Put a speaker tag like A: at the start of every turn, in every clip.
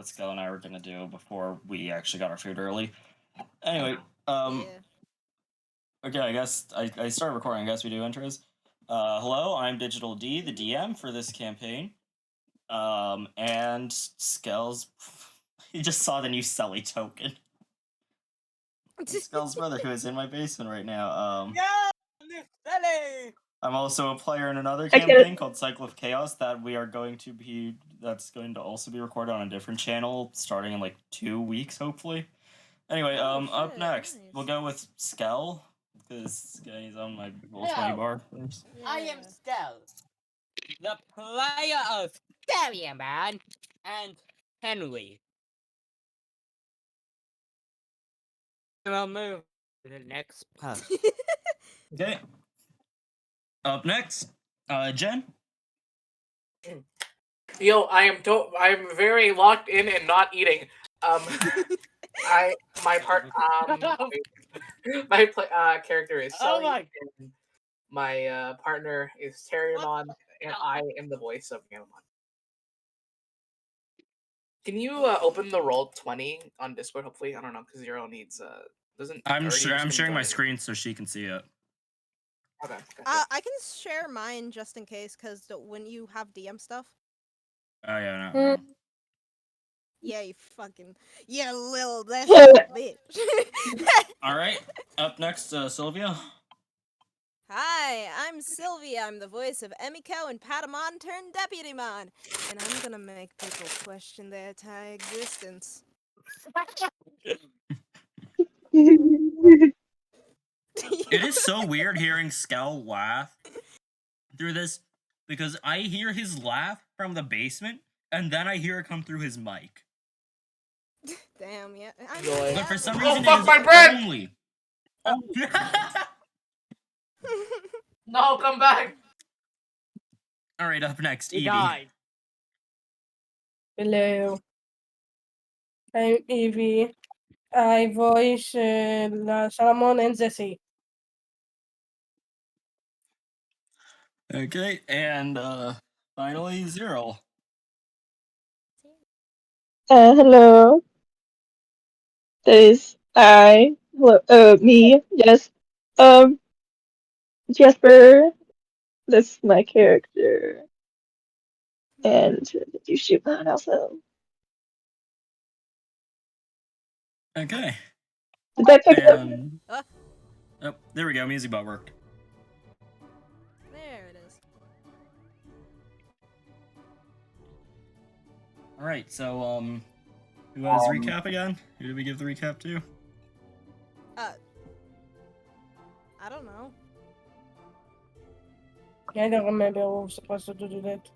A: Scale and I were gonna do before we actually got our food early. Anyway,
B: Yeah.
A: okay, I guess I started recording. I guess we do intros. Hello, I'm Digital D, the DM for this campaign. And Skell's. He just saw the new Sully token. Skell's brother, who is in my basement right now.
C: Yeah, new Sully.
A: I'm also a player in another campaign called Cycle of Chaos that we are going to be. That's going to also be recorded on a different channel starting in like 2 weeks, hopefully. Anyway, up next
B: nice.
A: we'll go with Skell because he's on my Roll20 bar. First.
C: I am Skell, the player of Digimon and Henry. We'll move to the next post.
A: Okay. Up next, Jen.
D: Yo, I'm very locked in and not eating. My character is Sully. And my partner is Terriermon, and I am the voice of Gamamon. Can you open the Roll20 on Discord? Hopefully, I don't know because Zero needs doesn't.
A: I'm
D: just
A: sharing my
D: join.
A: screen so she can see it.
D: Okay.
B: I can share mine just in case, because when you have DM stuff.
A: Oh yeah, no.
B: Yeah, you little bitch.
A: All right. Up next, Sylvia.
B: Hi, I'm Sylvia. I'm the voice of Emiko and Patamon turned Deputymon, and I'm gonna make people question their entire existence.
A: It is so weird hearing Skell laugh through this because I hear his laugh from the basement and then I hear it come through his mic.
B: Damn, yeah.
A: But for some reason,
D: fuck
A: it is
D: my bread!
A: only.
D: No, come back!
A: All right, up next,
C: He
A: Evie.
C: died.
E: Hello. I'm Evie. I voice Salomon and Zessie.
A: Okay, and finally, Zero.
F: Hello. That is me. Yes. Jasper. That's my character. And did you shoot mine also?
A: Okay.
F: Did that pick up?
A: Oh, there we go. Music bot worked.
B: There it is.
A: All right, so who has recap again? Who did we give the recap to?
B: I don't know.
E: I don't remember who was supposed to do that.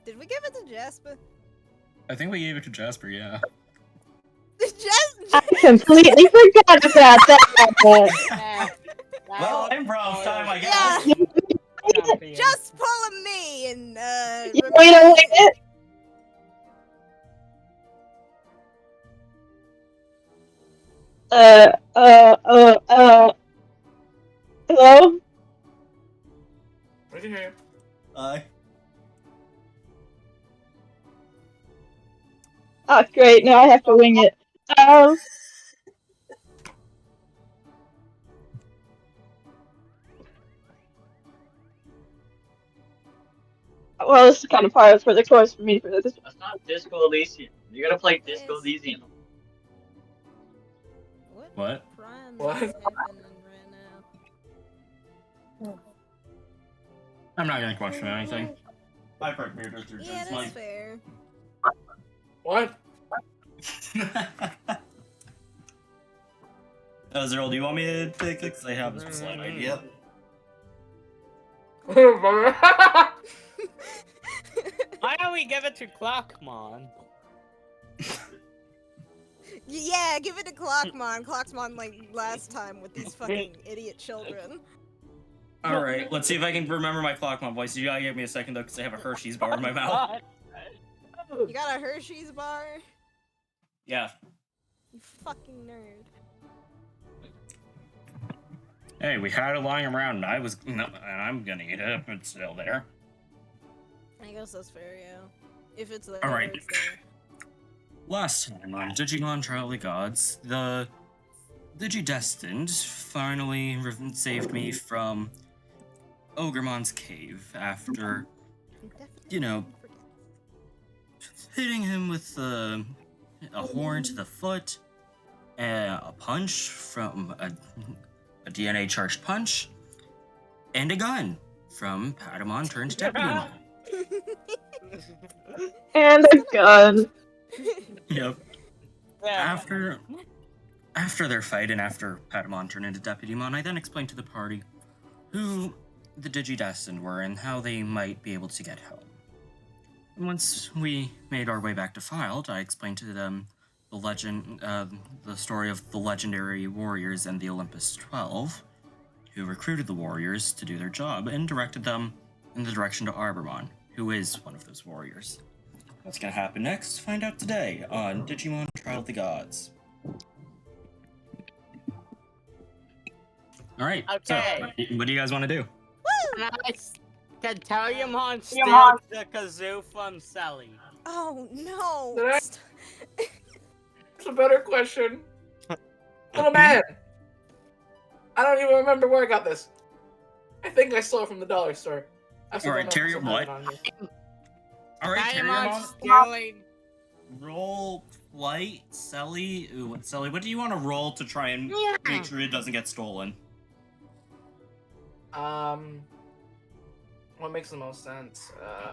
B: Did we give it to Jasper?
A: I think we gave it to Jasper, yeah.
F: I completely forgot about that.
A: Well, improv time, I guess.
B: Yeah. Just pull a me and
F: Wait. Hello?
D: We can hear you.
A: Hi.
F: Oh, great. Now I have to wing it. Well, this is kind of par for the course for me for this.
G: That's not Disco Elysium. You gotta play Disco Elysium.
A: What?
D: What?
A: I'm not gonna question anything. I prepared through
B: Yeah,
A: Jen's
B: that's
A: mic.
B: fair.
D: What?
A: Zero, do you want me to take it? Because I have this slight idea.
C: Why don't we give it to Clockmon?
B: Yeah, give it to Clockmon. Clockmon like last time with these fucking idiot children.
A: Alright, let's see if I can remember my Clockmon voice. You gotta give me a second though, because I have a Hershey's bar in my mouth.
B: You got a Hershey's bar?
A: Yeah.
B: You fucking nerd.
A: Hey, we had it lying around, and I'm gonna eat it if it's still there.
B: I guess that's fair, yeah. If it's there,
A: Alright.
B: it's there.
A: Last time on Digimon Trial of the Gods, the Digidestined finally saved me from Ogremon's cave after,
B: You definitely
A: you know,
B: didn't forget.
A: hitting him with a horn to the foot, a punch from a DNA charged punch, and a gun from Patamon turned Deputymon.
F: And a gun.
A: Yep.
C: Yeah.
A: After their fight and after Patamon turned into Deputymon, I then explained to the party who the Digidestined were and how they might be able to get home. Once we made our way back to Filed, I explained to them the story of the legendary warriors and the Olympus 12, who recruited the warriors to do their job and directed them in the direction to Arbamon, who is one of those warriors. What's gonna happen next? Find out today on Digimon Trial of the Gods. Alright,
C: Okay.
A: so what do you guys want to do?
C: Can Terriermon steal the kazoo from Sally?
B: Oh no!
D: Did I-
B: St-
D: That's a better question. Little man! I don't even remember where I got this. I think I stole it from the dollar store.
A: Alright, Terrier, what? Alright,
C: Terriermon
A: Terriermon,
C: stealing.
A: roll flight, Selly. Ooh, Selly, what do you want to roll to try and make sure it doesn't get stolen?
D: What makes the most sense?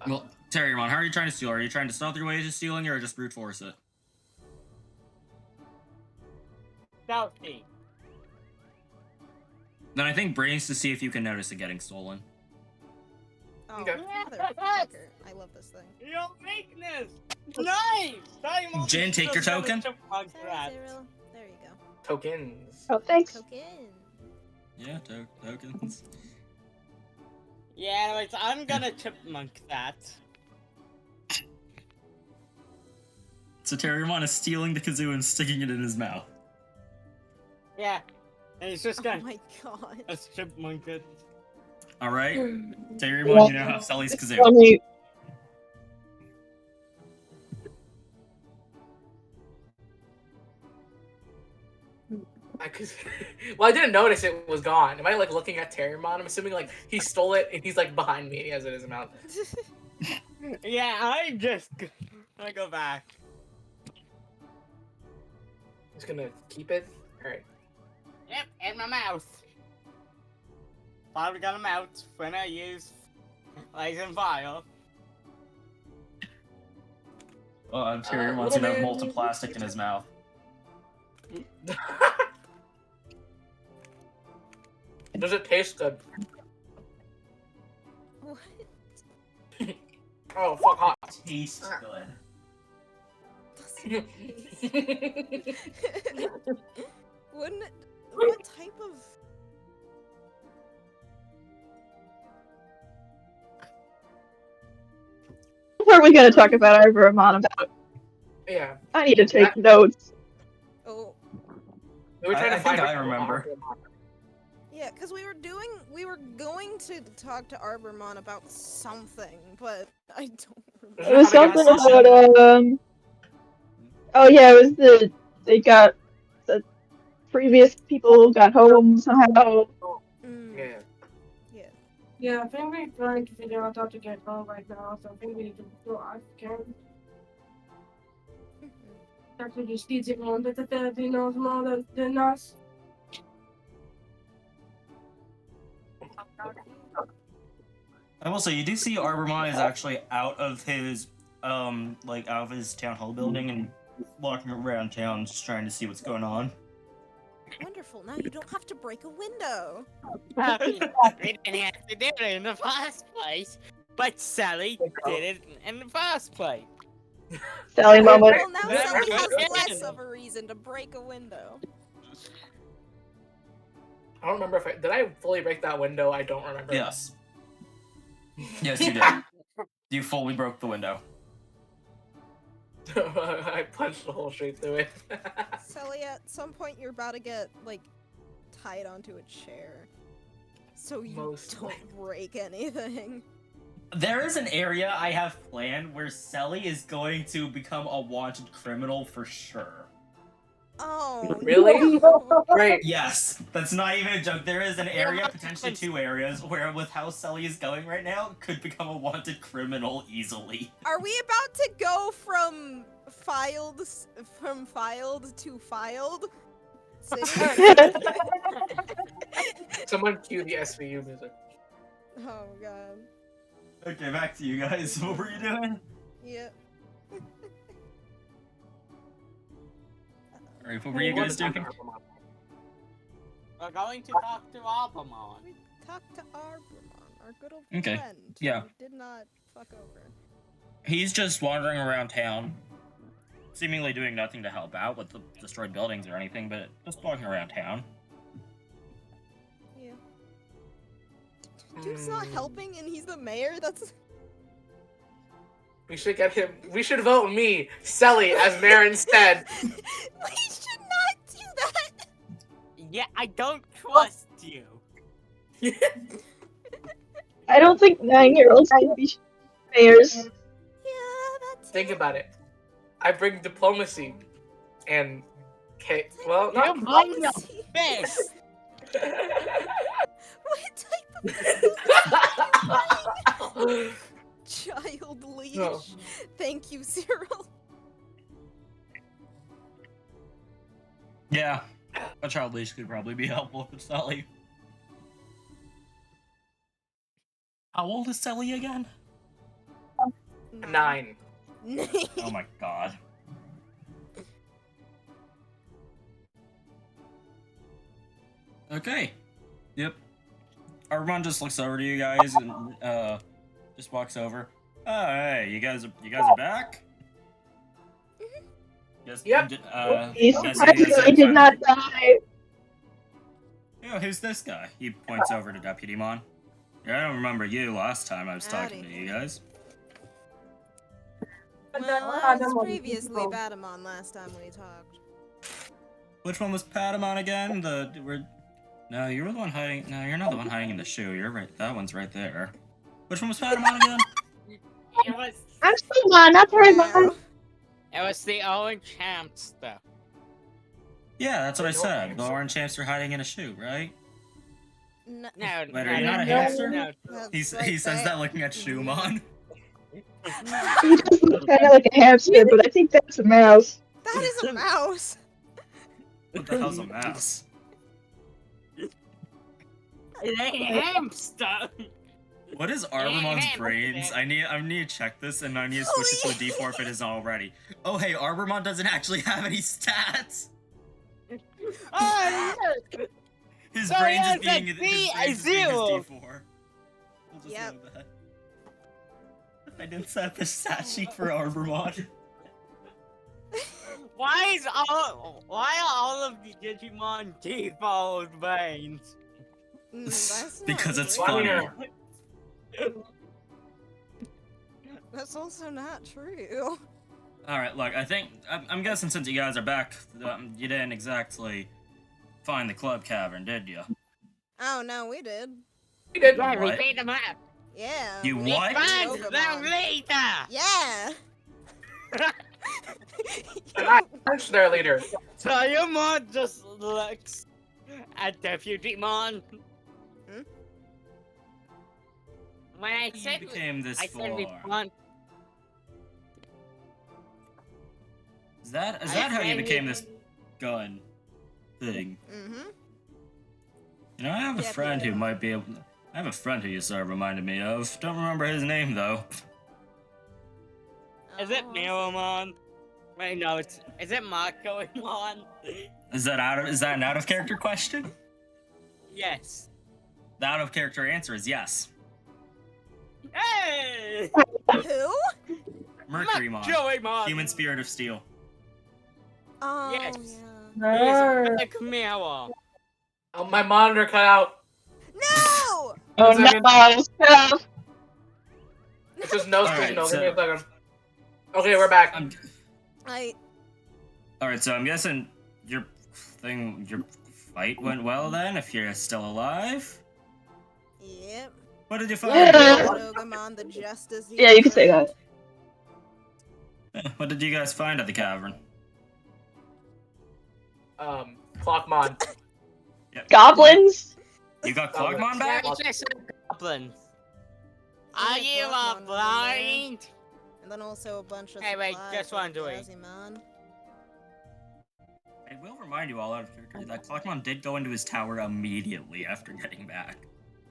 A: Well, Terriermon, how are you trying to steal? Are you trying to stealth your way to stealing or just brute force it?
C: Stealthy.
A: Then I think brains to see if you can notice it getting stolen.
B: oh,
D: Okay.
B: motherfucker! I love this thing.
C: Your weakness. Nice. Terriermon
A: Jen, take your
C: steals
A: token.
C: the chipmunk
B: Sorry,
C: rat.
B: Cyril. There you go.
D: Tokens.
F: Oh, thanks.
B: Cocaine.
A: Yeah, tokens.
C: Yeah, anyways, I'm gonna chipmunk that.
A: So Terriermon is stealing the kazoo and sticking it in his mouth.
C: Yeah. And he's just
B: Oh
C: gonna
B: my god.
C: let's chipmunk it.
A: Alright, Terriermon, you now have Selly's kazoo.
F: Funny.
D: Well, I didn't notice it was gone. Am I like looking at Terriermon? I'm assuming like he stole it and he's like behind me. He has it in his mouth.
C: Yeah, I go back.
D: He's gonna keep it. All right.
C: Yep, in my mouth. Probably got a mouth when I use laser fire.
A: Oh, Terriermon's gonna have
D: little man.
A: multiplastic in his mouth.
D: Does it taste good?
B: What?
D: Oh, fuck hot.
A: Tastes good.
B: Wouldn't it? What type of?
F: What are we going to talk about Arbamon about?
D: Yeah.
F: I need to take notes.
B: Oh,
D: We were trying
A: I
D: to find
A: think I
D: a-
A: remember.
B: yeah, because we were going to talk to Arbamon about something, but I don't remember.
F: It was
D: How to
F: something
D: get
F: about, oh yeah, it was the previous people got home somehow.
B: Mm,
D: Yeah.
B: yeah.
E: Yeah, I think we're trying to figure out how to get home right now, so I think we need to go ask him. Actually, just Digimon dat het die knows more than us.
A: I will say, you do see Arbamon is actually out of his town hall building and walking around town just trying to see what's going on.
B: Wonderful. Now you don't have to break a window.
C: We didn't have to do it in the first place, but Sally did it in the first place.
F: Sally moment.
B: Well, now
C: That's
B: Sally has
C: good.
B: less of a reason to break a window.
D: I don't remember if did I fully break that window. I don't remember.
A: Yes. Yes, you did. You fully broke the window.
D: I punched the hole straight through it.
B: Sally, at some point you're about to get, like, tied onto a chair. So you
D: Mostly.
B: don't break anything.
A: There is an area I have planned where Selly is going to become a wanted criminal for sure.
B: Oh,
D: Really?
B: no.
D: Great.
A: Yes, that's not even a joke. There is an area, potentially 2 areas, where with how Selly is going right now, could become a wanted criminal easily.
B: Are we about to go from filed to filed? City?
D: Someone cue the SVU music.
B: Oh god.
A: Okay, back to you guys. What were you doing?
B: Yep.
A: Alright, what were you guys doing?
C: We're going to talk to Arbamon.
B: We talked to Arbamon, our good old
A: Okay,
B: friend.
A: yeah.
B: Who did not fuck over.
A: He's just wandering around town, seemingly doing nothing to help out with the destroyed buildings or anything, but just walking around town.
B: Yeah. Dude's not helping and he's the mayor? That's...
D: We should get him. We should vote me, Selly, as mayor instead.
B: We should not do that!
C: Yeah, I don't trust you.
F: I don't think 9-year-olds can be mayors.
B: Yeah, that's...
D: Think about it. I bring diplomacy and well, not
C: Mind your
B: Diplomacy.
C: fist.
B: What type of... Child leash.
D: No.
B: Thank you, Cyril.
A: Yeah, a child leash could probably be helpful for Selly. How old is Selly again?
D: 9.
A: Oh my god. Okay. Yep. Arbamon just looks over to you guys and just walks over. Oh, hey, you guys are back? Yes.
D: Yep.
F: He's
A: yes,
F: surprised I did not die.
A: Yeah, who's this guy? He points over to Deputy Mon. Yeah, I don't remember you last time I was talking to you guys.
B: Well, I was previously Batamon last time we talked.
A: Which one was Patamon again? No, you were the one hiding. No, you're not the one hiding in the shoe. You're right. That one's right there. Which one was Patamon again?
C: It was,
F: I'm still not very much.
C: it was the orange hamster.
A: Yeah, that's what I said. The orange hamster hiding in a shoe, right?
B: No,
C: No,
A: Wait, are
C: no,
A: you not a
C: no,
A: hamster?
C: No,
B: that's
A: He
B: right
A: says
B: there.
A: that looking at Shumon.
F: He does look kind of like a hamster, but I think that's a mouse.
B: That is a mouse.
A: What the hell's a mouse?
C: It ain't a hamster.
A: What is Arbormon's brains? I need to check this, and I need to switch it to a D4 if it isn't already. Oh hey, Arbormon doesn't actually have any stats.
C: Oh, yes.
A: His
C: So
A: brains
C: he
A: is
C: has
A: being
C: a
A: his brains is being his
C: zero.
A: D4. We'll just
B: Yep.
A: know that. I didn't set up the stat sheet for Arbormon.
C: Why are all of the Digimon default brains?
B: That's not
A: Because it's
B: true.
A: funny.
B: That's also not true.
A: All right, look. I'm guessing since you guys are back, you didn't exactly find the club cavern, did you?
B: Oh no, we did.
D: We did.
C: Yeah, we
A: What?
C: beat them up.
B: Yeah.
A: You
B: we
A: what?
B: beat
C: Find
B: Ogremon.
C: them later.
B: Yeah.
D: And I punched their leader.
C: So your mod just looks at Deputymon.
B: Hmm?
C: When I
A: You
C: said
A: became this
C: I said we
A: far.
C: want
A: Is that
C: I
A: how you
C: said
A: became
C: we-
A: this gun thing?
B: Mm-hmm.
A: You know, I have a
B: Yeah,
A: friend who
B: yeah.
A: might be able. I have a friend who you sort of reminded me of. Don't remember his name though.
C: Is it Miromon? Wait, no, is it Marcoimon?
A: Is that an out of character question?
C: Yes.
A: The out of character answer is yes.
C: Hey!
B: Who?
A: Mercurymon,
C: Joeymon!
A: human spirit of steel.
B: Oh
C: Yes.
B: yeah.
C: He's like Mirror.
D: Oh, my monitor cut out.
B: No!
F: Oh
D: Second.
F: no, stop.
D: It says no
A: Alright,
D: signal.
A: so-
D: Give me a second. Okay, we're back.
A: All right, so I'm guessing your fight went well then. If you're still alive.
B: Yep.
A: What did you find?
F: Yeah.
B: Shogamon, the Justice.
F: Yeah, you can say that.
A: What did you guys find at the cavern?
D: Clockmon.
A: Yep.
F: Goblins?
A: You got
D: Goblins.
A: Clockmon back?
C: There's just some goblins.
B: Yeah,
C: Are you
B: Pokemon was in there.
C: blind?
B: And then also a bunch of
C: Hey, wait,
B: supplies
C: just
B: like
C: wondering.
B: Jazzy-mon.
A: I will remind you all out of character that Clockmon did go into his tower immediately after getting back.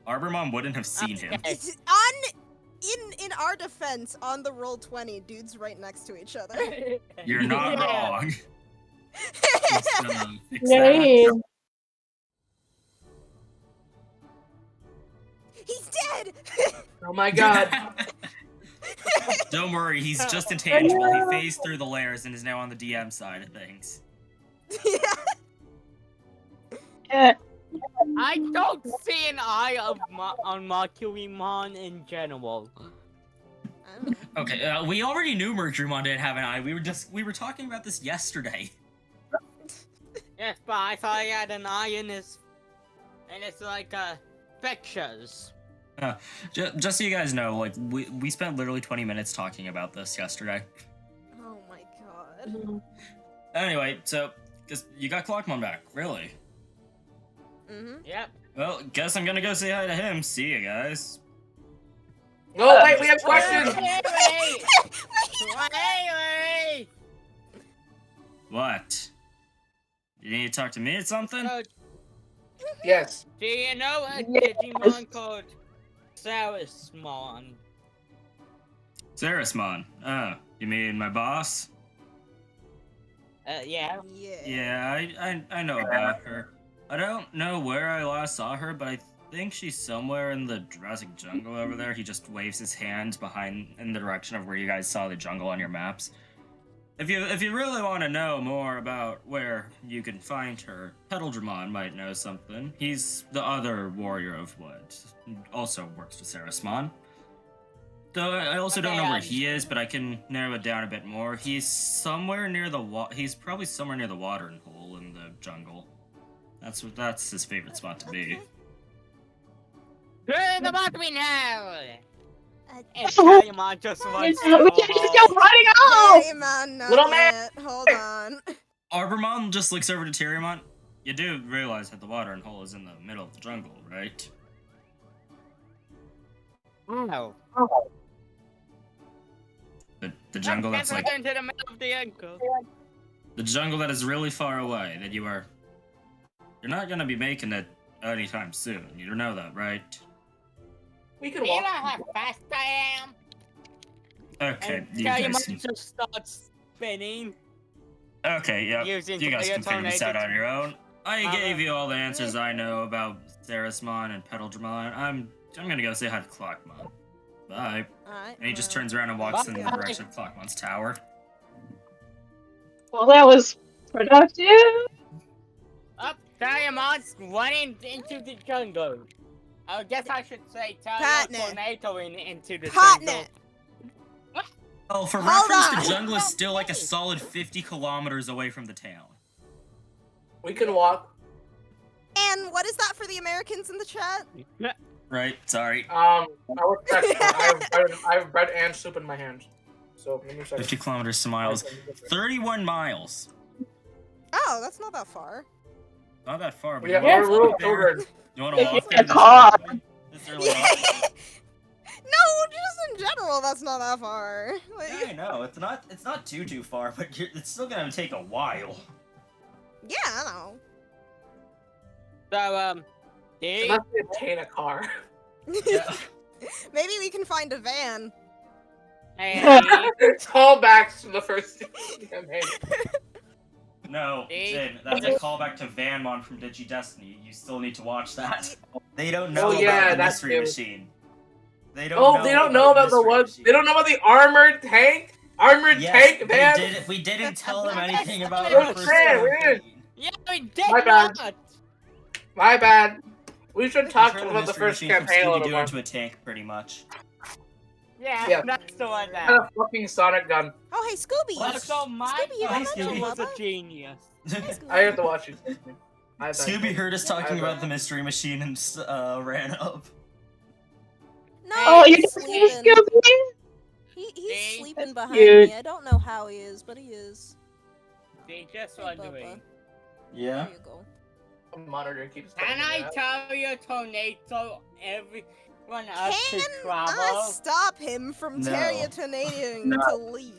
A: Arbormon wouldn't have seen him.
C: Okay.
B: It's in our defense, on the roll 20, dudes right next to each other.
A: You're not
C: Yeah.
A: wrong. Just, fix
E: Yay.
A: that.
B: He's dead!
D: Oh my god.
A: Don't worry, he's just intangible. He phased through the layers and is now on the DM side of things.
B: Yeah.
F: Yeah.
C: I don't see an eye of on Mercurymon in general.
B: I don't know.
A: Okay, we already knew Mercurymon didn't have an eye. We were talking about this yesterday.
C: Yes, but I thought he had an eye in his, and it's like pictures.
A: Just so you guys know, like we spent literally 20 minutes talking about this yesterday.
B: Oh my god.
A: Anyway, so because you got Clockmon back, really?
B: Mm-hmm.
C: Yep.
A: Well, guess I'm gonna go say hi to him. See you guys.
D: Oh wait, we have questions.
C: Wait! Wait!
A: What? You need to talk to me or something?
C: So,
D: Yes.
C: do you know a
F: Yes.
C: Digimon called Sarismon?
A: Sarismon. Oh, you mean my boss?
C: Yeah.
B: Yeah.
A: Yeah, I know about her. I don't know where I last saw her, but I think she's somewhere in the Jurassic jungle over there. He just waves his hand behind in the direction of where you guys saw the jungle on your maps. If you really want to know more about where you can find her, Petaldragon might know something. He's the other warrior of wood. Also works with Sarismon. Though I also don't know where he is, but I can narrow it down a bit more. He's somewhere near the he's probably somewhere near the watering hole in the jungle. That's his favorite spot to be.
C: Turn about me now! And
F: Oh.
C: Digimon just
F: We
C: wants
F: can
C: to
F: just go running off!
B: Terriermon, not
D: Little man.
B: yet. Hold on.
A: Arbormon just looks over to Terriermon. You do realize that the watering hole is in the middle of the jungle, right?
C: Oh.
A: The jungle that's like
C: into the middle of the jungle.
A: the jungle that is really far away. That you're not gonna be making it anytime soon. You don't know that, right?
D: We
C: Do
D: can
C: you know
D: walk.
C: how fast I am?
A: Okay,
C: And
A: you guys.
C: Digimon just starts spinning.
A: Okay, yeah.
C: Using
A: You guys can figure this out on your own. I
C: Uh-huh.
A: gave you all the answers I know about Sarismon and Petaldragon. I'm gonna go say hi to Clockmon. Bye.
B: Alright.
A: And he just
B: well,
A: turns around and walks in the
C: Bye.
A: direction of Clockmon's tower.
F: Well, that was productive.
C: Up, Diamon's running into the jungle. I guess I should say
B: Partner.
C: tornado into the
B: Partner.
C: jungle.
A: Oh, for
B: Hold
A: reference,
B: on.
A: the jungle is still like a solid 50 kilometers away from the town.
D: We can walk.
B: And what is that for the Americans in the chat?
A: Right? Sorry.
D: I will check. I have bread and soup in my hands. So give me a second.
A: 50 kilometers to miles. 31 miles.
B: Oh, that's not that far.
A: Not that far, but
D: We have
A: you wanna
D: our
A: walk
D: rule
A: there?
D: children.
A: You want to walk
F: Yeah,
A: there
F: car.
A: this early on?
B: No, just in general, that's not that far. Like,
A: Yeah, I know. It's not too far, but it's still gonna take a while.
B: yeah, I know.
C: So,
D: It must be obtain a car.
A: Yeah.
B: Maybe we can find a van.
C: hey,
D: Callbacks to the first campaign.
A: No, Jin, that's a callback to Vanmon from Digidestiny. You still need to watch that. They don't know
D: Oh, yeah,
A: about the
D: that's
A: mystery
D: new.
A: machine. They
D: Oh, they don't know about the
A: mystery
D: what?
A: machine.
D: They don't know about the armored tank? Armored
A: Yes,
D: tank, man!
A: we didn't tell them anything about
C: We're
A: the first
D: sad, we didn't.
A: campaign.
C: yeah, we did
D: My bad.
C: not.
D: My bad. We should talk
A: Turn
D: about the
A: mystery
D: first
A: machine from
D: campaign a little
A: Scooby-Doo
D: more.
A: into a tank, pretty much.
C: Yeah,
D: Yeah.
C: that's the one
D: Got
C: that.
D: a fucking Sonic gun.
B: Oh, hey, Scooby.
A: What?
C: Also, my
B: Scooby, you
A: don't
C: Scooby
A: know
C: was a
B: Bubba?
C: genius.
B: Hey, Scooby.
D: I have to watch it.
A: Scooby heard us talking
D: I-
A: about the mystery machine and ran up.
B: No,
F: Oh, you're
B: he's
F: just
B: sleeping. He's
C: Hey.
B: sleeping
F: That's
B: behind
F: cute.
B: me. I don't know how he is, but he is.
C: They just
B: Hey, Bubba.
C: wondering.
A: Yeah.
B: There you go.
D: The monitor keeps
C: Can
D: cutting
C: I
D: out.
C: tell you, Tornado, everyone else to
B: Can I
C: travel?
B: stop him from
A: No.
B: territonating
D: No.
B: to leave?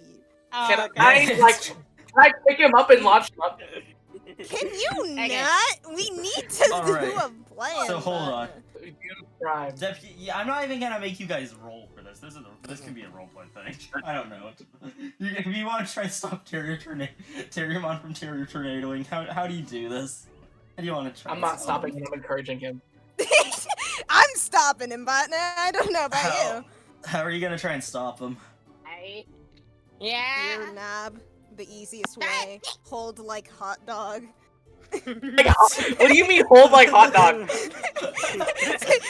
D: Can
C: Okay.
D: I can I pick him up and launch him up?
B: Can you
C: Okay.
B: not? We need to
A: All
B: do
A: right.
B: a plan.
A: So hold on.
B: partner.
D: Prime.
A: Yeah, I'm not even gonna make you guys roll for this. This can be a roleplay thing. I don't know. If you want to try to stop Terriermon from Terrier Tornadoing, how do you do this? How do you want to try?
D: I'm not stopping him. I'm encouraging him.
B: I'm stopping him, partner. I don't know about
A: How,
B: you.
A: how are you gonna try and stop him?
C: Yeah.
B: Your knob, the easiest way. Hold like hot dog.
D: Like, what do you mean hold like hot dog?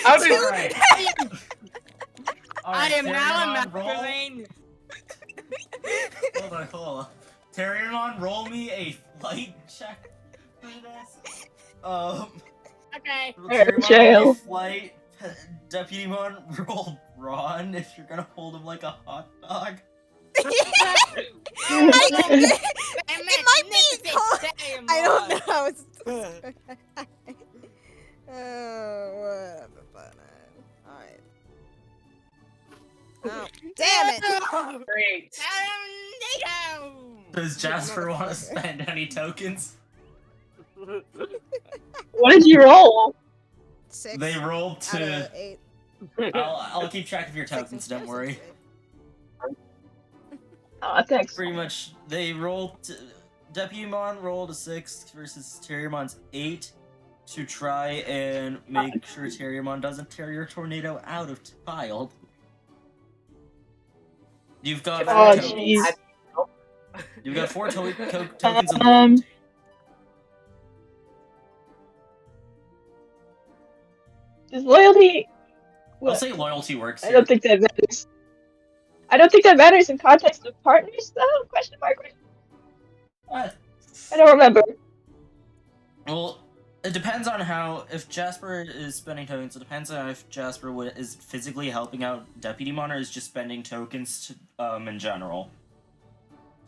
D: How did
A: Alright.
C: I am now a
A: Terriermon, roll.
C: masculine.
A: Hold on. Terriermon, roll me a flight check for this.
C: Okay.
A: Terriermon,
F: Jail.
A: roll a flight. Deputymon, roll brawn if you're gonna hold him like a hot dog.
B: It might be called. I don't know how it's. Whatever, partner. Alright. Oh, damn it!
D: great?
A: Does Jasper want to spend any tokens?
F: What did you roll?
B: 6
A: They rolled
B: out
A: to.
B: of 8.
A: I'll keep track of your
B: 6
A: tokens.
B: and
A: Don't
B: 2
A: worry.
B: since
F: Oh, thanks.
A: Pretty much, they rolled. Deputymon rolled a 6 versus Terriermon's 8 to try and make sure Terriermon doesn't tear your tornado out of child. You've got
D: Can
A: four
F: Oh,
D: I
A: tokens.
F: jeez.
A: You've got 4 tokens in loot.
F: Does loyalty?
A: I'll
F: What?
A: say loyalty works
F: I
A: here.
F: don't think that matters. I don't think that matters in context of partners, though. Question mark.
A: Uh,
F: I don't remember.
A: Well, it depends on how. If Jasper is spending tokens, it depends on if Jasper is physically helping out Deputymon or is just spending tokens to, in general.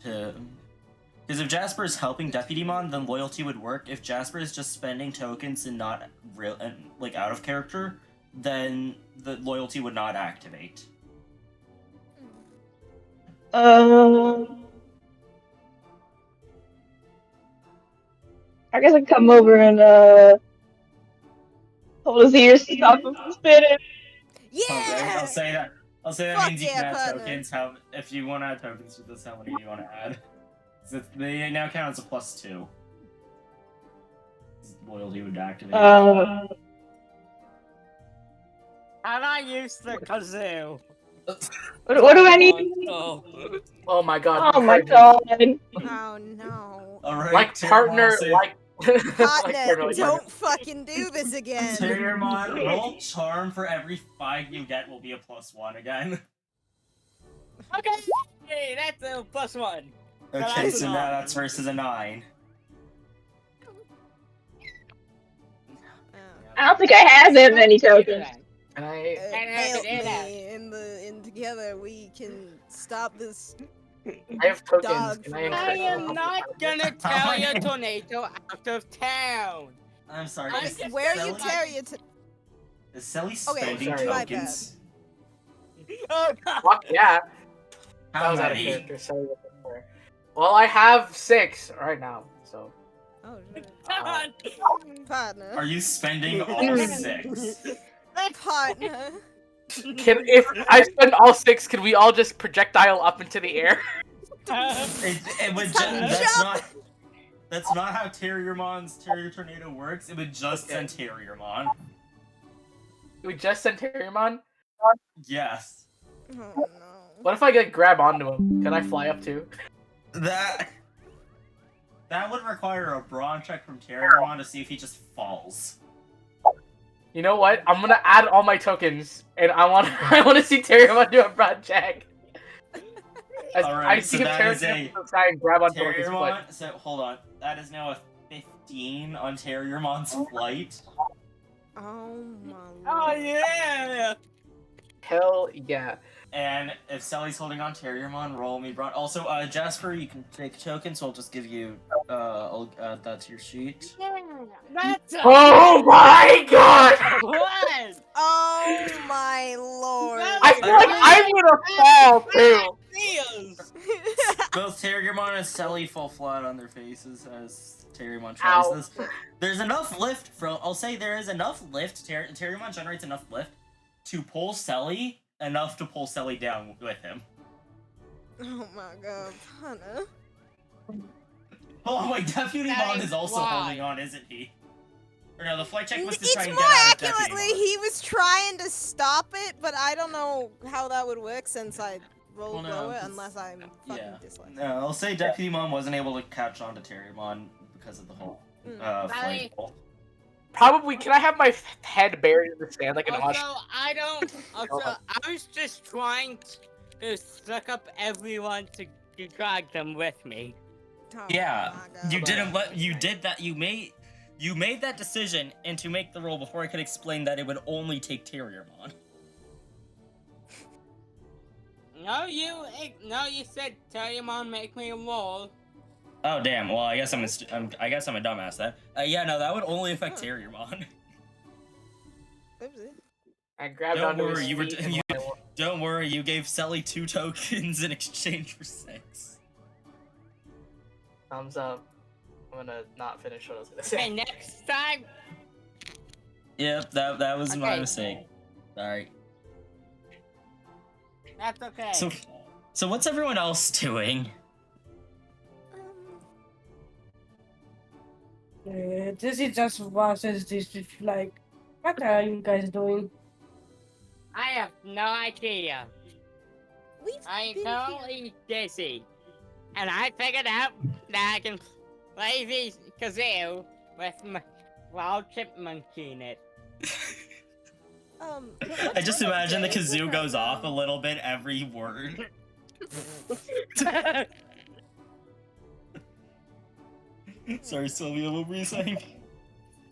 A: Because if Jasper is helping Deputymon, then loyalty would work. If Jasper is just spending tokens and not real and like out of character, then the loyalty would not activate.
F: I guess I can come over and hold his ears to stop him from spinning.
A: Okay,
B: Yeah!
A: I'll say that. I'll say that
B: Fuck
A: means you
B: yeah,
A: can add
B: partner.
A: tokens. If you want to add tokens for this, how many do you want to add? So they now count as a +2. Loyalty would activate.
C: And I used the kazoo.
F: What do I need?
D: Oh my god.
F: Oh my
D: encouraging.
F: god.
B: Oh no.
A: Alright,
D: Like partner, like.
B: Partner, don't fucking do this again.
A: Terriermon, roll charm for every 5 you get will be a +1 again.
C: Okay, hey, that's a +1.
A: Okay, so now
C: 9.
A: that's versus a 9.
F: I don't think I have that many tokens.
D: And I.
B: Help me. In together we can stop this.
D: I have tokens.
B: Dog
D: And
C: I
D: encourage
C: am
D: you.
C: not gonna tell you tornado out of town.
A: I'm sorry.
C: I'm
A: Is
C: just
B: Where you
A: Selly-
B: terrier to?
A: Is Selly
B: Okay,
A: spending
D: sorry.
B: my
A: tokens?
C: Oh god.
D: Fuck yeah. That
A: How
D: was out of
A: many?
D: character. Sorry. Well, I have 6 right now, so.
B: Oh shit.
C: God.
B: Partner.
A: Are you spending all 6?
B: Partner.
D: If I spend all 6, can we all just projectile up into the air?
A: It would
B: Time to
A: that's not how Terriermon's Terrier Tornado works. It would just
D: Okay.
A: send Terriermon.
D: We just sent Terriermon?
A: Yes.
B: Oh no.
D: What if I grab onto him? Can I fly up too?
A: That would require a brawn check from Terriermon to see if he just falls.
D: You know what? I'm gonna add all my tokens, and I want to see Terriermon do a broad check. As
A: Alright,
D: I
A: so
D: see him
A: that
D: tear
A: is
D: him from the sky and grab onto his foot.
A: Terriermon. So hold on. That is now a 15 on Terriermon's flight.
B: Oh my.
C: Oh
B: lord.
C: yeah.
D: Hell yeah.
A: And if Sally's holding on Terriermon, roll me Brawn. Also, Jasper, you can take a token, so I'll just give you, I'll add that to your sheet.
C: That's a
D: Oh my god!
C: what?
B: Oh my lord.
D: I feel like I'm gonna fall too.
C: Feels.
A: Both Terriermon and Sally fall flat on their faces as Terriermon tries
D: Ow.
A: this. There's enough lift from, I'll say there is enough lift, Terriermon generates enough lift to pull Sally, enough to pull Sally down with him.
B: Oh my god, Hannah.
A: Oh, wait, Deputy
C: That
A: Mon
C: is
A: is also
C: why.
A: holding on, isn't he? Or no, the flight check was to
B: It's
A: try and
B: more
A: get out of Deputy
B: accurately,
A: Mon.
B: he was trying to stop it, but I don't know how that would work since I rolled
A: Well, no,
B: lower
A: 'cause-
B: I'm fucking
A: Yeah.
B: dyslexic.
A: No, I'll say Deputy Mon wasn't able to catch on to Terriermon because of the whole
B: Mm.
A: flight ball.
D: Probably, can I have my head buried in the sand like an
C: Also,
D: ostrich?
C: I don't. Also, I was just trying to suck up everyone to drag them with me.
B: Oh
A: Yeah,
B: my God.
A: you didn't let you did that. You made that decision, and to make the roll before I could explain that it would only take Terriermon.
C: No, you said tell your mom make me a roll.
A: Oh damn! Well, I guess I'm I guess I'm a dumbass then. Yeah, no, that would only affect
B: Huh.
A: Terriermon.
B: Oopsie.
D: I grabbed
A: Don't
D: onto
A: worry,
D: his
A: you were
D: feet and
A: don't worry. You gave Sally 2 tokens in exchange for 6.
D: thumbs up. I'm gonna not finish what I was gonna
C: Okay,
D: say.
C: next time.
A: Yep, that was my
C: Okay.
A: mistake. Sorry.
C: That's okay.
A: So what's everyone else doing?
E: This is just versus this. Like, what are you guys doing?
C: I have no idea.
B: We've
C: I'm
B: been
C: totally dizzy. And I figured out that I can play these kazoo with my wild chipmunk in it.
A: I just imagine the kazoo
B: right
A: goes off a
B: now?
A: little bit every word. Sorry, Sylvia, what were you saying?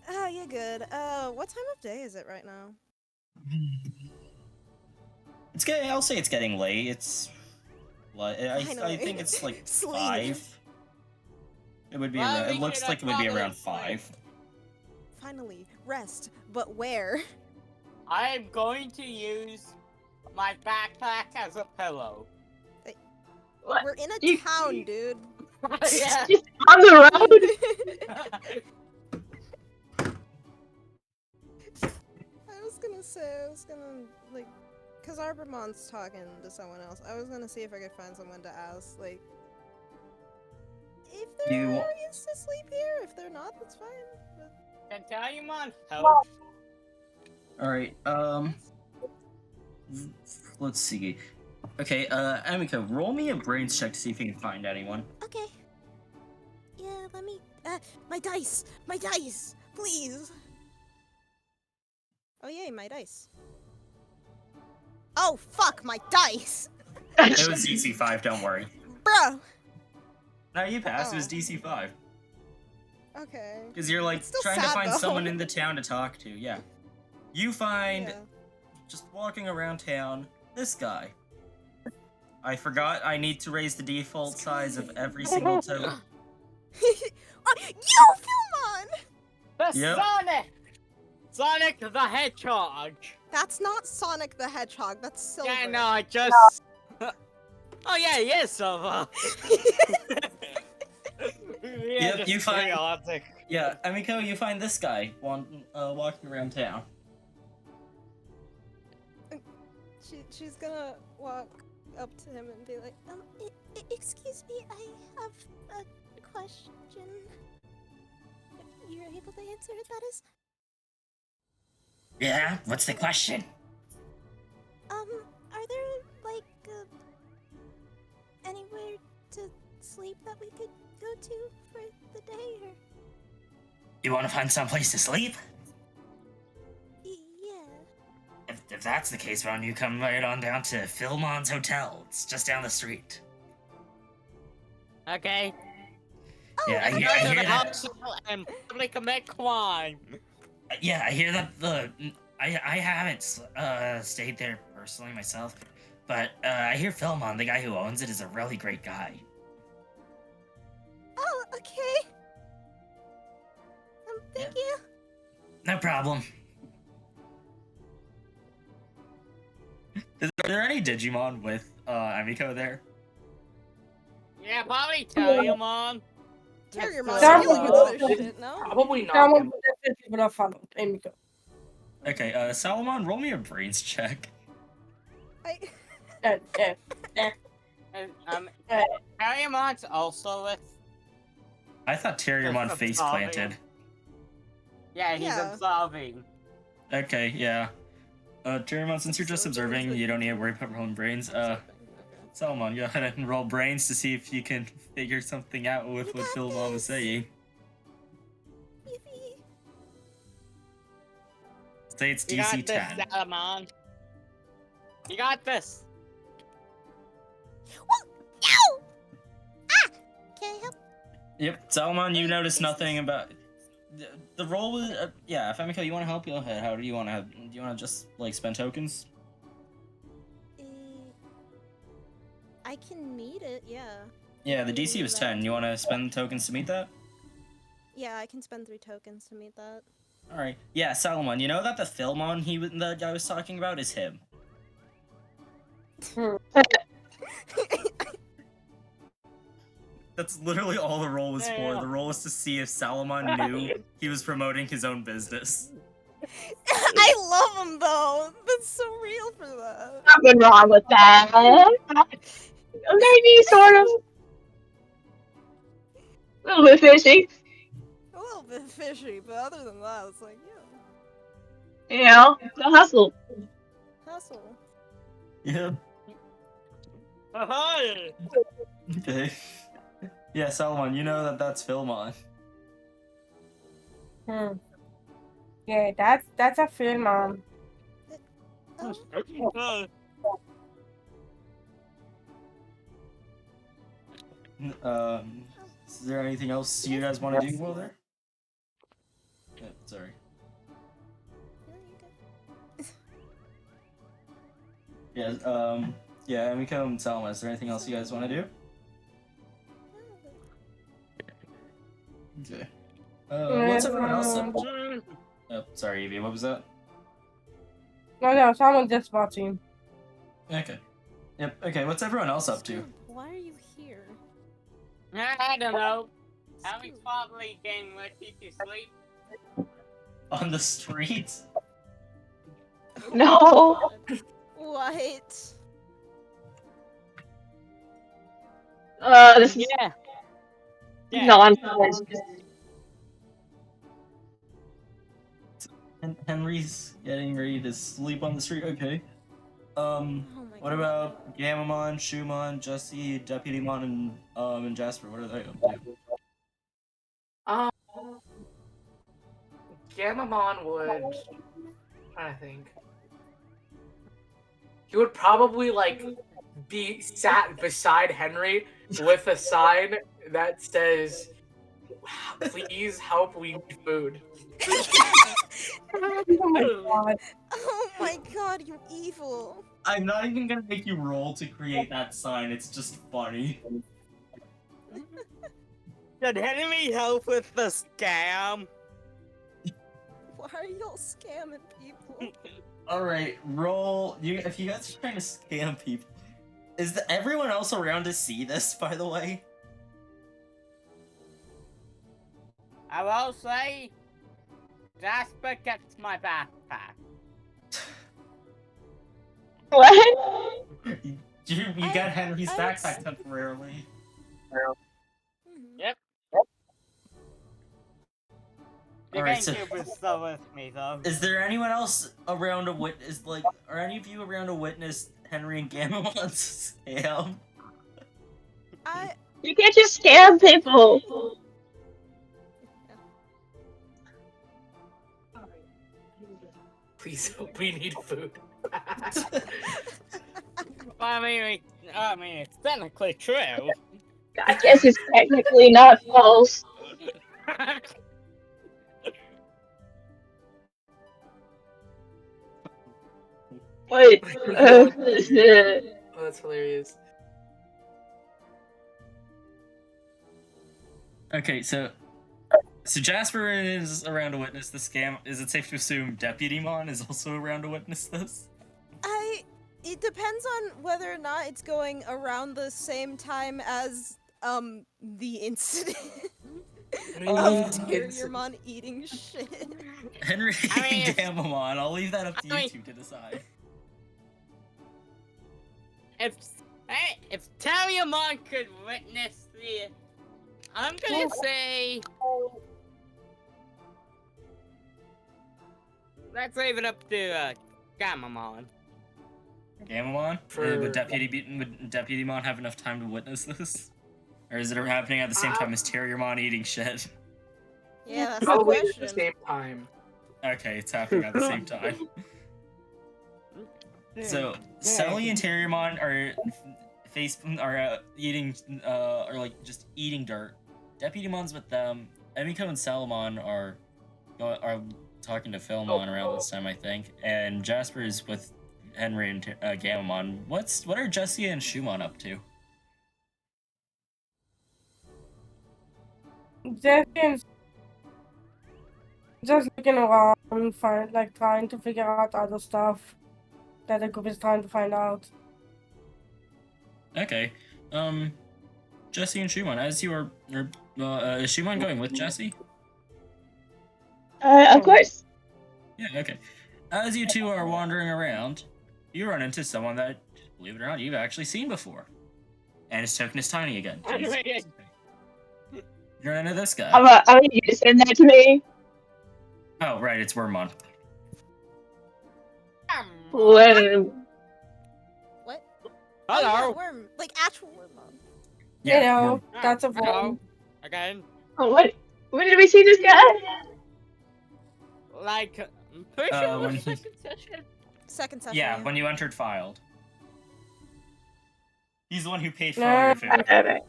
B: Oh, you're good. What time of day is it right now?
A: It's getting. I'll say it's getting late. It's. I
B: Finally.
A: think it's like
B: Sleep.
A: 5. It would be
C: Well,
A: around. It
C: we
A: looks
C: should
A: like it would be
C: probably
A: around
C: sleep.
A: 5.
B: Finally, rest. But where?
C: I'm going to use my backpack as a pillow.
F: What?
B: We're in a
F: You-
B: town, dude.
C: Yeah.
F: On the road?
B: I was gonna, like, cause Arbormon's talking to someone else. I was gonna see if I could find someone to ask, like, if there
A: You-
B: are areas to sleep here. If they're not, that's fine. But...
C: Can tell you on help.
A: All right. Let's see. Okay. Amika, roll me a brains check to see if you can find anyone.
B: Okay. Yeah, let me. My dice! My dice! Please! Oh, yay, my dice. Oh, fuck, my dice!
A: It was DC 5. Don't worry.
B: Bro!
A: No, you passed. It was
B: Oh.
A: DC 5.
B: Okay.
A: Because you're like
B: It's still
A: trying to
B: sad,
A: find
B: though.
A: someone in the town to talk to. Yeah. You find
B: Yeah.
A: just walking around town this guy. I forgot I need to raise the default size of every single token.
B: Oh, you, Philmon!
C: The
A: Yep.
C: Sonic the Hedgehog.
B: That's not Sonic the Hedgehog, that's Silver.
C: Yeah, no, I just. Oh yeah, he is Silver.
A: Yep,
C: just
A: you find-
C: chaotic.
A: Yeah, Amiko, you find this guy walking around town.
B: She's gonna walk up to him and be like, excuse me, I have a question. If you're able to answer it, that is.
A: Yeah, what's the question?
B: Are there, like, anywhere to sleep that we could go to for the day, or?
A: You want to find someplace to sleep?
B: Yeah.
A: If that's the case, why don't you come right on down to Philmon's Hotel? It's just down the street.
C: Okay.
B: Oh,
A: Yeah, I
C: Let's
A: hear-
C: go
A: I
C: to
A: hear
C: the
A: that.
C: hospital and probably commit crime.
A: Yeah, I hear that I haven't stayed there personally myself, but I hear Philmon, the guy who owns it, is a really great guy.
B: Oh, okay. Thank you.
A: No problem. Are there any Digimon with Emiko there?
C: Yeah, probably tell you, Mom.
B: Terriermon's
E: That
B: dealing with
E: was-
B: other shit, no?
D: Probably not.
E: Someone would definitely would have followed Emiko.
A: Okay, Salomon, roll me a brains check.
B: I...
C: Harrymon's also with.
A: I thought Terriermon
C: Just
A: face
C: absolving.
A: planted.
C: Yeah, he's
B: Yeah.
C: absolving.
A: Okay, yeah. Terriermon, since you're just
B: So it's
A: observing,
B: like-
A: you don't need to worry about rolling brains. Salomon, go ahead and roll brains to see if you can figure something out with what
B: got
A: Philmon was
B: this.
A: saying.
B: Yippee.
A: Say it's
C: You
A: DC
C: got this,
A: 10.
C: Salamon. You got this.
B: No! Ah! Can I help?
A: Yep, Salomon, you notice nothing about... The roll was... yeah, if Emiko, you want to help, go ahead. How do you want to... Do you want to just, like, spend tokens?
B: I can meet it, yeah.
A: Yeah, the DC was 10. You want to spend tokens to meet that?
B: Yeah, I can spend 3 tokens to meet that.
A: Alright. Yeah, Salomon, you know that the Philmon the guy was talking about is him. That's literally all the roll was for.
C: Yeah.
A: The roll was to see if Salomon knew he was promoting his own business.
B: I love him though. That's so real for that.
F: Nothing wrong with that. Maybe sort of. A little bit fishy.
B: A little bit fishy, but other than that, it's like, yeah,
F: You know, the hustle.
B: hustle.
A: Yeah.
C: Ahoy!
A: Okay. Yeah, Salomon, you know that that's Philmon.
E: Yeah, that's a film, Mom.
B: Oh,
A: Is there anything else you guys want to do while there? Yeah, sorry.
B: yeah, you
A: Yeah, Emiko and Salomon, is there anything else you guys want to do? Okay. What's everyone else up to? Oh, sorry, Evie, what was that?
E: No, someone just watching.
A: Okay. Yep, okay, what's everyone else up to?
B: Scoop, why are you here?
C: I don't know. Harry's
B: Scoop.
C: probably getting ready to sleep.
A: On the streets?
F: No.
B: What?
F: This is
C: Yeah.
F: nonsense.
A: Henry's getting ready to sleep on the street, okay.
B: Oh my
A: What
B: God.
A: about Gamamon, Shumon, Jesse, Deputymon, and Jasper? What are they up to?
D: Gamamon would. I'm trying to think. He would probably like be sat beside Henry with a sign that says, "Please help, we need food."
E: Oh my god.
B: Oh my God, you evil.
A: I'm not even gonna make you roll to create that sign, it's just funny.
C: Did Henry help with the scam?
B: Why are y'all scamming people?
A: Alright, roll. If you guys are trying to scam people. Is everyone else around to see this, by the way?
C: I will say, Jasper gets my backpack.
F: What?
A: You got Henry's
B: I
A: backpack temporarily.
B: Mhm.
C: Yep. You
A: Alright,
C: can
A: so-
C: keep it still with me though.
A: Is there anyone else around to witness, are any of you around to witness Henry and Gamamon's scam?
F: You can't just scam people.
D: Please help, we need food.
C: I mean, it's technically true.
F: I guess it's technically not false. Wait.
D: Oh, that's hilarious.
A: Okay, so Jasper is around to witness the scam. Is it safe to assume Deputymon is also around to witness this?
B: It depends on whether or not it's going around the same time as the incident
A: Uh,
B: of Terriermon eating shit.
A: Henry
C: I mean, if-
A: Gamamon, I'll leave that up to
C: I
A: you
C: mean-
A: two to decide.
C: If Taliamon could witness the, I'm gonna say, let's leave it up to Gamamon.
A: Gamamon?
D: For-
A: Would Deputymon have enough time to witness this? Or is it happening at the same time as Terriermon eating shit?
B: Yeah, that's the
D: Probably at the
B: question.
D: same time.
A: Okay, it's happening at the same time. So, Sully and Terriermon are eating or like just eating dirt. Deputymon's with them. Emiko and Salamon are talking to Philmon around this time, I think, and Jasper is with Henry and Gamamon. What are Jessie and Shumon up to?
E: Just looking around, trying to figure out other stuff that the group is trying to find out.
A: Okay, Jessie and Shumon, as you are is Shumon going with Jessie?
F: Of course.
A: Yeah, okay. As you two are wandering around, you run into someone that, believe it or not, you've actually seen before. And his token is tiny again. Jeez. You run into this guy.
F: I want you to send that to me.
A: Oh, right, it's Wormmon.
F: When
B: What?
C: Hello.
B: Oh, yeah, worm. Like actual worm.
A: Yeah,
E: you know,
A: Worm.
E: that's a
C: Hello.
E: problem.
C: Again,
F: what? When did we see this guy?
C: like, pretty sure
A: when
C: it was
A: he-
C: second session.
B: Second session.
A: Yeah, when you entered filed. He's the one who paid for all
E: No.
A: your food.
F: Okay.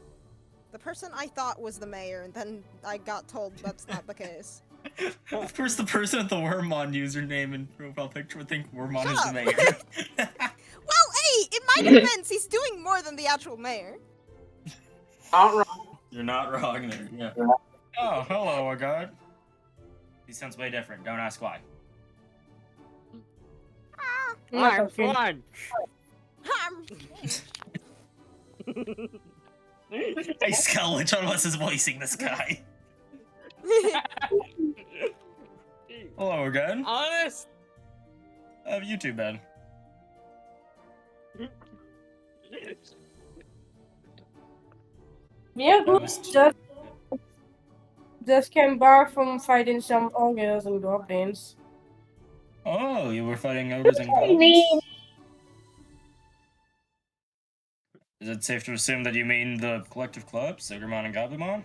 B: The person I thought was the mayor, and then I got told that's not the case.
A: Of course, the person with the Wormmon username and profile picture would think Wormmon
B: Shut
A: is the
B: up.
A: mayor.
B: Well, hey, in my defense, he's doing more than the actual mayor.
D: Not wrong.
A: You're not wrong there, yeah. Oh, hello, a god. He sounds way different, don't ask why.
C: I'm
E: Okay.
C: fun.
A: Hey, Skull, which one was his voicing this guy? Hello again.
C: Honest.
A: How have you two been?
E: Yeah,
A: I
E: good.
A: was-
E: Just came back from fighting some ogres and goblins.
A: Oh, you were fighting ogres and
F: I
A: goblins?
F: mean,
A: Is it safe to assume that you mean the collective club, Sigermon and Goblimon?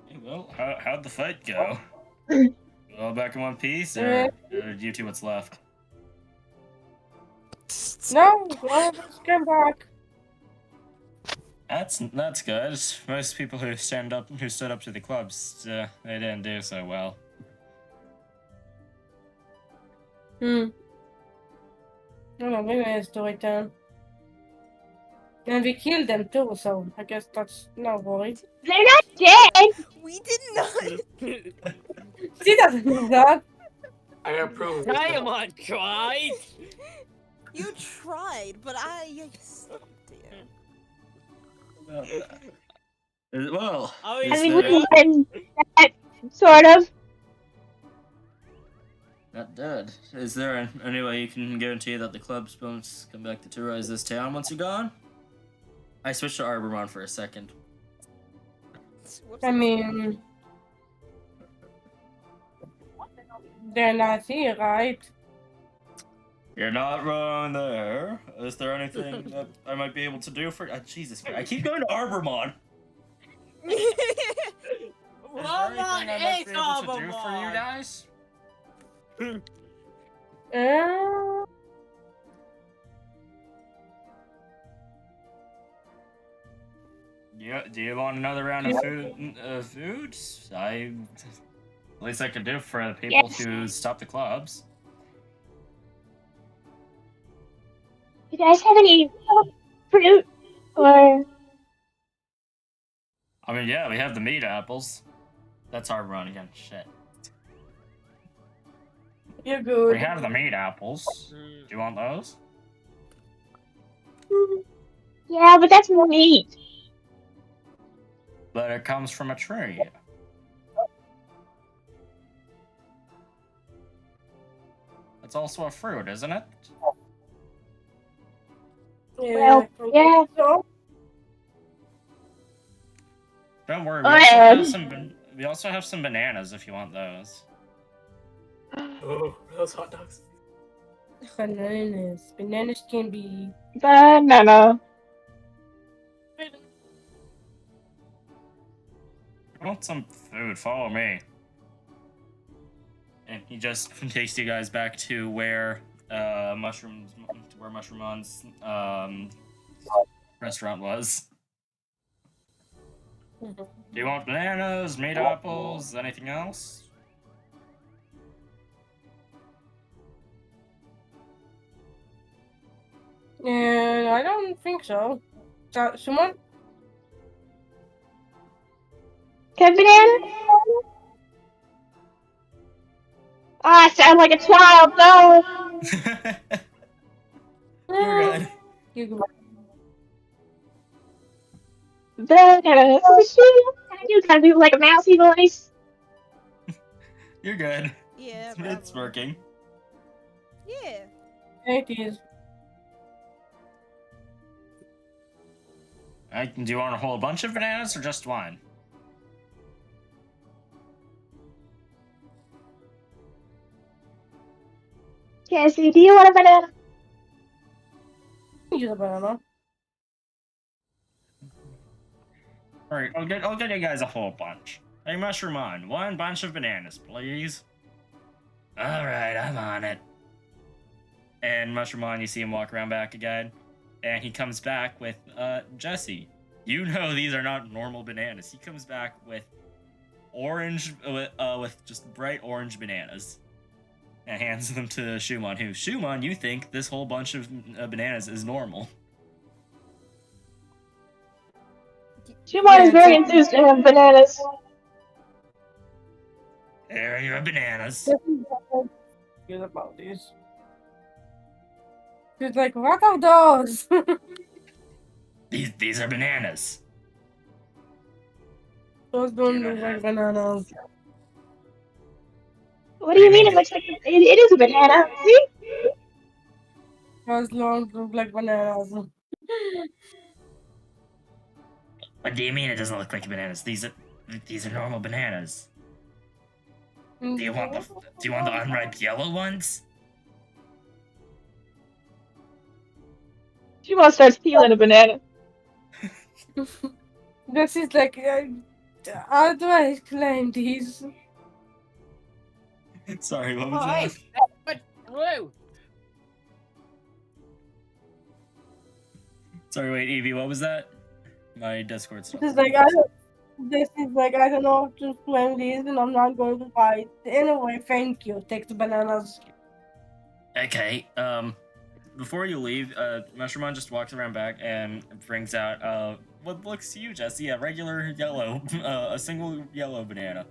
A: Yeah, well, how'd the fight go? All back in one piece, or you two what's left?
E: No, one of us came back.
A: That's good. Most people who stood up to the clubs, they didn't do so well.
E: I don't know, maybe it's story time. And we killed them too, so I guess that's no worry.
F: they're not dead.
B: We did not.
E: She doesn't know that.
D: I got proof of this.
C: Diamond tried.
B: You tried, but I stopped you.
A: Well,
C: Oh,
A: is
F: I mean,
A: there-
F: we win that, sort of.
A: Not dead. Is there any way you can guarantee that the clubs won't come back to terrorize this town once you're gone? I switched to Arbormon for a second.
B: Whoops.
E: I mean, they're not here, right?
A: You're not wrong there. Is there anything that I might be able to do for? Jesus Christ! I keep going to Arbormon. Is there anything I might be able to do for you guys?
E: Uh,
A: Do you want another round of food? Least I could do for the people
F: Yes.
A: who stop the clubs.
F: You guys have any fruit or?
A: I mean, yeah, we have the meat apples. That's hard run again. Shit.
E: You're
A: We
E: good.
A: have the meat apples.
C: Mm.
A: Do you want those?
F: Yeah, but that's meat.
A: But it comes from a tree. It's also a fruit, isn't it?
F: Well, yeah.
E: So,
A: Don't worry, we also have some bananas if you want those.
D: Oh, those hot dogs.
E: bananas. Bananas can be.
F: Banana.
A: I want some food. Follow me. And he just takes you guys back to where Mushroom's restaurant was. Do you want bananas, meat apples, anything else?
E: I don't think so. Someone?
F: Can banana? I sound like a child, no.
A: You're good.
E: You go.
F: Banana. You gotta do like a mousy voice.
A: You're good.
B: Yeah,
A: It's
B: probably.
A: working.
B: Yeah.
E: It is.
A: Do you want a whole bunch of bananas or just one?
F: Cassie, do you want a banana?
E: Use a banana.
A: Alright, I'll get you guys a whole bunch. Hey, Mushroom on, one bunch of bananas, please. Alright, I'm on it. And Mushroom on, you see him walk around back again. And he comes back with, Jesse. You know these are not normal bananas. He comes back with orange, with just bright orange bananas. And hands them to Shumon, who, Shumon, you think this whole bunch of bananas is normal.
F: Shumon is very enthused to have bananas.
A: There are your bananas.
E: Good about this. She's like, what are those?
A: These are bananas.
E: Those don't look like bananas.
F: What do you mean? It looks like it is a banana. See?
E: Those don't look like bananas.
A: What do you mean it doesn't look like bananas? These are normal bananas. Do you want the unripe yellow ones?
F: Shumon starts peeling a banana.
E: This is like, how do I explain these?
A: Sorry, what was
C: Oh,
A: that?
C: hey, but blue.
A: Sorry, wait, Evie, what was that? My Discord
E: This
A: stuff.
E: is like, I don't know how to explain these, and I'm not going to fight. Anyway, thank you. Take the bananas.
A: Okay, before you leave, Mushroomon just walks around back and brings out, what looks to you, Jesse, a regular yellow, a single yellow banana.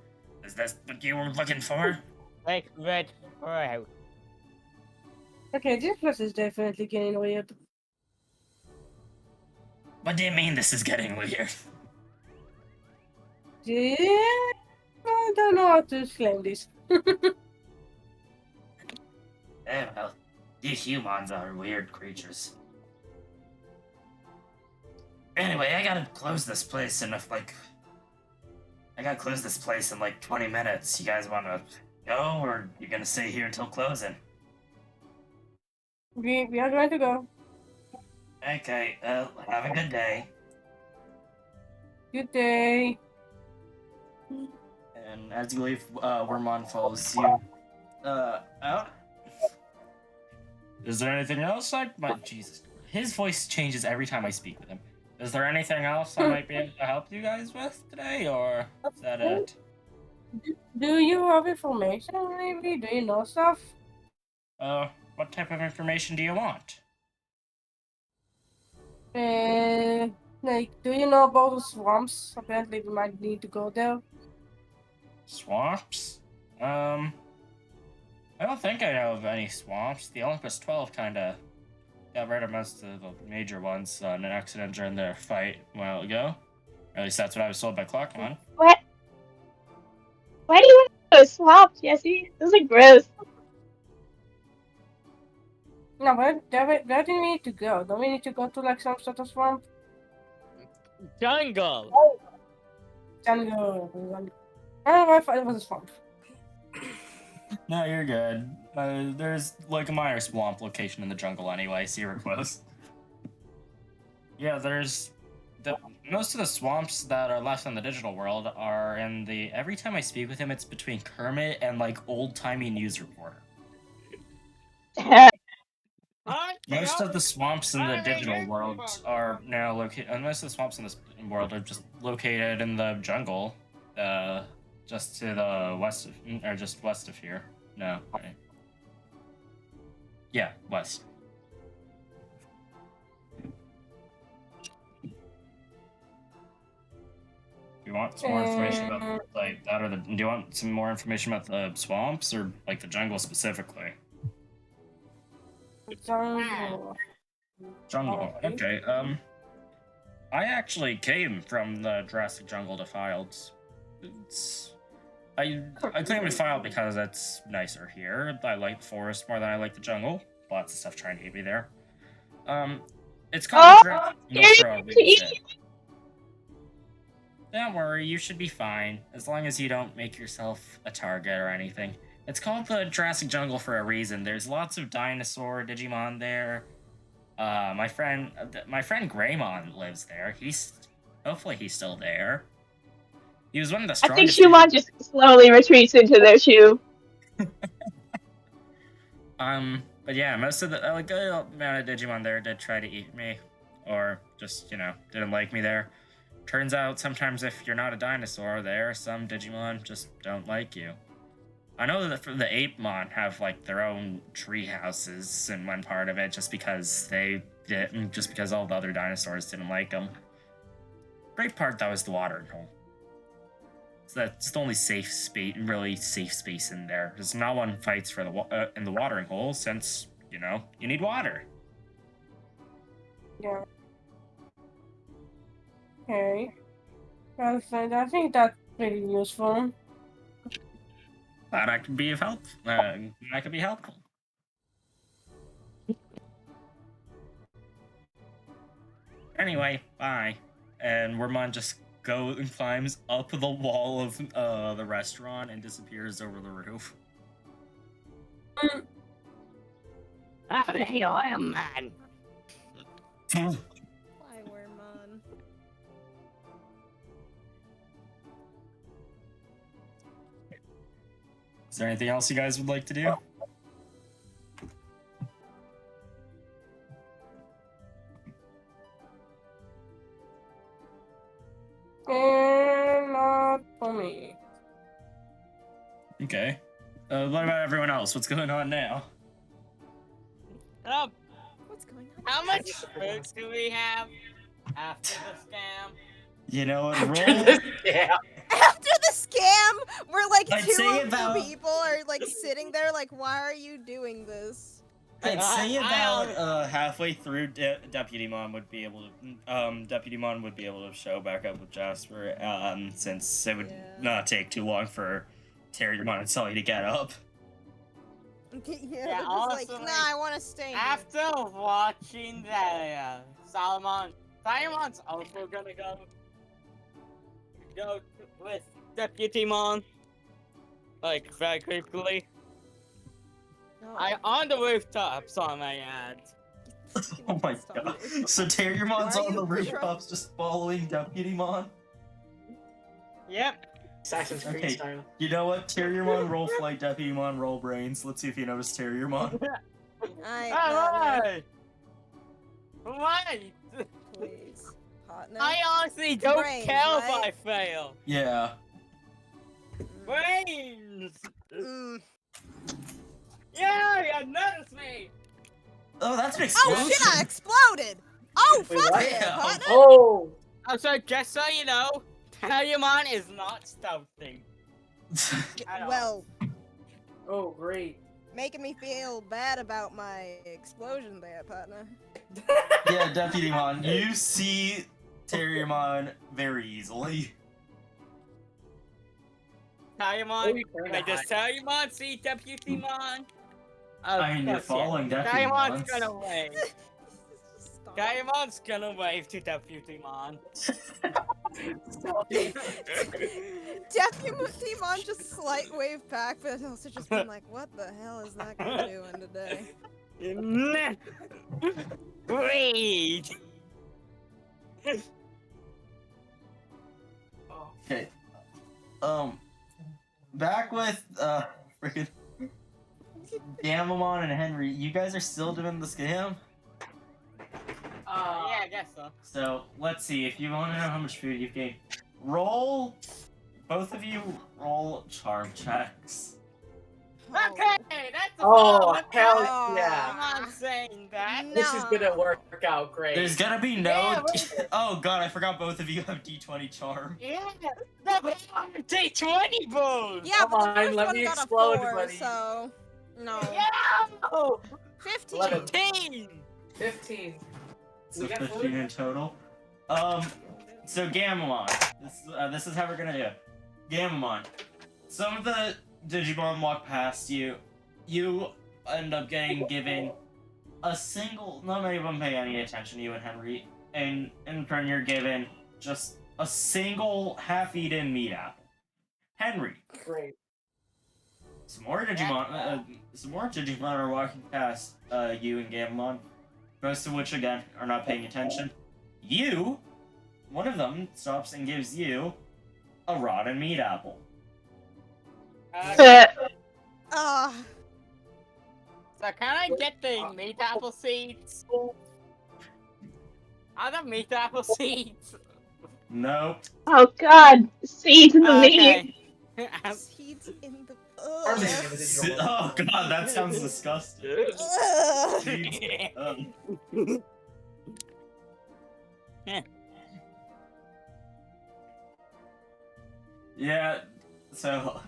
A: Is this what you were looking for?
C: Like red fruit.
E: Okay, this place is definitely getting weird.
A: What do you mean this is getting weird?
E: Yeah, I don't know how to explain this.
A: Well, you humans are weird creatures. Anyway, I gotta close this place in I gotta close this place in like 20 minutes. You guys wanna go, or you gonna stay here until closing?
E: We are going to go.
A: Okay, have a good day.
E: Good day.
A: And as you leave, Wormon follows you, out. Is there anything else? Jesus. His voice changes every time I speak with him. Is there anything else I might be able to help you guys with today, or is that it?
E: Do you have information, maybe? Do you know stuff?
A: What type of information do you want?
E: Like, do you know about the swamps? Apparently, we might need to go there.
A: Swamps? I don't think I know of any swamps. The Olympus 12 kinda got rid of most of the major ones in an accident during their fight a while ago. Or at least that's what I was told by Clockmon.
F: What? Why do you want to go to a swamp, Jesse? Those are gross.
E: No, where do we need to go? Don't we need to go to like some sort of swamp?
C: Jungle.
E: Jungle. I thought it was a swamp.
A: No, you're good. There's like a minor swamp location in the jungle anyway, so you're close. Yeah, most of the swamps that are left in the digital world are in the. Every time I speak with him, it's between Kermit and like old-timey news reporter. Most of the swamps in the digital world are now located. And most of the swamps in this world are just located in the jungle, just to the west of, or just west of here. No, right? Yeah, west. Do you want some more information about like that, or do you want some more information about the swamps, or like the jungle specifically?
E: Jungle.
A: Jungle. Okay. I actually came from the Jurassic Jungle Defiled. I claim Defiled because it's nicer here. I like the forest more than I like the jungle. Lots of stuff trying to get me there. It's called the Jurassic Jungle for a reason. Don't worry, you should be fine, as long as you don't make yourself a target or anything. It's called the Jurassic Jungle for a reason. There's lots of dinosaur Digimon there. My friend Greymon lives there. Hopefully he's still there. He was one of the
F: I think
A: strongest.
F: Shumon just slowly retreats into their shoe.
A: But yeah, most of the a good amount of Digimon there did try to eat me, or just didn't like me there. Turns out sometimes if you're not a dinosaur, there are some Digimon just don't like you. I know that the Apemon have like their own tree houses in one part of it, just because all the other dinosaurs didn't like them. Great part though is the watering hole. So that's the only really safe space in there, because no one fights for in the watering hole, since you need water.
E: Yeah. Okay. Well, I think that's pretty useful.
A: Glad I could be of help. I could be helpful. Anyway, bye. And Wormon just goes and climbs up the wall of the restaurant and disappears over the roof.
C: Hey, I am man.
B: Why, Wormon?
A: Is there anything else you guys would like to do?
E: Not for me.
A: Okay. What about everyone else? What's going on now?
B: What's going on?
C: How much food do we have after the scam?
A: You know what?
D: Yeah.
B: After the scam, we're like
A: I'd
B: two
A: say
B: of
A: about-
B: the people are like sitting there like, why are you doing this?
A: I'd say
C: I-
A: about halfway through, Deputy Mon would be able to show back up with Jasper, since it would
B: Yeah.
A: not take too long for Terriermon and Sully to get up.
B: Yeah,
C: Yeah,
B: they're just like,
C: also,
B: nah, I want to stay here.
C: After watching the Salomon's also gonna go with Deputy Mon. Like, very quickly.
B: No.
C: On the rooftops, on my ad.
A: Oh my
B: Stop
A: god.
B: it.
A: So Terriermon's
B: Why are
A: on the
B: you
A: rooftops just following Deputy Mon?
C: Yep.
D: Assassin's Creed
A: Okay.
D: style.
A: You know what? Terriermon roll flight, Deputymon roll brains. Let's see if you notice Terriermon.
B: I
C: Alright! Why?
B: please. partner.
C: I honestly don't
B: Brains,
C: care if I
B: right?
C: fail.
A: Yeah.
C: Brains!
B: Mm.
C: Yeah, you noticed me!
A: Oh, that's an
B: Oh
A: explosion.
B: shit! I exploded. Oh
D: Wait,
B: fuck
D: what?
B: yeah,
A: Damn.
B: partner.
D: Oh!
C: Oh, so just so you know, Digimon is not stealthy. At all.
B: Well,
D: Oh, great.
B: making me feel bad about my explosion there, partner.
A: Yeah, Deputymon, you see Terriermon very easily.
C: Digimon,
D: you turned
C: wait,
D: to
C: does Digimon see Deputymon? Oh,
A: I mean, you're
C: fuck
A: following
C: yeah.
A: Deputymon's.
C: Digimon's gonna wave.
B: Stop.
C: Digimon's gonna wave to Deputymon.
B: Deputymon just slight wave back, but also just been like, what the hell is that guy doing today?
C: Great!
D: Oh.
A: Okay. Back with freaking Gamamon and Henry. You guys are still doing the scam.
C: Yeah, I guess so.
A: So let's see. If you want to know how much food you've gained, roll. Both of you roll charm checks.
C: Okay, that's a
D: Oh,
C: solid
D: hell
C: plan.
D: yeah.
C: I'm not saying that.
D: This is gonna work out great.
A: There's gonna be no.
C: Yeah, right.
A: Oh god, I forgot both of you have D20 charm.
C: Yeah, that's T20 boost.
B: Yeah, but the
D: Come on,
B: first
D: let
B: one
D: me
B: got
D: explode,
B: a 4,
D: buddy.
B: so no.
C: Yeah!
B: 15.
D: 11.
C: 15!
D: 15.
A: So
D: We got
A: 15
D: food?
A: in total. So Gamamon. This is how we're gonna do it. Gamamon. Some of the Digimon walk past you. You end up getting given a single. Not many of them pay any attention to you and Henry. And in turn, you're given just a single half-eaten meat apple. Henry.
D: Great.
A: Some more Digimon are walking past you and Gamamon. Most of which, again, are not paying attention. One of them stops and gives you a rotten meat apple.
B: Ah.
C: So can I get the meat apple seeds? Are the meat apple seeds?
A: Nope.
F: Oh god, seeds in the meat.
C: Okay.
B: Seeds in the.
D: Are they
B: Ugh.
D: individual?
A: Oh god, that sounds disgusting.
B: Ugh.
A: Jeez. Yeah, so.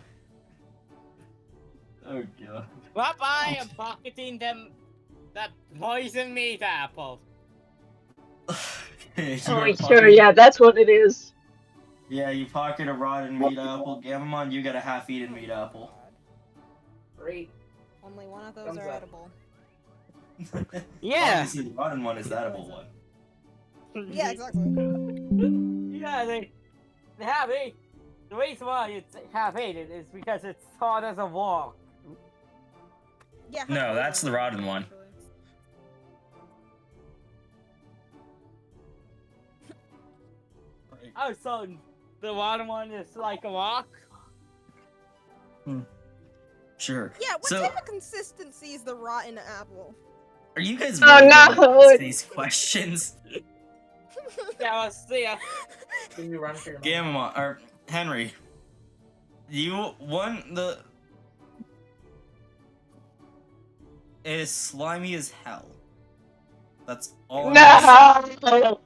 A: Oh god.
C: What I am pocketing them that poison meat apple.
A: You
F: Oh,
A: are
F: sure,
A: fucking-
F: yeah, that's what it is.
A: Yeah, you pocket a rotten meat apple. Gamamon, you get a half-eaten meat apple.
D: Great.
B: Only one of those
D: Thumbs
B: are
D: up.
B: edible.
C: Yeah.
A: Obviously, the rotten one is the edible one.
B: Yeah, exactly.
C: Yeah, they have it. The reason why it's half eaten is because it's hard as a walk.
B: Yeah.
A: No,
B: how
A: that's the
B: edible,
A: rotten one.
B: actually.
C: Oh, so the rotten one is like a walk?
A: Sure.
B: Yeah, what
A: So,
B: type of consistency is the rotten apple?
A: are you guys
F: Oh,
A: really
F: no!
A: good at these questions?
C: Yeah, I'll see ya.
D: Can you run for your
A: Gamamon, or Henry, you won the. It is slimy as hell. That's all. I'm gonna say.
F: No!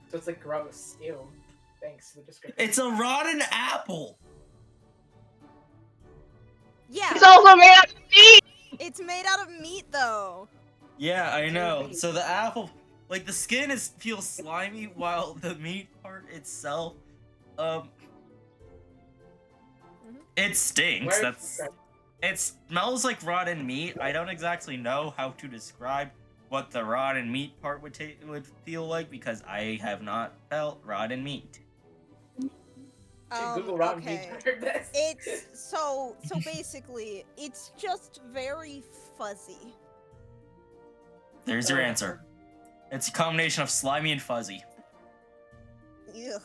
D: So it's like gross. Ew. Thanks for the description.
A: It's a rotten apple.
B: Yeah,
F: It's also made out of meat!
B: it's made out of meat though.
A: Yeah, I know. So the apple, like the skin feels slimy, while the meat part itself, it stinks.
D: Where-
A: That's. It smells like rotten meat. I don't exactly know how to describe what the rotten meat part would feel like because I have not felt rotten meat.
D: Google rotten
B: okay.
D: meat. Heard this.
B: It's so basically, it's just very fuzzy.
A: There's your answer. It's a combination of slimy and fuzzy.
B: Ugh.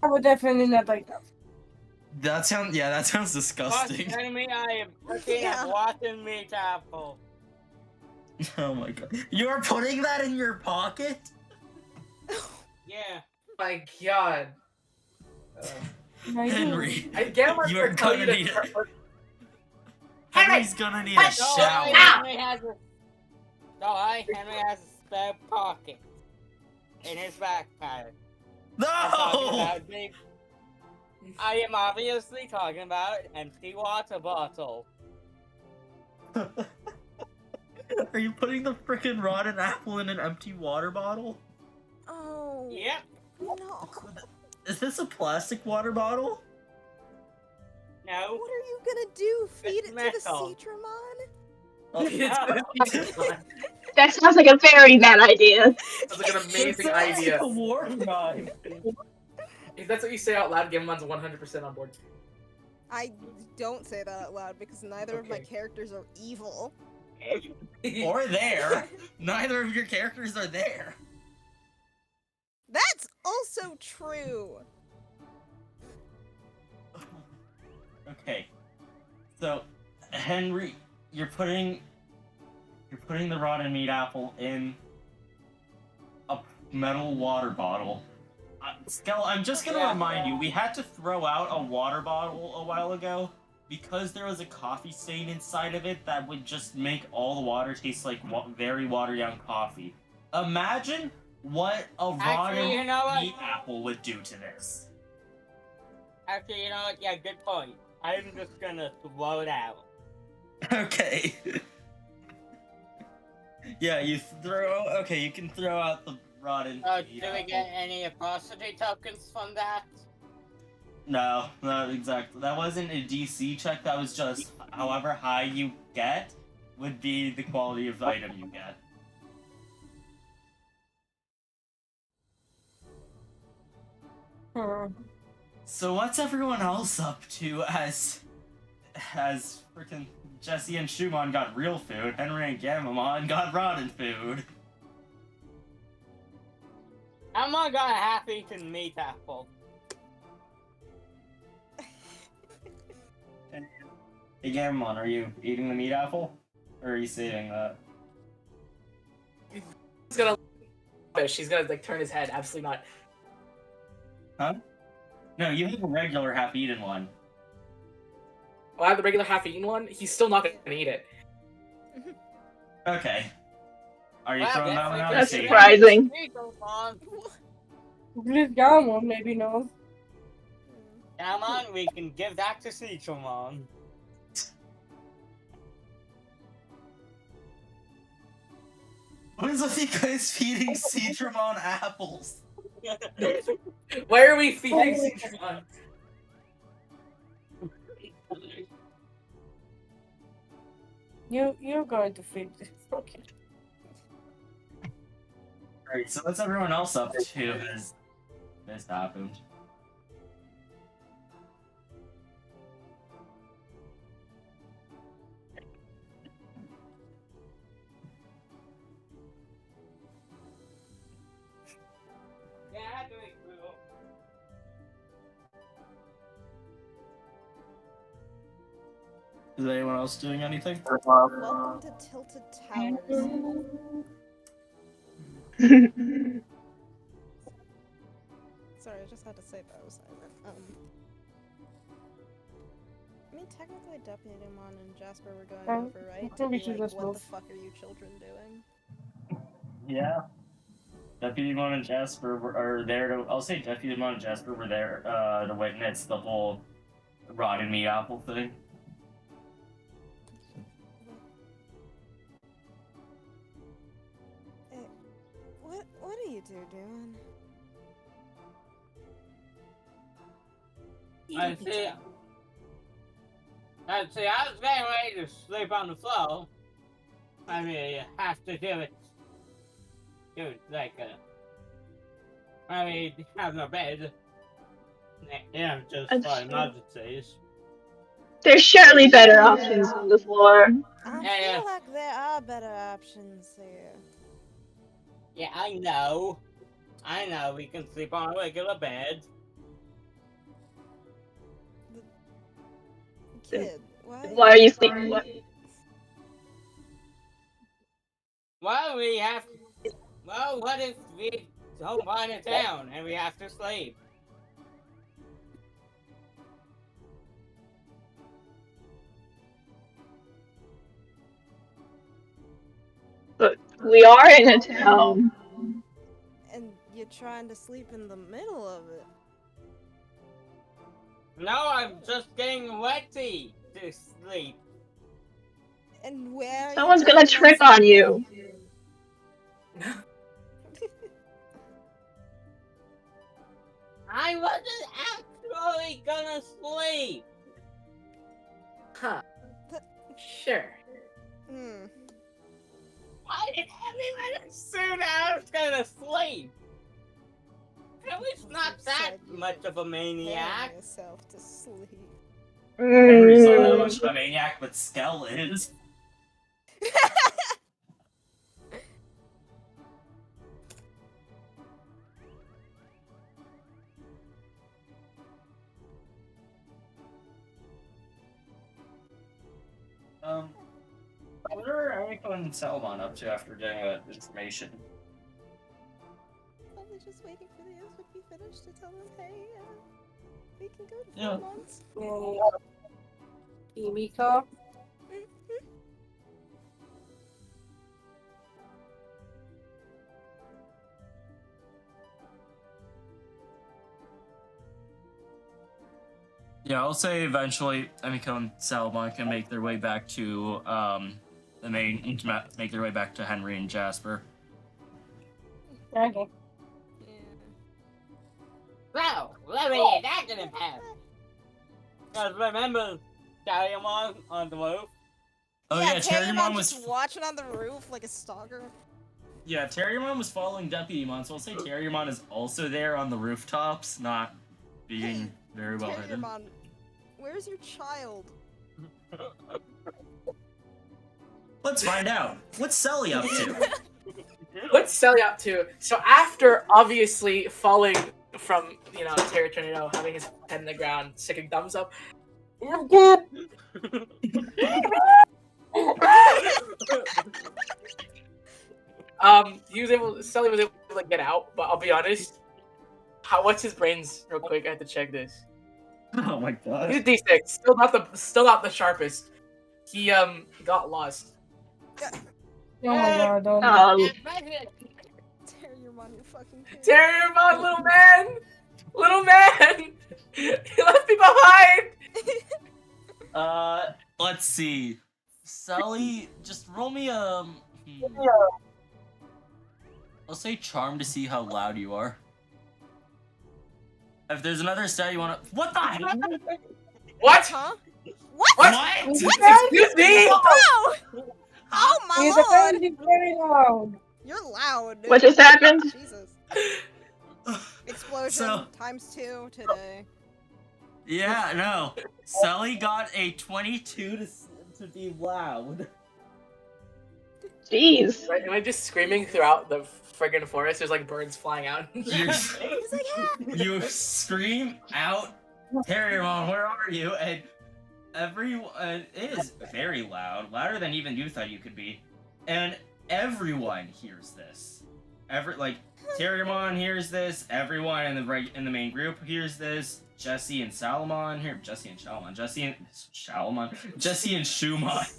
E: I would definitely not like that.
A: That sounds
C: Watch
A: disgusting.
C: enemy, I am looking
B: Yeah.
C: at rotten meat apple.
A: Oh my god. You are putting that in your pocket?
C: Yeah.
D: My God.
E: I do.
A: Henry,
D: I get what
A: you're
D: to tell
A: gonna
D: you to
A: need
D: turn.
A: it. Henry's gonna need a
D: What?
C: Don't
A: shower.
C: worry, Henry has a. Don't worry, Henry has a spare pocket in his backpack. I'm talking
A: No!
C: about Dave. I am obviously talking about an empty water bottle.
A: Are you putting the frickin' rotten apple in an empty water bottle?
B: Oh.
C: Yep.
B: No.
A: Is this a plastic water bottle?
C: No.
B: What are you gonna do? Feed it to the
C: metal.
B: Citramon?
F: That sounds like a very bad idea.
D: That's like an
A: It
D: amazing
A: sounds
D: idea.
A: like a war crime.
D: If that's what you say out loud, Gamon's 100% on board.
B: I don't say that out loud because neither of my
D: Okay.
B: characters are evil.
A: Or there. Neither of your characters are there.
B: That's also true.
A: Okay. So, Henry, you're putting the rotten meat apple in a metal water bottle. Skell, I'm just gonna
C: Yeah.
A: remind you, we had to throw out a water bottle a while ago because there was a coffee stain inside of it that would just make all the water taste like very watered down coffee. Imagine what a rotten
C: you know what?
A: meat apple would do to this.
C: Actually, you know what? Yeah, good point. I'm just gonna throw it out.
A: Okay. Yeah, you can throw out the rotten meat
C: Do we
A: apple.
C: get any atrocity tokens from that?
A: No, not exactly. That wasn't a DC check. That was just however high you get would be the quality of item you get. So what's everyone else up to as freaking Jesse and Shumon got real food, Henry and Gamamon got rotten food.
C: I'm gonna got a half-eaten meat apple.
A: Hey Gamamon, are you eating the meat apple? Or are you saving that?
D: He's gonna. She's gonna like turn his head. Absolutely not.
A: Huh? No, you have a regular half-eaten one.
D: Oh, I have the regular half-eaten one. He's still not gonna eat it.
A: Okay. Are you
C: Well,
A: throwing
C: guess
A: that one
C: we
A: out?
C: can
A: or
F: That's
A: saving it?
F: surprising.
E: Please Gamma, maybe no.
C: Come on, we can give that to Citramon.
A: What is with you guys feeding Citramon apples?
D: Why are we feeding Citramon?
E: You're going to feed this. Okay.
A: Alright, so what's everyone else up to as this happened?
C: Yeah, doing cool.
A: Is anyone else doing anything?
B: Welcome to Tilted Towers. Sorry, I just had to say that was silent. I mean, technically, Deputymon and Jasper were going over, right?
E: I
B: To
E: think we
B: be
E: should
B: like,
E: just
B: what the
E: move.
B: fuck are you children doing?
A: Yeah. Deputymon and Jasper are there to. I'll say Deputymon and Jasper were there to witness the whole rotten meat apple thing.
B: What are you two doing?
C: I see. I was getting ready to sleep on the floor. I mean, you have to do it. Dude, like, I mean, have no bed. Yeah, just
F: That's
C: for
F: true.
C: emergencies.
F: There's surely better options on the floor.
B: I
C: Yeah.
B: feel like there are better options here.
C: Yeah, I know. We can sleep on a regular bed.
B: Kid,
F: Why are you sleeping?
C: Well, we have. Well, what if we Don't burn it down, and we have to sleep.
F: But we are in a town.
B: And you're trying to sleep in the middle of it.
C: No, I'm just getting wetty to sleep.
B: And where are you
F: Someone's gonna
B: planning
F: trick on you.
B: sleeping?
C: I wasn't actually gonna sleep.
D: Huh. Sure.
B: Hmm.
C: Why did everyone assume I was gonna sleep? I was not that
B: Said you
C: much of a maniac.
B: Preparing yourself to sleep.
A: Henry's not that
F: Mm.
A: much of a maniac, but Skell is. What are Eriko and Salmon up to after getting that information?
B: Probably just waiting for the others to be finished to tell them, hey, we can go to
A: Yeah.
B: months.
E: Kimiko.
A: Yeah, I'll say eventually Emiko and Salmon can make their way back to the main, make their way back to Henry and Jasper.
E: Okay.
B: Yeah.
C: So, let me get that in the past. Cause remember Diamond on the roof?
A: Oh yeah,
B: Terriermon
A: Terriermon was
B: just watching on the roof like a stalker.
A: yeah, Terriermon was following Deputymon, so I'll say Terriermon is also there on the rooftops, not being very well hidden.
B: Terriermon, where's your child?
A: Let's find out. What's Sully up to?
D: What's Sally up to? So after obviously falling from, Terry Tornado, having his head in the ground, sticking thumbs up. Sally was able to get out, but I'll be honest. What's his brains real quick? I have to check this.
A: Oh my god.
D: He's a D6, still not the sharpest. He got lost.
E: Oh my god.
B: Terriermon, you fucking kid.
D: Terriermon, little man, he left me behind.
A: Let's see. Sully, just roll me I'll say charm to see how loud you are. If there's another stat you wanna what the heck?
D: What?
B: Huh? What?
A: What?
D: Excuse me.
B: Oh! Oh my
E: He's
B: lord!
E: apparently very loud.
B: You're loud, dude.
F: What just happened?
B: Jesus. Explosion
A: So-
B: ×2 today.
A: Yeah, no. Sully got a 22 to be loud.
F: Jeez.
D: Right, am I just screaming throughout the friggin' forest? There's like birds flying out.
A: You,
B: He's like, ah!
A: you scream out, Terriermon, where are you? And everyone, it is very loud, louder than even you thought you could be. And everyone hears this. Terriermon hears this. Everyone in the main group hears this. Jesse and Shalomon hear Jesse and Shalomon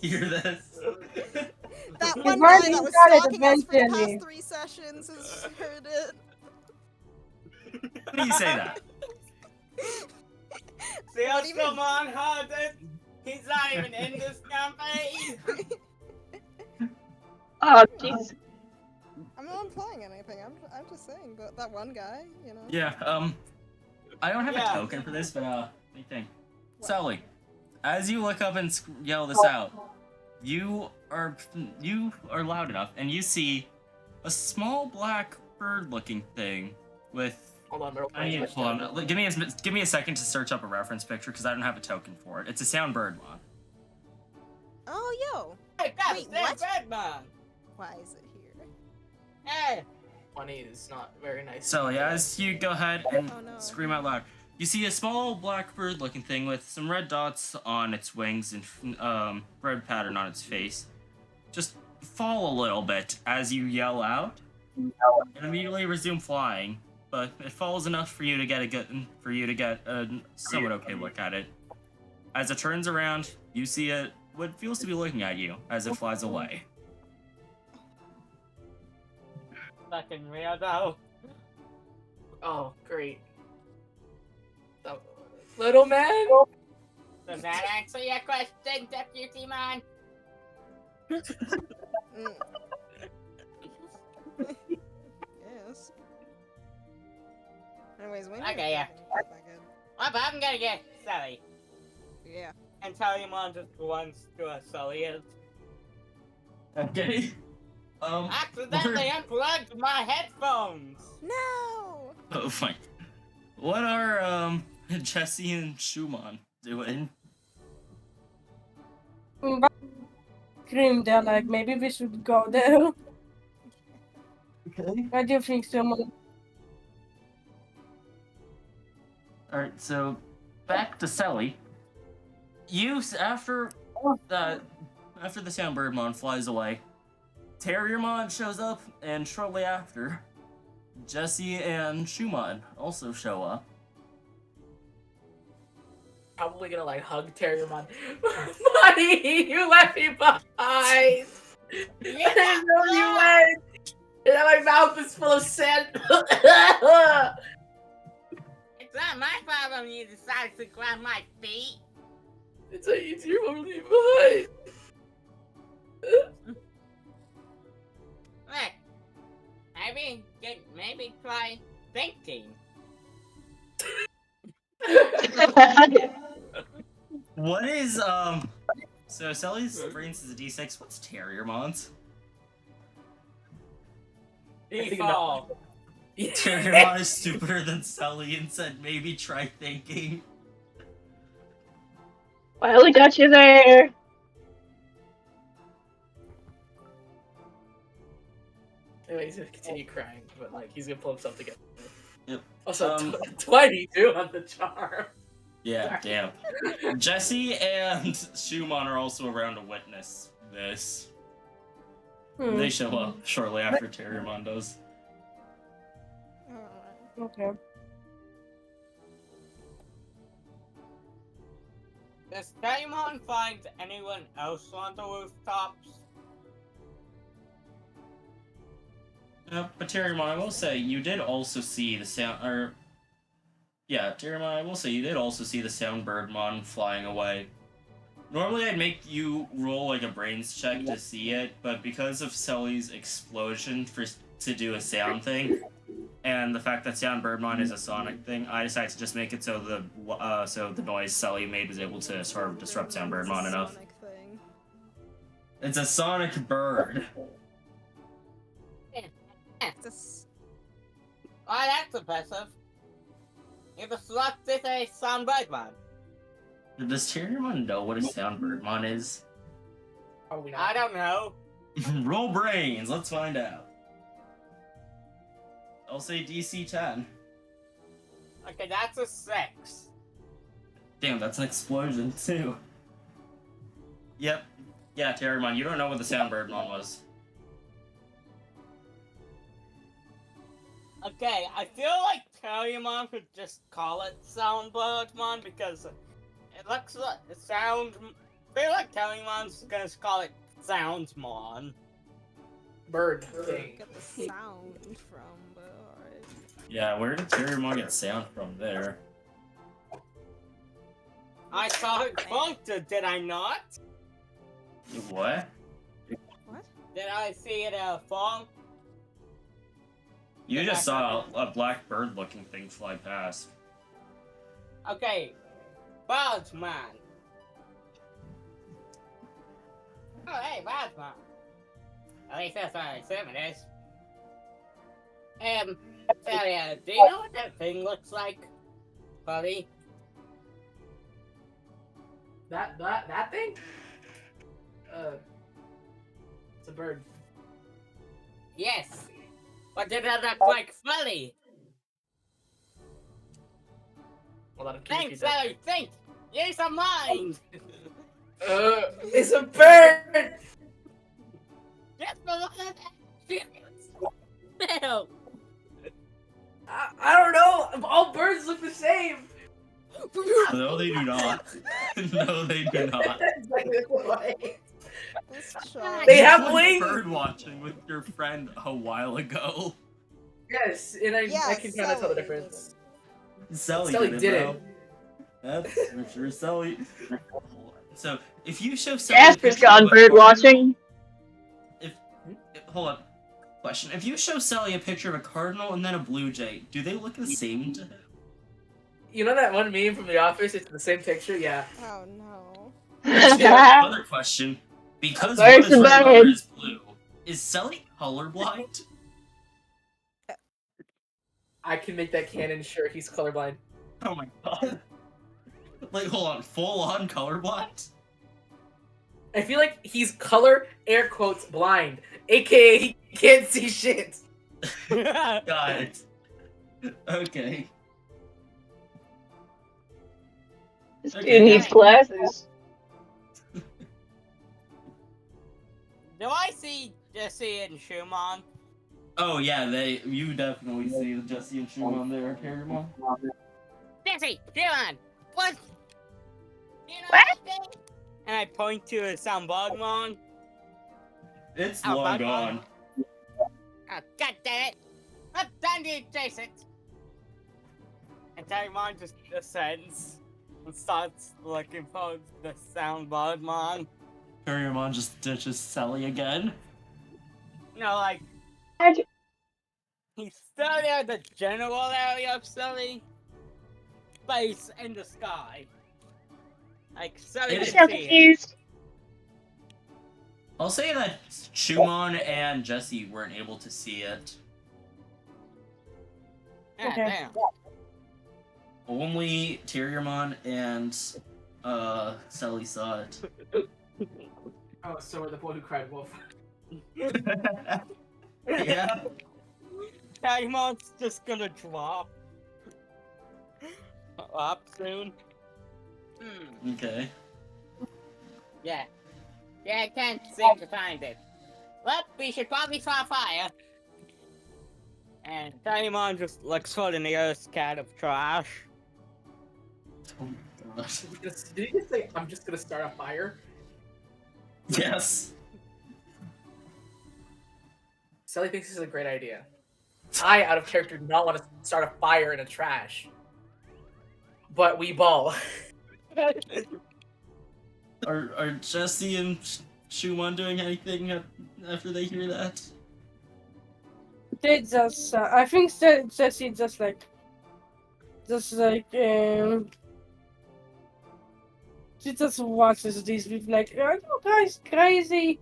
A: hear this.
B: That
E: He's
B: one guy
E: already
B: that was
E: got it
B: stalking us for the
E: eventually.
B: past 3 sessions has heard it.
A: How do you say that?
C: See how
B: What do you mean?
C: someone heard it? He's not even in this campaign!
F: Oh, jeez.
B: I'm not implying anything. I'm just saying that one guy, you know.
A: Yeah, I don't have
C: Yeah.
A: a token for this, but what do you think?
B: What?
A: Sully, as you look up and yell this out, you are loud enough, and you see a small black bird-looking thing with.
D: Hold on, real
A: I need
D: quick.
A: hold on. Give me a second to search up a reference picture because I don't have a token for it. It's a sound birdmon.
B: Oh, yo.
C: Hey, that's
B: Wait,
C: that
B: what?
C: bad man!
B: Why is it here?
C: Hey!
D: 20 is not very nice.
A: So yeah, as you go ahead and
B: Oh, no.
A: scream out loud, you see a small black bird-looking thing with some red dots on its wings and red pattern on its face. Just fall a little bit as you yell out, and immediately resume flying. But it falls enough for you to get a somewhat okay look at it. As it turns around, you see it what feels to be looking at you as it flies away.
C: Fucking weirdo.
D: Oh, great. So, little man?
C: Does that answer your question, Deputy Man?
B: Mm. Yes. Anyways, we need
C: Okay, yeah.
B: to get back in.
C: I'm gonna get Sully.
B: Yeah.
C: And tell him on just once to a Sully is.
A: Okay.
C: Accidentally unplugged my headphones!
B: No!
A: Oh, fine. What are Jesse and Schumann doing?
E: Scream, they're like, maybe we should go there.
A: Okay.
E: What do you think, someone?
A: All right. So back to Sally. After the Soundbirdmon flies away, Terriermon shows up, and shortly after, Jesse and Schumann also show up.
D: Probably gonna like hug Terriermon. Buddy, you left me behind. I didn't know you went. And now my mouth is full of sand.
C: It's not my problem you decided to grab my feet.
D: It's your fault to leave behind.
C: Look, maybe try thinking.
A: What is So Sally's brains is a D6. What's Terriermon's?
C: Default.
A: Terriermon is stupider than Sally and said maybe try thinking.
F: Finally got you there.
D: Anyway, he's gonna continue crying, but like he's gonna pull himself together.
A: Yep.
D: Also, 22 on the charm.
A: Yeah, damn. Jesse and Schumann are also around to witness this. They show up shortly after Terriermon does.
E: Okay.
C: Does Digimon find anyone else on the rooftops?
A: But Terriermon, I will say, you did also see the sound, Terriermon, I will say, you did also see the Soundbirdmon flying away. Normally I'd make you roll like a brains check to see it, but because of Sully's explosion to do a sound thing, and the fact that Soundbirdmon is a sonic thing, I decided to just make it so the noise Sully made was able to sort of disrupt Soundbirdmon enough.
B: Sonic thing.
A: It's a sonic bird.
C: Oh, that's impressive. You disrupted a Soundbirdmon.
A: Does Terriermon know what a Soundbirdmon is?
D: Probably
C: I
D: not.
C: don't know.
A: Roll brains, let's find out. I'll say DC 10.
C: Okay, that's a 6.
A: Damn, that's an explosion too. Yep. Yeah, Terriermon, you don't know what the Soundbirdmon was.
C: Okay, I feel like Terriermon could just call it Soundbirdmon because it looks like it sounds. I feel like Terriermon's gonna call it Soundsmon.
D: Bird thing.
B: Get the sound from, but alright.
A: Yeah, where did Terriermon get sound from there?
C: I saw it function, did I not?
A: What?
B: What?
C: Did I see it funk?
A: You just saw a black bird-looking thing fly past.
C: Okay, Birdman. Oh, hey, Birdman. At least that's what I assume it is. Talia, do you know what that thing looks like, buddy?
D: That thing? It's a bird.
C: Yes. What did that look like, Fully?
D: Hold on, can you
C: Think,
D: repeat that?
C: Sally, think! Use a mind!
D: It's a bird!
C: Just for look at that! tail?
D: I don't know. All birds look the same.
A: No, they do not. No, they do not.
D: Exactly right.
B: This child.
D: They
A: You
D: have
A: went
D: wings!
A: bird watching with your friend a while ago.
D: Yes, and I
B: Yeah,
D: can kind of tell the
B: Sally
D: difference.
A: Sally
D: Sally
A: did
D: did
A: it,
D: it.
A: though. That's for sure, Sally. So, if you show Sally a
F: Jasper's
A: picture of
F: gone
A: a
F: bird
A: cardinal-
F: watching.
A: Hold on. Question. If you show Sally a picture of a cardinal and then a blue jay, do they look the same to him?
D: You know that one meme from The Office? It's the same picture? Yeah.
B: Oh no.
A: Another question. Because one
F: Birds
A: is
F: and
A: red and the other
F: birds.
A: is blue, is Sally colorblind?
D: I can make that canon sure he's colorblind.
A: Oh my god. Like, hold on. Full on colorblind?
D: I feel like he's color, air quotes, blind. AKA, he can't see shit.
A: Got it. Okay.
F: This
A: Okay,
F: dude needs
A: yeah.
F: glasses.
C: Do I see Jesse and Shumon?
A: Oh yeah, you definitely see Jesse and Shumon there, Harrymon.
C: Jesse, Shumon, what? You know
F: What?
C: anything? And I point to some Bugmon.
A: It's
C: Oh,
A: long
C: Bugmon.
A: gone.
C: Oh, god damn it! I'm done to chase it! And Digimon just ascends and starts looking for the sound Bugmon.
A: Harrymon just ditches Sally again.
C: You know, like,
F: How'd you-
C: he's still near the general area of Sully, but he's in the sky. Like, Sully
F: I'm
C: can
F: so
C: see him.
F: confused.
A: I'll say that Shumon and Jesse weren't able to see it.
C: Ah,
E: Okay.
C: damn.
A: Only Terriermon and Sally saw it.
D: Oh, so we're the boy who cried wolf.
A: Yeah.
C: Digimon's just gonna drop up soon.
A: Okay.
C: Yeah. Yeah, I can't seem to find it. Well, we should probably start fire. And Digimon just looks for the nearest can of trash.
A: Oh my gosh.
D: Did he just say, I'm just gonna start a fire?
A: Yes.
D: Sally thinks this is a great idea. I, out of character, do not want to start a fire in a trash. But we ball.
A: Are Jesse and Shumon doing anything after they hear that?
E: They just, I think that Jesse just like, she just watches these with like, are you guys crazy?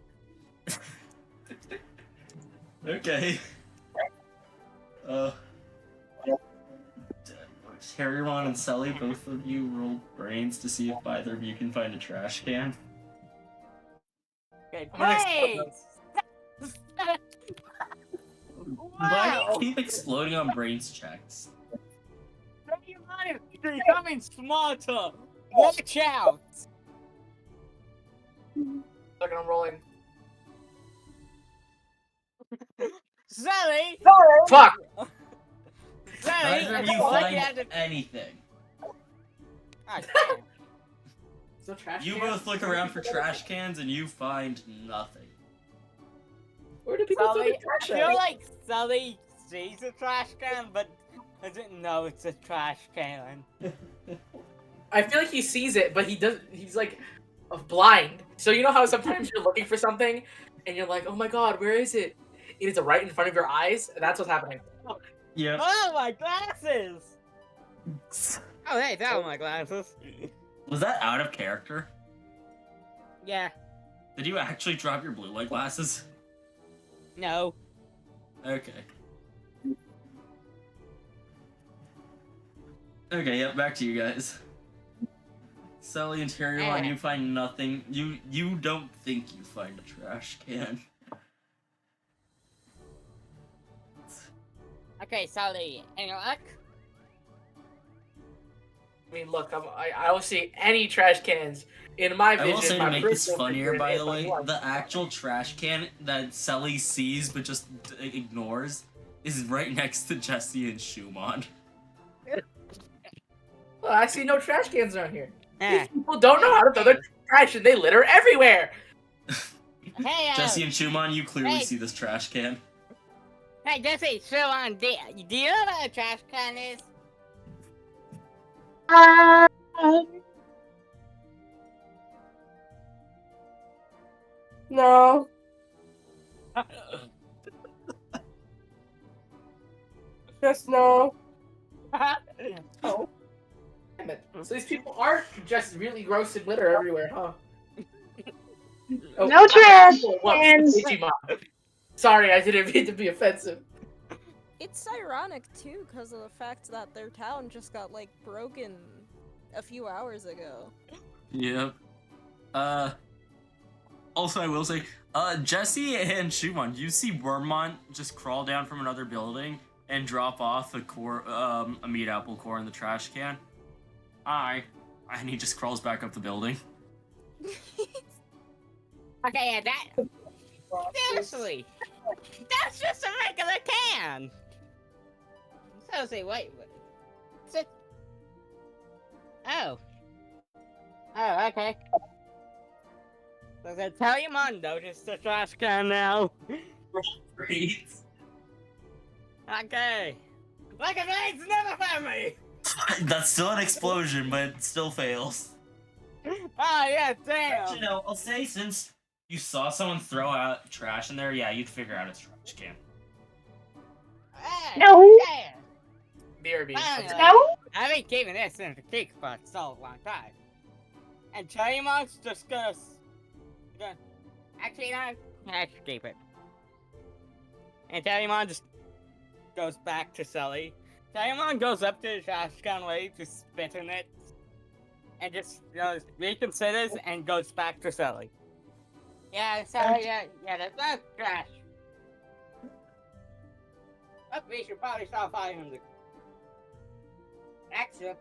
A: Okay. Harrymon and Sally, both of you roll brains to see if either of you can find a trash can.
C: Okay,
D: I'm gonna
C: great!
A: Why
C: Wow!
A: do you keep exploding on brains checks?
C: Digimon is becoming smarter! Watch out!
D: Look, I'm rolling.
C: Sally!
D: Fuck!
C: Sally!
A: Neither of
C: it's
A: you
C: looking
A: find
C: at the...
A: anything.
C: Ah, damn.
D: Is there trash
A: You
D: cans?
A: both look around for trash cans and you find nothing.
D: Where do people throw
C: Sully,
D: the
C: I
D: trash
C: feel
D: at?
C: like Sully sees a trash can, but doesn't know it's a trash can.
D: I feel like he sees it, but he does. He's like blind. So you know how sometimes you're looking for something, and you're like, "Oh my god, where is it?" It is right in front of your eyes. That's what's happening.
A: Yep.
C: Oh, my glasses! Oh, hey, that were my glasses.
A: Was that out of character?
C: Yeah,
A: Did you actually drop your blue light glasses?
C: no.
A: Okay. Okay, yep, back to you guys. Sally and Terriermon, you find nothing. You don't think you find a trash can.
C: Okay, Sully, any luck?
D: I mean, look, I don't see any trash cans in my
A: I
D: vision.
A: will say to
D: my
A: make this
D: personal
A: funnier,
D: vision,
A: by
D: if
A: the
D: I'm
A: way,
D: blind.
A: the actual trash can that Sally sees but just ignores is right next to Jesse and Shumon.
D: Well, I see no trash cans around here.
C: Eh.
D: These people don't know how to throw their trash, and they litter everywhere.
C: Hey,
A: Jesse and Shumon, you clearly
C: hey.
A: see this trash can.
C: Hey, Jesse, Sherlon, do you know what a trash can is?
E: No. Just no.
D: Oh. Damn it. So these people are just really gross and litter everywhere, huh? Oh,
F: No trash
D: people, what,
F: cans.
D: Digimon. Sorry, I didn't mean to be offensive.
B: It's ironic too, because of the fact that their town just got like broken a few hours ago.
A: Yep. Also, I will say, Jesse and Shumon, you see Wormmon just crawl down from another building and drop off a meat apple core in the trash can. Hi. And he just crawls back up the building.
C: Okay, yeah, that. Seriously, that's just a regular can. Seriously, wait. Is it? Oh. Oh, okay. So they tell you Mon noticed the trash can now.
A: Great.
C: Okay. Like a blade's never found me.
A: That's still an explosion, but it still fails.
C: Oh yeah, damn.
A: You know, I'll say since you saw someone throw out trash in there, yeah, you'd figure out it's a trash can.
C: Hey,
F: No.
C: yeah.
D: BRB.
C: Finally.
F: No.
C: I've been keeping this in the creek for so long time. And Cherrymon's just gonna actually not. I should keep it. And Cherrymon just goes back to Sully. Cherrymon goes up to the trash can lady to spit in it. And just reconsiders and goes back to Sully. Yeah, sorry, yeah, that's not trash. But we should probably start following the Actually,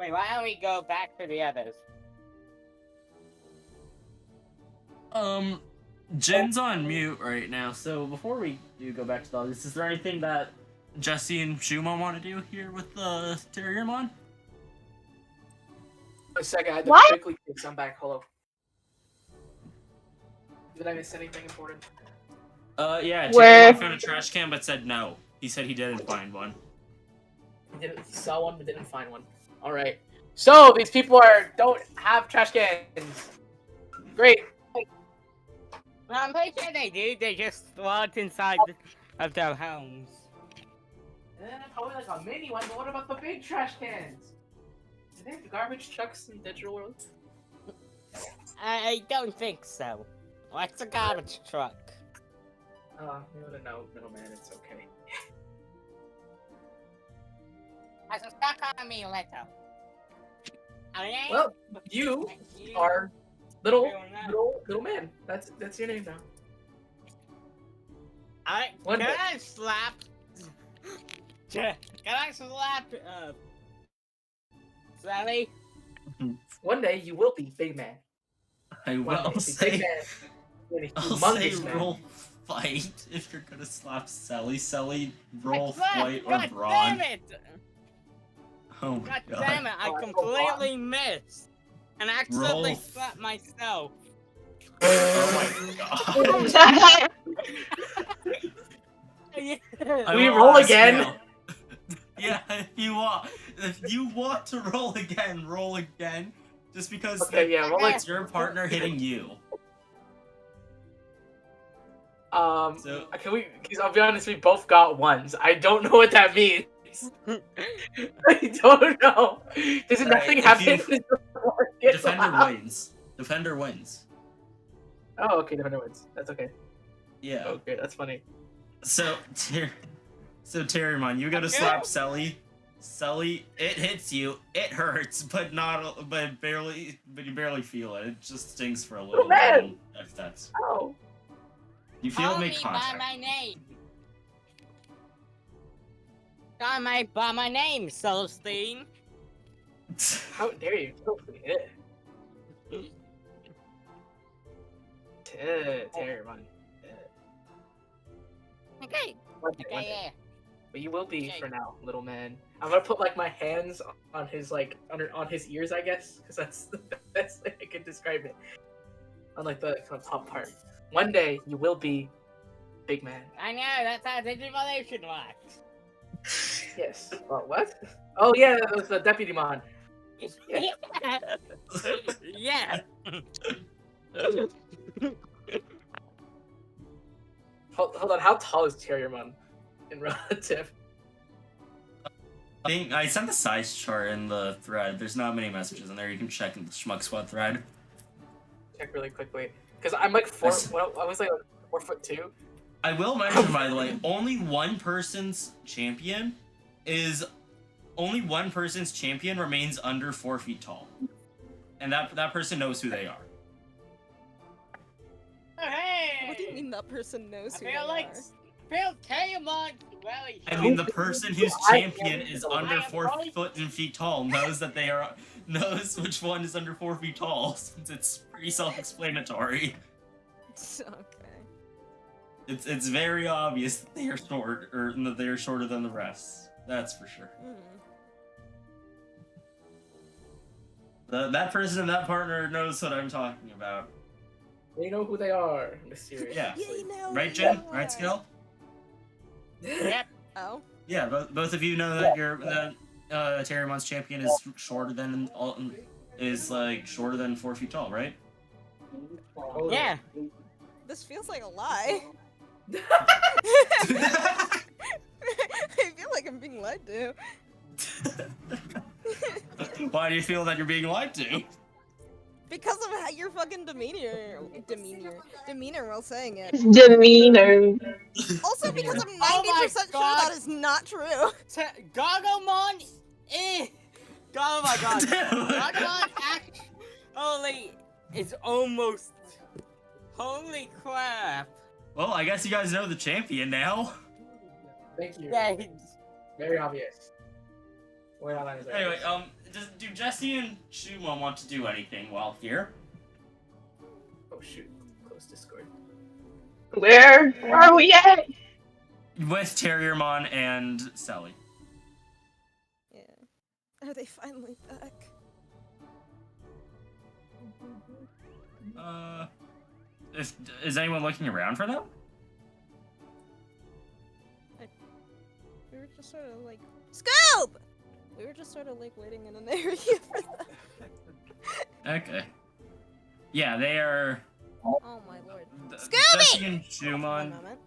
C: wait, why don't we go back to the others?
A: Jin's on mute right now, so before we do go back to the others, is there anything that Jesse and Shumon want to do here with the Terriermon?
D: A second, I had to
F: What?
D: quickly fix. I'm back. Hello. Did I miss anything important?
A: Yeah,
F: Where?
A: Terriermon found a trash can but said no. He said he didn't find one.
D: He saw one but didn't find one. All right. So these people don't have trash cans. Great.
C: Well, I'm pretty sure they do. They just locked inside of their homes.
D: And then probably like a mini one, but what about the big trash cans? Do they have garbage trucks in Digital World?
C: I don't think so. What's a garbage truck?
D: You would know, middleman. It's okay.
C: Has a stuck on me later.
D: Well, you are little man. That's your name now. One
C: Can
D: day.
C: I slap? Can I slap? Sally?
D: One day you will be big man.
A: I
D: One day
A: will
D: be
A: say,
D: big man. You'll be
A: I'll say
D: humongous man.
A: roll fight if you're gonna slap Sally. Sally, roll
C: I
A: fight or
C: God
A: brawn.
C: damn it!
A: Oh my
C: God
A: god.
C: damn it! I
D: Oh,
C: completely missed and accidentally
A: Roll.
C: slapped myself.
A: Oh my god.
C: Yeah.
A: I
D: We
A: will
D: roll
A: ask
D: again?
A: now. Yeah, if you want to roll again, just because
D: Okay, yeah, roll
A: it's your partner hitting you. So
D: Can we? Because I'll be honest, we both got ones. I don't know what that means. I don't know. Does
A: Alright,
D: nothing
A: if
D: happen?
A: defender wins. Defender wins.
D: Oh, okay, defender wins. That's okay.
A: Yeah.
D: Okay, that's funny.
A: So Terriermon, you gotta slap Sully. Sully, it hits you. It hurts, but you barely feel it. It just stings for a little
D: man!
A: bit. If that's
D: Oh.
A: you feel
C: Call
A: it make
C: me by
A: contact.
C: my name. Call me by my name, Solstein.
D: How dare you? Terrier, man.
C: Okay.
D: One day, one
C: Okay,
D: day.
C: yeah.
D: But you will be
C: Okay.
D: for now, little man. I'm gonna put like my hands on his like on his ears, I guess, because that's the best way I can describe it. On like the kind of top part. One day you will be big man.
C: I know, that's how Digimon works.
D: Yes. Oh, what? Oh yeah, that was the Deputymon. Yeah.
C: Yeah.
D: Hold on. How tall is Terriermon in relative?
A: I sent the size chart in the thread. There's not many messages in there. You can check in the Schmuck Squad thread.
D: Check really quickly, because I'm like four.
A: Yes.
D: Well, I was like 4'2".
A: I will mention, by the way, only one person's champion remains under 4 feet tall, and that person knows who they are.
C: Oh, hey!
B: What do you mean that person knows who they
C: feel like
B: are?
C: Digimon really.
A: I mean, the person whose champion is under 4 feet tall knows which one is under 4 feet tall, since it's pretty self-explanatory.
B: Okay.
A: It's very obvious that they are short, or that they are shorter than the rest. That's for sure. That person and that partner knows what I'm talking about.
D: They know who they are. Mysteriously.
A: Yeah.
B: Yeah, you know.
A: Right,
B: who
A: Jen?
B: they
A: Right,
B: are.
A: Skill?
C: Yep.
B: Oh.
A: Yeah, both of you know that Terriermon's champion is shorter than 4 feet tall, right?
C: Yeah.
B: This feels like a lie. I feel like I'm being lied to.
A: Why do you feel that you're being lied to?
B: Because of how your fucking demeanor while saying it.
F: His demeanor.
B: Also because I'm 90%
C: Oh my
B: sure
C: God.
B: that is not true.
C: Gagomon is. Oh my God.
A: Dude.
C: Gagomon actually is almost. Holy crap.
A: Well, I guess you guys know the champion now.
D: Thank you.
C: Yeah.
D: Very obvious. Wait, how long is that?
A: Anyway, do Jesse and Shumon want to do anything while here?
D: Oh shoot! Close Discord.
F: Where are we at?
A: With Terriermon and Sally.
B: Yeah. Are they finally back?
A: Is anyone looking around for them?
B: We were just sort of like Scoop! We were just sort of like waiting in an area for them.
A: Okay. Yeah, they are.
B: Oh my lord.
A: Jesse and
B: One
A: Shumon.
B: moment.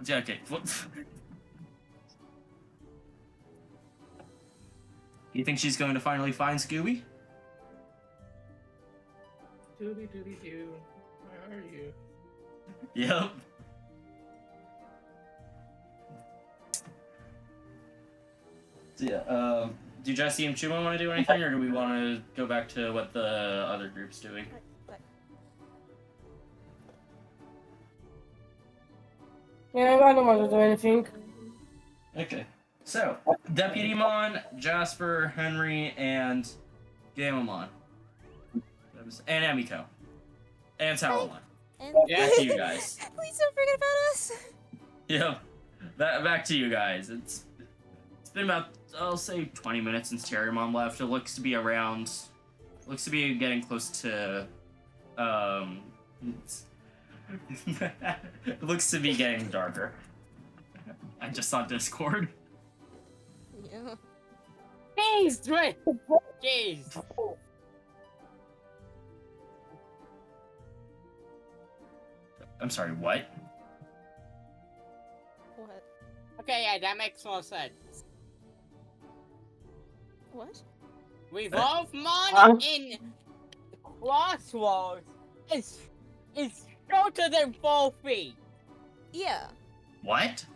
A: Yeah, okay. You think she's going to finally find Scooby?
D: Doobie doobie doo. Where are you?
A: Yep. So yeah, do Jesse and Chuma want to do anything, or do we want to go back to what the other group's doing?
E: Yeah, I don't want to do anything.
A: Okay. So, Deputymon, Jasper, Henry, and Gamamon. And Emiko. And Talon.
B: And
A: Back to you guys.
B: please don't forget about us.
A: Yep. Back to you guys. It's been about, I'll say, 20 minutes since Terriermon left. It looks to be getting close to, it looks to be getting darker. I just saw Discord.
B: Yeah.
C: Jeez, Dre. Jeez.
A: I'm sorry, what?
B: What?
C: Okay, yeah, that makes more sense.
B: What?
C: Revolve Mon
F: Huh?
C: in Crossroads is shorter than 4 feet.
B: Yeah.
A: What?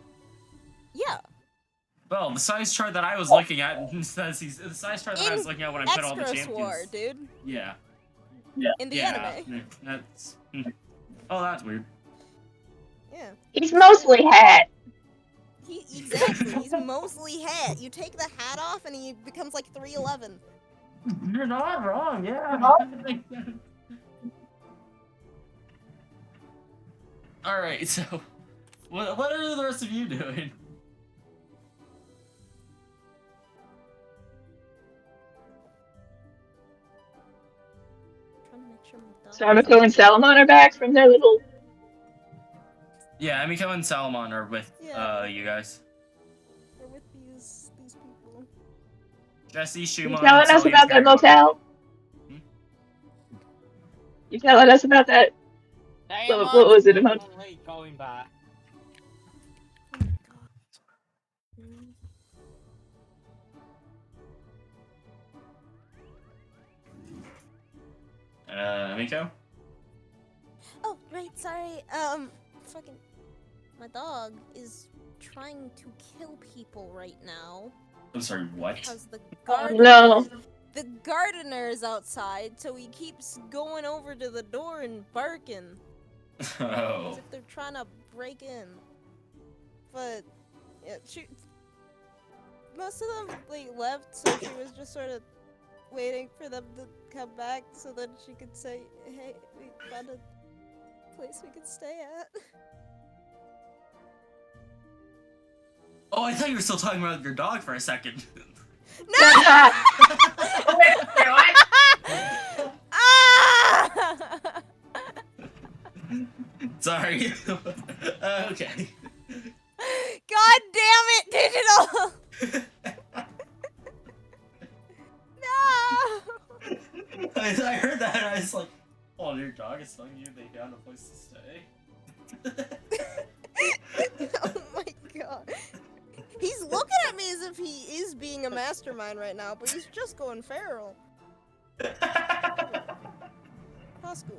B: Yeah.
A: Well, the size chart that I was looking at says the size chart that I was looking at when I put all the
B: Extra
A: champions.
B: swore, dude.
A: Yeah.
B: In the
A: Yeah.
B: anime.
A: That's. Oh, that's weird.
B: Yeah.
F: He's mostly hat.
B: Exactly. He's mostly hat. You take the hat off and he becomes like 3'11".
A: You're not wrong. Yeah. All right. So, What are the rest of you doing?
B: Trying to make sure my dog.
F: Sarmako and Salamon are back from their little.
A: Yeah, Emiko and Salomon are with
B: Yeah.
A: you guys.
B: They're with these people.
A: Jesse,
F: You
A: Shumon,
F: telling us
A: Sully, and
F: about that
A: Terrymon.
F: motel?
A: Hmm?
F: You telling us about that? What was it about?
C: Definitely going back.
B: Oh my god. Mm.
A: Emiko?
B: Oh, right, sorry. Fucking. My dog is trying to kill people right now.
A: I'm sorry, what?
B: Because the
F: Oh
B: gardener.
F: no.
B: The gardener is outside, so he keeps going over to the door and barking. As
A: Oh.
B: if they're trying to break in. But, yeah, most of them, like, left, so she was just sort of waiting for them to come back so that she could say, hey, we found a place we could stay at.
A: Oh, I thought you were still talking about your dog for a second.
B: No!
D: Wait, what?
B: Ah!
A: Sorry. Okay.
B: God damn it, Digital! No!
A: I heard that and I was like, oh, your dog is telling you they found a place to stay.
B: Oh my god. He's looking at me as if he is being a mastermind right now, but he's just going feral. Pascu,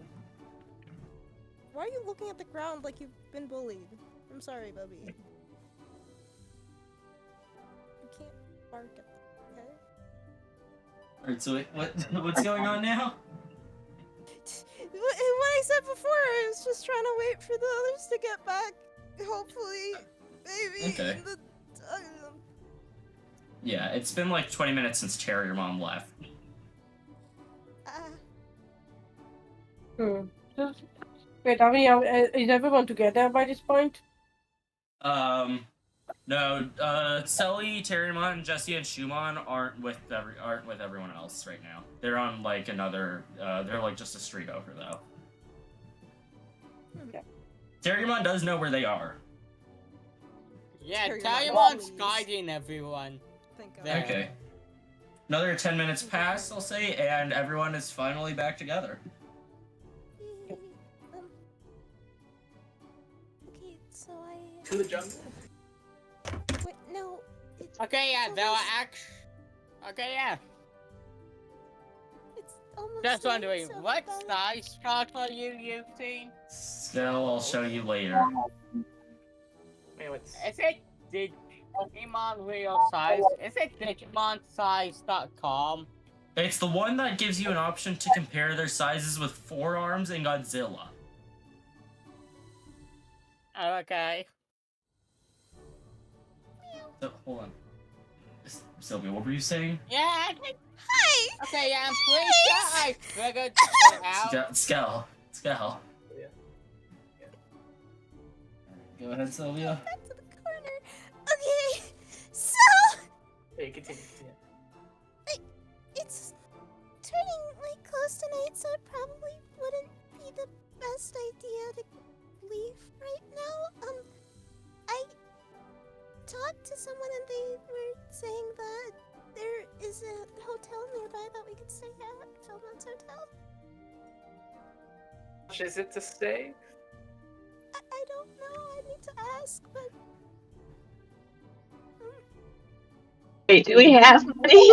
B: why are you looking at the ground like you've been bullied? I'm sorry, Bubby. You can't bark at them, okay?
A: Alright, so what's going on now?
B: What I said before, I was just trying to wait for the others to get back. Hopefully, maybe
A: Okay.
B: in the...
A: Yeah, it's been like 20 minutes since Terry, your mom, left.
E: Wait, is everyone together by this point?
A: No, Sully, Terrymon, Jesse, and Shumon aren't with everyone else right now. They're on like another. They're like just a street over though.
E: Okay.
A: Terrymon does know where they are.
C: Yeah,
B: Terry,
C: Talimon's
B: please.
C: guiding everyone.
B: Thank God.
C: There.
A: Okay. Another 10 minutes pass, I'll say, and everyone is finally back together.
B: Okay, so
D: To the jungle.
B: Wait, no. It's
C: Okay, yeah, there
B: almost-
C: are Okay, yeah.
B: It's almost
C: Just
B: there,
C: wondering,
B: so
C: what
B: about-
C: size chart are you using?
A: Still, I'll show you later.
D: Wait, what's...
C: Is it Digimon real size? Is it DigimonSize.com?
A: It's the one that gives you an option to compare their sizes with Forearms and Godzilla.
C: Oh, okay.
A: So, hold on. Sylvia, what were you saying?
C: Yeah, I think.
B: Hi!
C: Okay, yeah, I'm pretty sure I figured it out.
A: Scal.
D: Yeah.
A: Go ahead, Sylvia.
B: Back to the corner. Okay, so
D: Hey, continue.
B: it's turning like close to night, so it probably wouldn't be the best idea to leave right now. I talked to someone and they were saying that there is a hotel nearby that we could stay at, Philmon's Hotel.
D: How much is it to stay?
B: I don't know, I need to ask, but
F: Wait, do we have money?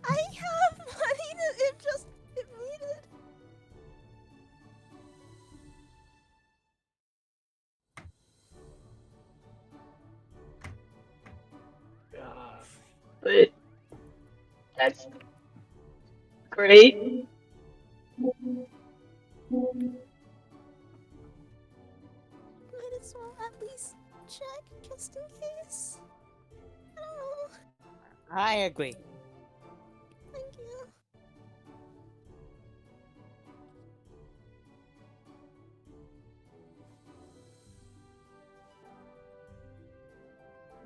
B: I have money if needed.
D: God.
F: But that's great.
B: Might as well at least check just in case. I don't know.
C: I agree.
B: Thank you.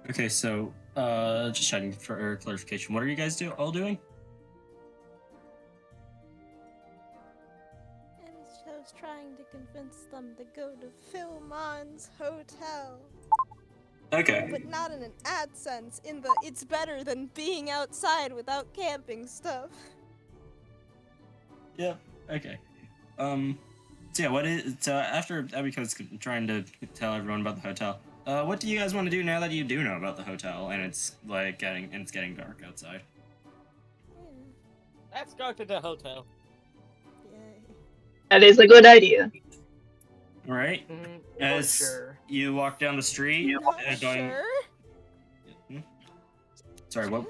A: Okay, so just checking for clarification. What are you guys all doing?
B: I was trying to convince them to go to Philmon's hotel.
A: Okay.
B: But not in an ad sense, in the it's better than being outside without camping stuff.
A: Yeah. Okay. So yeah, so after Abiko's trying to tell everyone about the hotel, what do you guys want to do now that you do know about the hotel and it's like getting dark outside?
C: Let's go to the hotel.
B: Yay.
F: That is a good idea.
A: All right. As
D: Sure.
A: you walk down the street,
B: Not
A: going.
B: sure.
A: Sorry, what?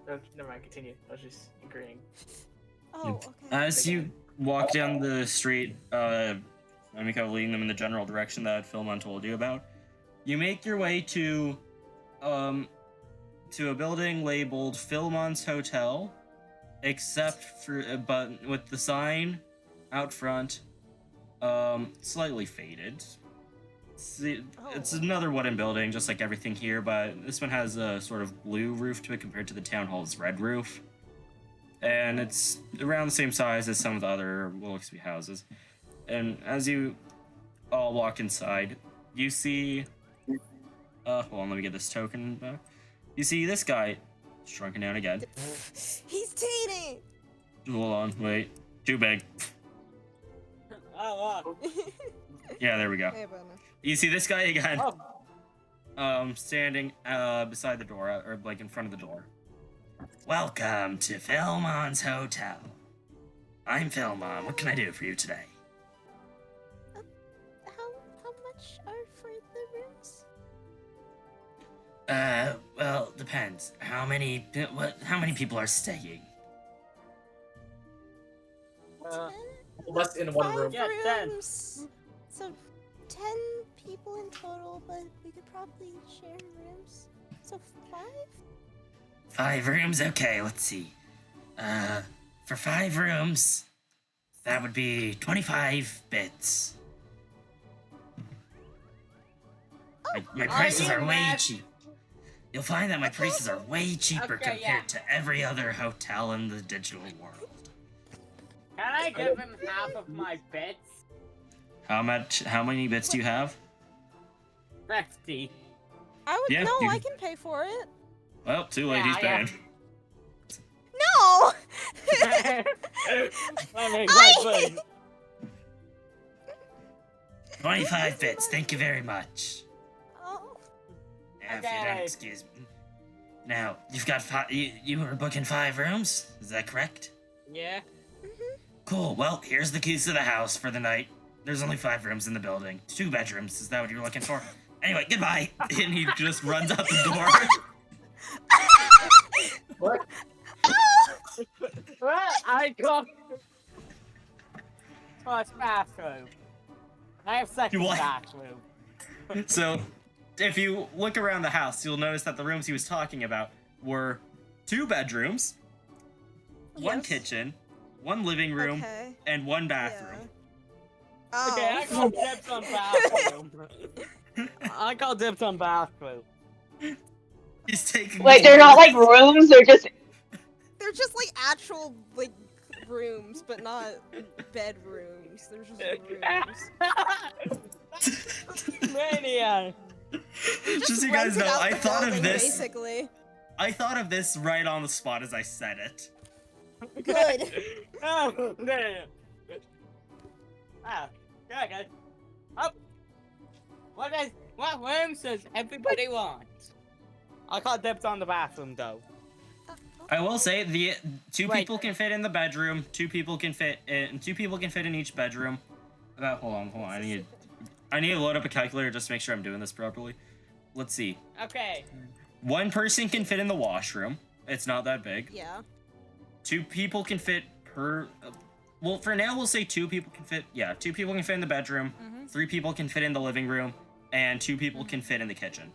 D: Oh, never mind. Continue. I was just agreeing.
B: Oh, okay.
A: As you walk down the street, Amiko leading them in the general direction that Philmon told you about, you make your way to a building labeled Philmon's Hotel, except for but with the sign out front, slightly faded. It's another wooden building, just like everything here, but this one has a sort of blue roof to it compared to the town hall's red roof. And it's around the same size as some of the other Wilkesby houses. And as you all walk inside, you see... hold on, let me get this token back. You see this guy shrunken down again.
B: He's teeny!
A: Hold on, wait. Too big.
C: Oh, wow.
A: Yeah, there we go.
B: Hey, Brenna.
A: You see this guy again,
C: Oh,
A: standing beside the door, or like in front of the door. Welcome to Philmon's Hotel. I'm Philmon. What can I do for you today?
B: How much are for the rooms?
A: Well, depends. How many people are staying?
D: Less in one room.
C: Yeah, 10.
B: rooms. So 10 people in total, but we could probably share rooms. So 5?
A: 5 rooms? Okay, let's see. For 5 rooms, that would be 25 bits. My prices are way cheap. You'll find that my prices are way cheaper
C: Okay,
A: compared to every other hotel in the digital world.
C: Can I give him half of my bits?
A: How many bits do you have?
C: 50.
B: I would
A: Yeah,
B: no,
A: you
B: I
A: can-
B: can pay for it.
A: Well, too late, he's
C: Yeah,
A: paying.
B: No!
C: I mean, wait.
A: 25 bits, thank you very much.
B: Oh,
A: Now, if you don't
C: Okay.
A: excuse me. Now, you've got you were booking 5 rooms, is that correct?
C: Yeah.
A: Cool, well, here's the keys to the house for the night. There's only 5 rooms in the building. 2 bedrooms, is that what you're looking for? Anyway, goodbye! And he just runs out the door.
D: What?
C: Well, I got... First bathroom. I have second
A: You what?
C: bathroom.
A: So, if you look around the house, you'll notice that the rooms he was talking about were 2 bedrooms, 1
B: Yes.
A: kitchen, 1 living room,
B: okay.
A: and 1 bathroom.
B: Oh.
C: Okay, I got dibs on bathroom. I got dibs on bathroom.
A: He's taking.
F: Wait, they're not like rooms, they're just.
B: They're just like actual like rooms, but not bedrooms. They're just rooms.
C: Maniac.
A: Just so you guys
B: rented
A: know,
B: out
A: I
B: the
A: thought of
B: building,
A: this.
B: Basically.
A: I thought of this right on the spot as I said it.
B: Good.
C: Oh, there. Ah, okay. Up. What rooms does everybody want? I got dibs on the bathroom though.
A: I will say the 2
C: Wait.
A: people can fit in the bedroom. 2 people can fit in each bedroom. Hold on. I need to load up a calculator just to make sure I'm doing this properly. Let's see.
C: Okay.
A: 1 person can fit in the washroom. It's not that big.
B: Yeah.
A: 2 people can fit per. Well, for now we'll say 2 people can fit. Yeah, 2 people can fit in the bedroom. 3 people can fit in the living room, and 2 people can fit in the kitchen.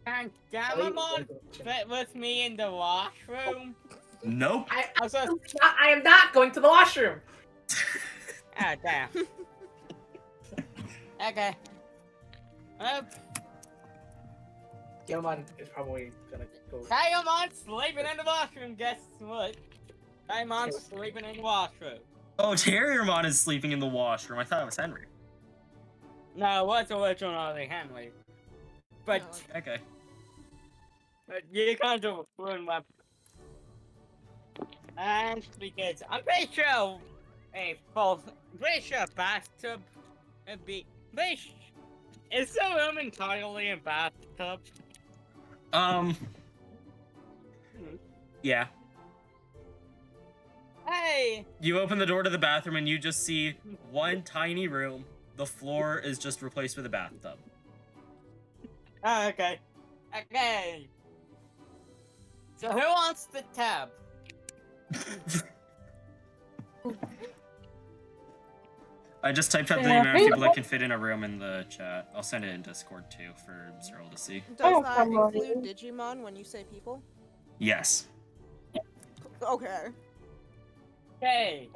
C: Can Garamon fit with me in the washroom?
A: Nope.
D: I am not going to the washroom.
C: Ah, damn. Okay.
D: Digimon is probably gonna go.
C: Digimon's sleeping in the washroom, guess what? Digimon's sleeping in the washroom.
A: Oh, Terriermon is sleeping in the washroom. I thought it was Henry.
C: No, it was originally Henry. But,
A: Okay.
C: but you can't do ruin my... And because I'm pretty sure pretty sure a bathtub would be... Is the room entirely a bathtub?
A: Yeah.
C: Hey!
A: You open the door to the bathroom and you just see one tiny room. The floor is just replaced with a bathtub.
C: Oh, okay. Okay. So who wants the tab?
A: I just typed out the amount of people that can fit in a room in the chat. I'll send it in Discord too for Cyril to see.
B: Does that
E: come on.
B: include Digimon when you say people?
A: Yes.
B: Okay.
C: Okay.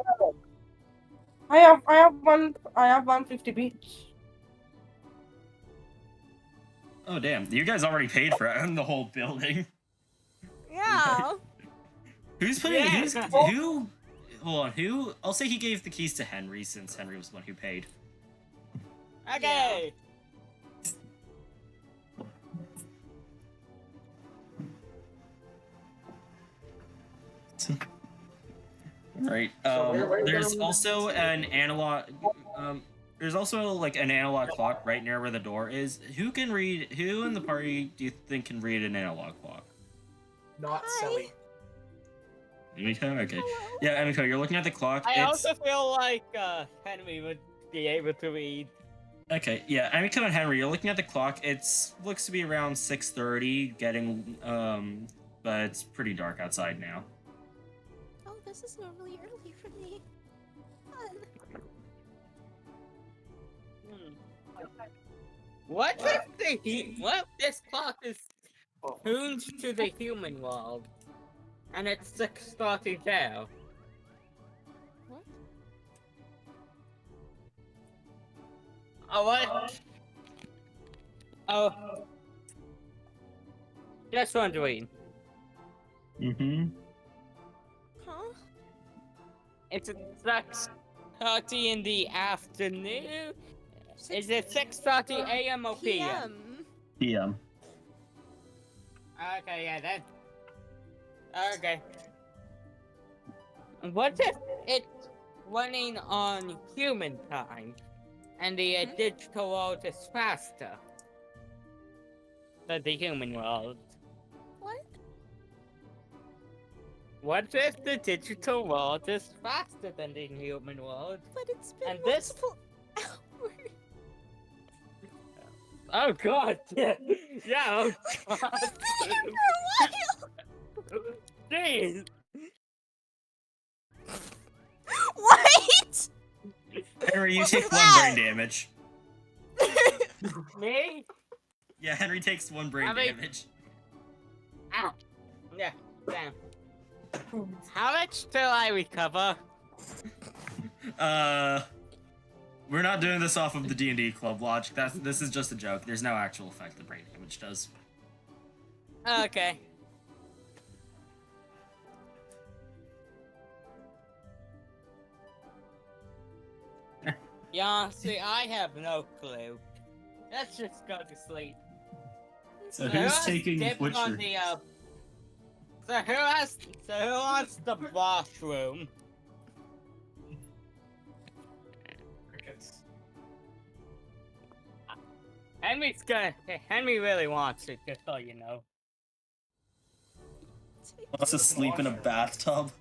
E: I have 150 beats.
A: Oh damn! You guys already paid for it in the whole building.
B: Yeah.
A: Who's putting?
C: Yeah.
A: Who? Hold on. Who? I'll say he gave the keys to Henry since Henry was the one who paid.
C: Okay.
A: Right.
D: where
A: There's
D: are we
A: also
D: going?
A: an analog. There's also like an analog clock right near where the door is. Who can read? Who in the party do you think can read an analog clock?
D: Not
B: Hi.
D: silly.
A: Emiko? Okay.
B: Hello.
A: Yeah, Emiko, you're looking at the clock.
C: I
A: It's
C: also feel like Henry would be able to read.
A: okay. Yeah, Emiko and Henry, you're looking at the clock. It's looks to be around 6:30, getting but it's pretty dark outside now.
B: Oh, this is normally early for me. Fun.
C: What if what if this clock is tuned to the human world? And it's 6:30 there.
B: What?
C: Oh, what? Oh. Just wondering.
A: Mm-hmm.
B: Huh?
C: It's 6:30 in the afternoon? Is it 6:30 a.m. or p.m.?
A: PM.
C: Okay, yeah, then. Okay. What if it's running on human time and the digital world is faster than the human world?
B: What?
C: What if the digital world is faster than the human world?
B: But it's been
C: And this-
B: multiple hours.
C: Oh god! Yeah, yeah. Oh god!
B: We've been here for a while.
C: Jeez!
B: What?
A: Henry, you take one
B: Wow.
A: brain damage.
C: Me?
A: Yeah, Henry takes one brain
C: I mean-
A: damage.
C: Ow. Yeah, damn. How much till I recover?
A: We're not doing this off of the D&D club logic. This is just a joke. There's no actual effect the brain damage does.
C: Okay. Yeah, see, I have no clue. Let's just go to sleep.
A: So
C: who
A: who's
C: has
A: taking
C: dibs
A: which
C: on
A: room?
C: the, So who wants the washroom?
D: Crickets.
C: Henry really wants it, just so you know.
A: Wants to sleep in a bathtub?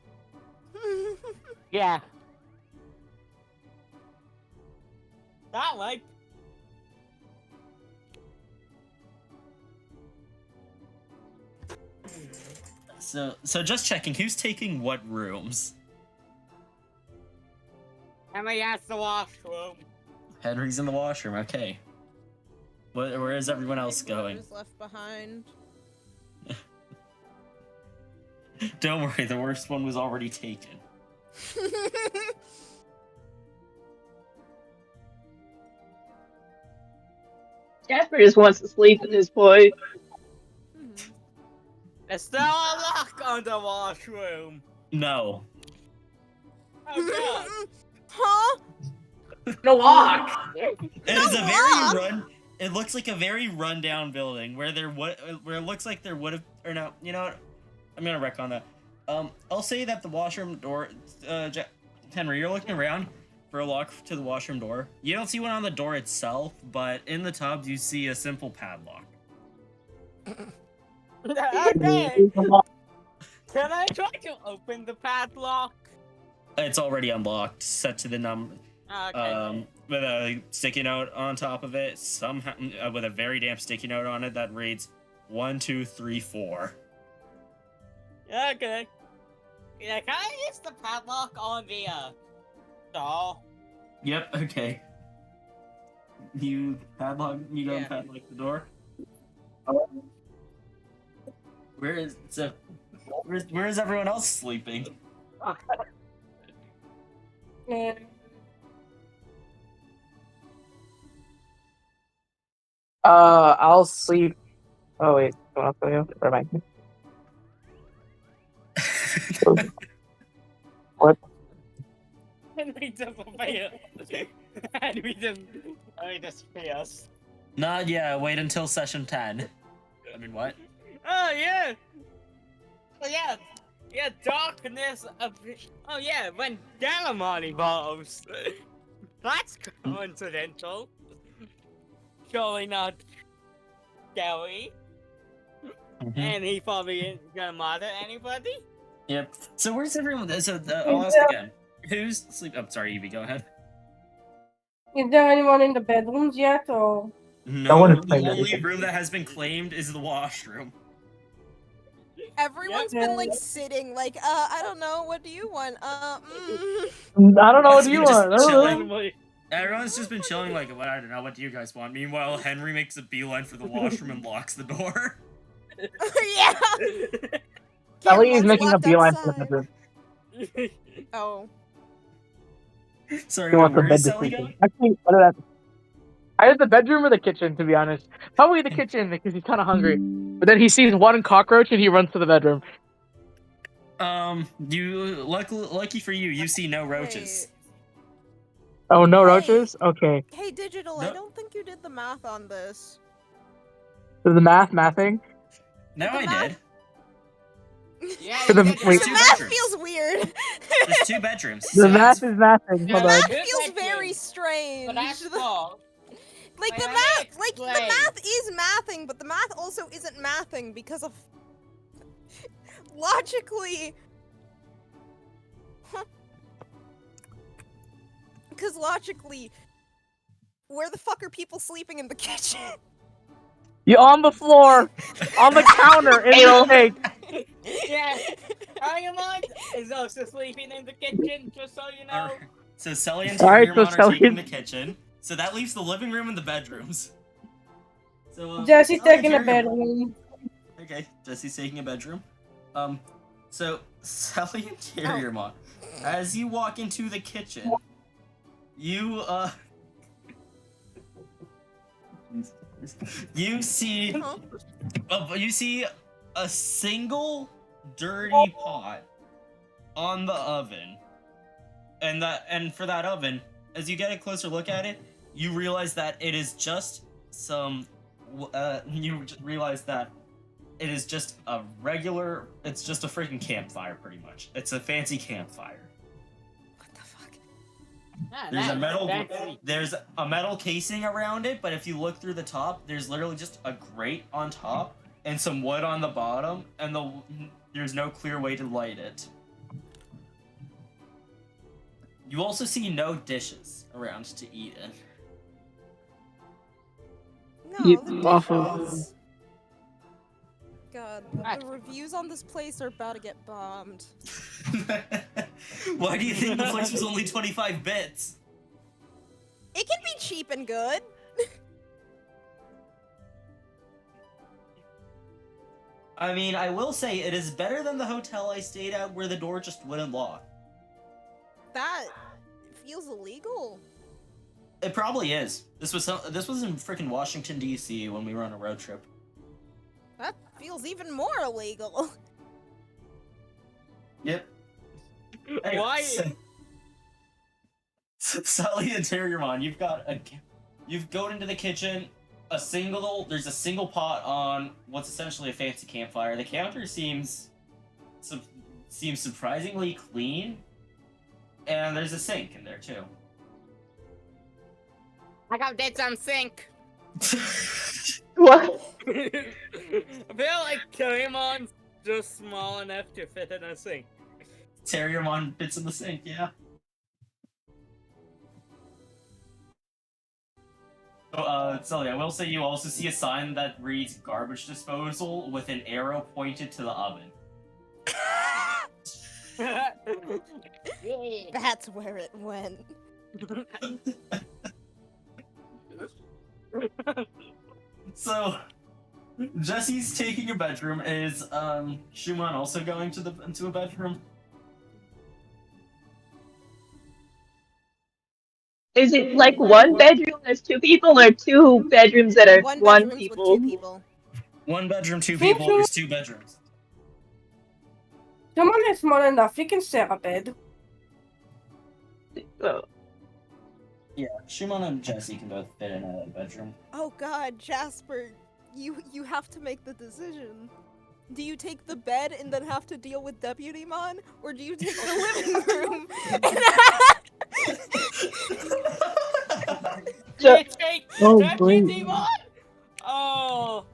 C: Yeah. That like.
A: So just checking, who's taking what rooms?
C: Henry has the washroom.
A: Henry's in the washroom, okay. Where is everyone else going?
B: Who's left behind?
A: Don't worry, the worst one was already taken.
F: Jasper just wants to sleep at this point.
C: Is there a lock on the washroom?
A: No.
C: Oh god.
B: Huh?
D: No lock.
A: It
B: No
A: is a
B: lock?
A: very run. It looks like a very rundown building where where it looks like there would have, or no, you know what? I'm gonna wreck on that. I'll say that the washroom door, Henry, you're looking around for a lock to the washroom door. You don't see one on the door itself, but in the tub you see a simple padlock.
C: Okay. Can I try to open the padlock?
A: It's already unlocked, set to the number.
C: Okay.
A: With a sticky note on top of it, somehow with a very damp sticky note on it that reads 1, 2, 3, 4.
C: Okay. Yeah, can I use the padlock on the door?
A: Yep. Okay. You padlock. You go and
C: Yeah.
A: padlock the door. Where is where is everyone else sleeping?
E: Yeah.
D: I'll sleep. Oh wait, someone else go. Never mind. What?
C: Henry doesn't pay us. Henry just pay us.
A: Not yet. Wait until session 10. I mean, what?
C: Oh yeah. Oh yeah. Yeah, darkness of. Oh yeah, when Digimon evolves. That's coincidental. Surely not scary. And he probably isn't gonna bother anybody.
A: Yep. So where's everyone? So I'll ask again. Who's sleep? I'm sorry, Evie. Go ahead.
E: Is there anyone in the bedrooms yet, or?
A: No,
D: one is
A: the
D: playing
A: only
D: anything.
A: room that has been claimed is the washroom.
B: Everyone's
E: Yeah.
B: been like sitting, like, I don't know, what do you want?
D: I don't know what
A: Yes,
D: you
A: we just
D: want.
A: chilling. Everyone's just been chilling, like, well, I don't know, what do you guys want? Meanwhile, Henry makes a beeline for the washroom and locks the door.
B: Yeah.
D: Ellie is
B: Cameron's
D: making a
B: locked
D: beeline for the
B: outside.
D: bedroom.
B: Oh.
A: Sorry,
D: He wants the
A: where
D: bed
A: is
D: to
A: Sally
D: sleep in.
A: going?
D: Actually, what did I? Either the bedroom or the kitchen, to be honest. Probably the kitchen because he's kind of hungry. But then he sees one cockroach and he runs to the bedroom.
A: Lucky for you, you see no roaches.
D: Oh, no
B: Hey.
D: roaches? Okay.
B: Hey, Digital,
A: No.
B: I don't think you did the math on this.
D: So the mathing?
A: No,
B: The
A: I
B: math-
A: did.
C: Yeah,
D: For the-
C: you did
D: wait.
B: The
A: Two
B: math
A: bedrooms.
B: feels weird.
A: There's 2 bedrooms.
D: The
A: so
D: math
A: that's-
D: is mathing.
C: The
D: Hold
B: math
D: on.
C: Good
B: feels
C: bedroom.
B: very strange.
C: But that's all.
B: Like
C: Wait,
B: the
C: let me
B: math, like the
C: explain.
B: math is mathing, but the math also isn't mathing because of logically. Because logically, where the fuck are people sleeping in the kitchen?
D: You're on the floor, on the counter, in the sink.
C: Yeah. Digimon is also sleeping in the kitchen, just so you know.
A: Alright, so Sally and
D: Alright,
A: Terriermon
D: so
A: are
D: Sally
A: taking
D: and-
A: the kitchen. So that leaves the living room and the bedrooms. So
E: Jesse's
A: Sally and
E: taking a
A: Terriermon-
E: bedroom.
A: Okay, Jesse's taking a bedroom. So Sally and Terriermon, as you walk into the kitchen, you you see
B: Huh?
A: you see a single dirty pot on the oven, and for that oven, as you get a closer look at it, you realize that it is just some. You realize that it is just a regular. It's just a freaking campfire, pretty much. It's a fancy campfire.
B: What the fuck?
C: Ah,
A: There's a metal.
C: that's-
A: There's a metal casing around it, but if you look through the top, there's literally just a grate on top and some wood on the bottom, and there's no clear way to light it. You also see no dishes around to eat in.
B: No,
D: Eat
B: the
D: off of-
B: dishes. God, the reviews on this place are about to get bombed.
A: Why do you think the place was only 25 bits?
B: It can be cheap and good.
A: I mean, I will say it is better than the hotel I stayed at where the door just wouldn't lock.
B: That feels illegal.
A: It probably is. This was in freaking Washington D.C. when we were on a road trip.
B: That feels even more illegal.
A: Yep.
C: Why?
A: Sally and Terriermon, you've gone into the kitchen. There's a single pot on what's essentially a fancy campfire. The counter seems surprisingly clean, and there's a sink in there too.
C: I got did some sink.
F: What?
C: I feel like Digimon just small enough to fit in a sink.
A: Terriermon fits in the sink, yeah. So I will say you also see a sign that reads garbage disposal with an arrow pointed to the oven.
B: That's where it went.
A: So Jesse's taking a bedroom. Is Shumon also going into a bedroom?
F: Is it like one bedroom that's 2 people, or 2 bedrooms that are
B: One
F: 1
B: bedrooms
F: people?
B: with 2 people.
A: One bedroom, 2 people. There's 2 bedrooms.
E: Someone is small enough. We can share a bed.
F: Oh.
A: Yeah, Shumon and Jesse can both fit in a bedroom.
B: Oh god, Jasper, you have to make the decision. Do you take the bed and then have to deal with Deputymon, or do you take the living room?
F: So-
C: You take
F: Oh,
C: Digimon? Oh.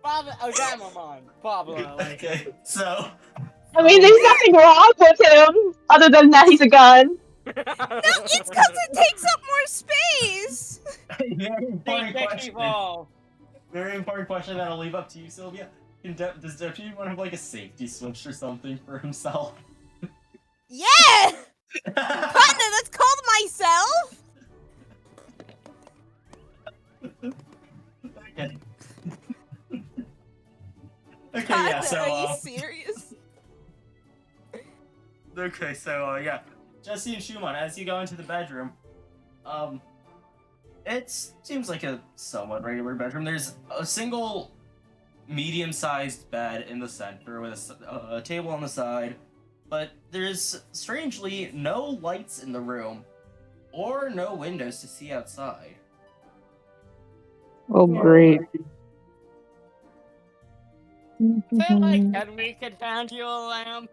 C: Gamamon. Pablo.
A: Okay, so
F: I mean, there's nothing wrong with him, other than that he's a gun.
B: No, it's because it takes up more space!
A: very important question.
C: Digimon.
A: Very important question that I'll leave up to you, Sylvia. Does Deputymon have like a safety switch or something for himself?
B: Yeah! Partner, that's called myself!
A: Okay. Okay,
B: Partner,
A: yeah, so,
B: are you serious?
A: okay, so, yeah. Jesse and Shumon, as you go into the bedroom, it seems like a somewhat regular bedroom. There's a single medium-sized bed in the center with a table on the side, but there's strangely no lights in the room or no windows to see outside.
H: Oh, great.
C: Feel like Henry could hand you a lamp.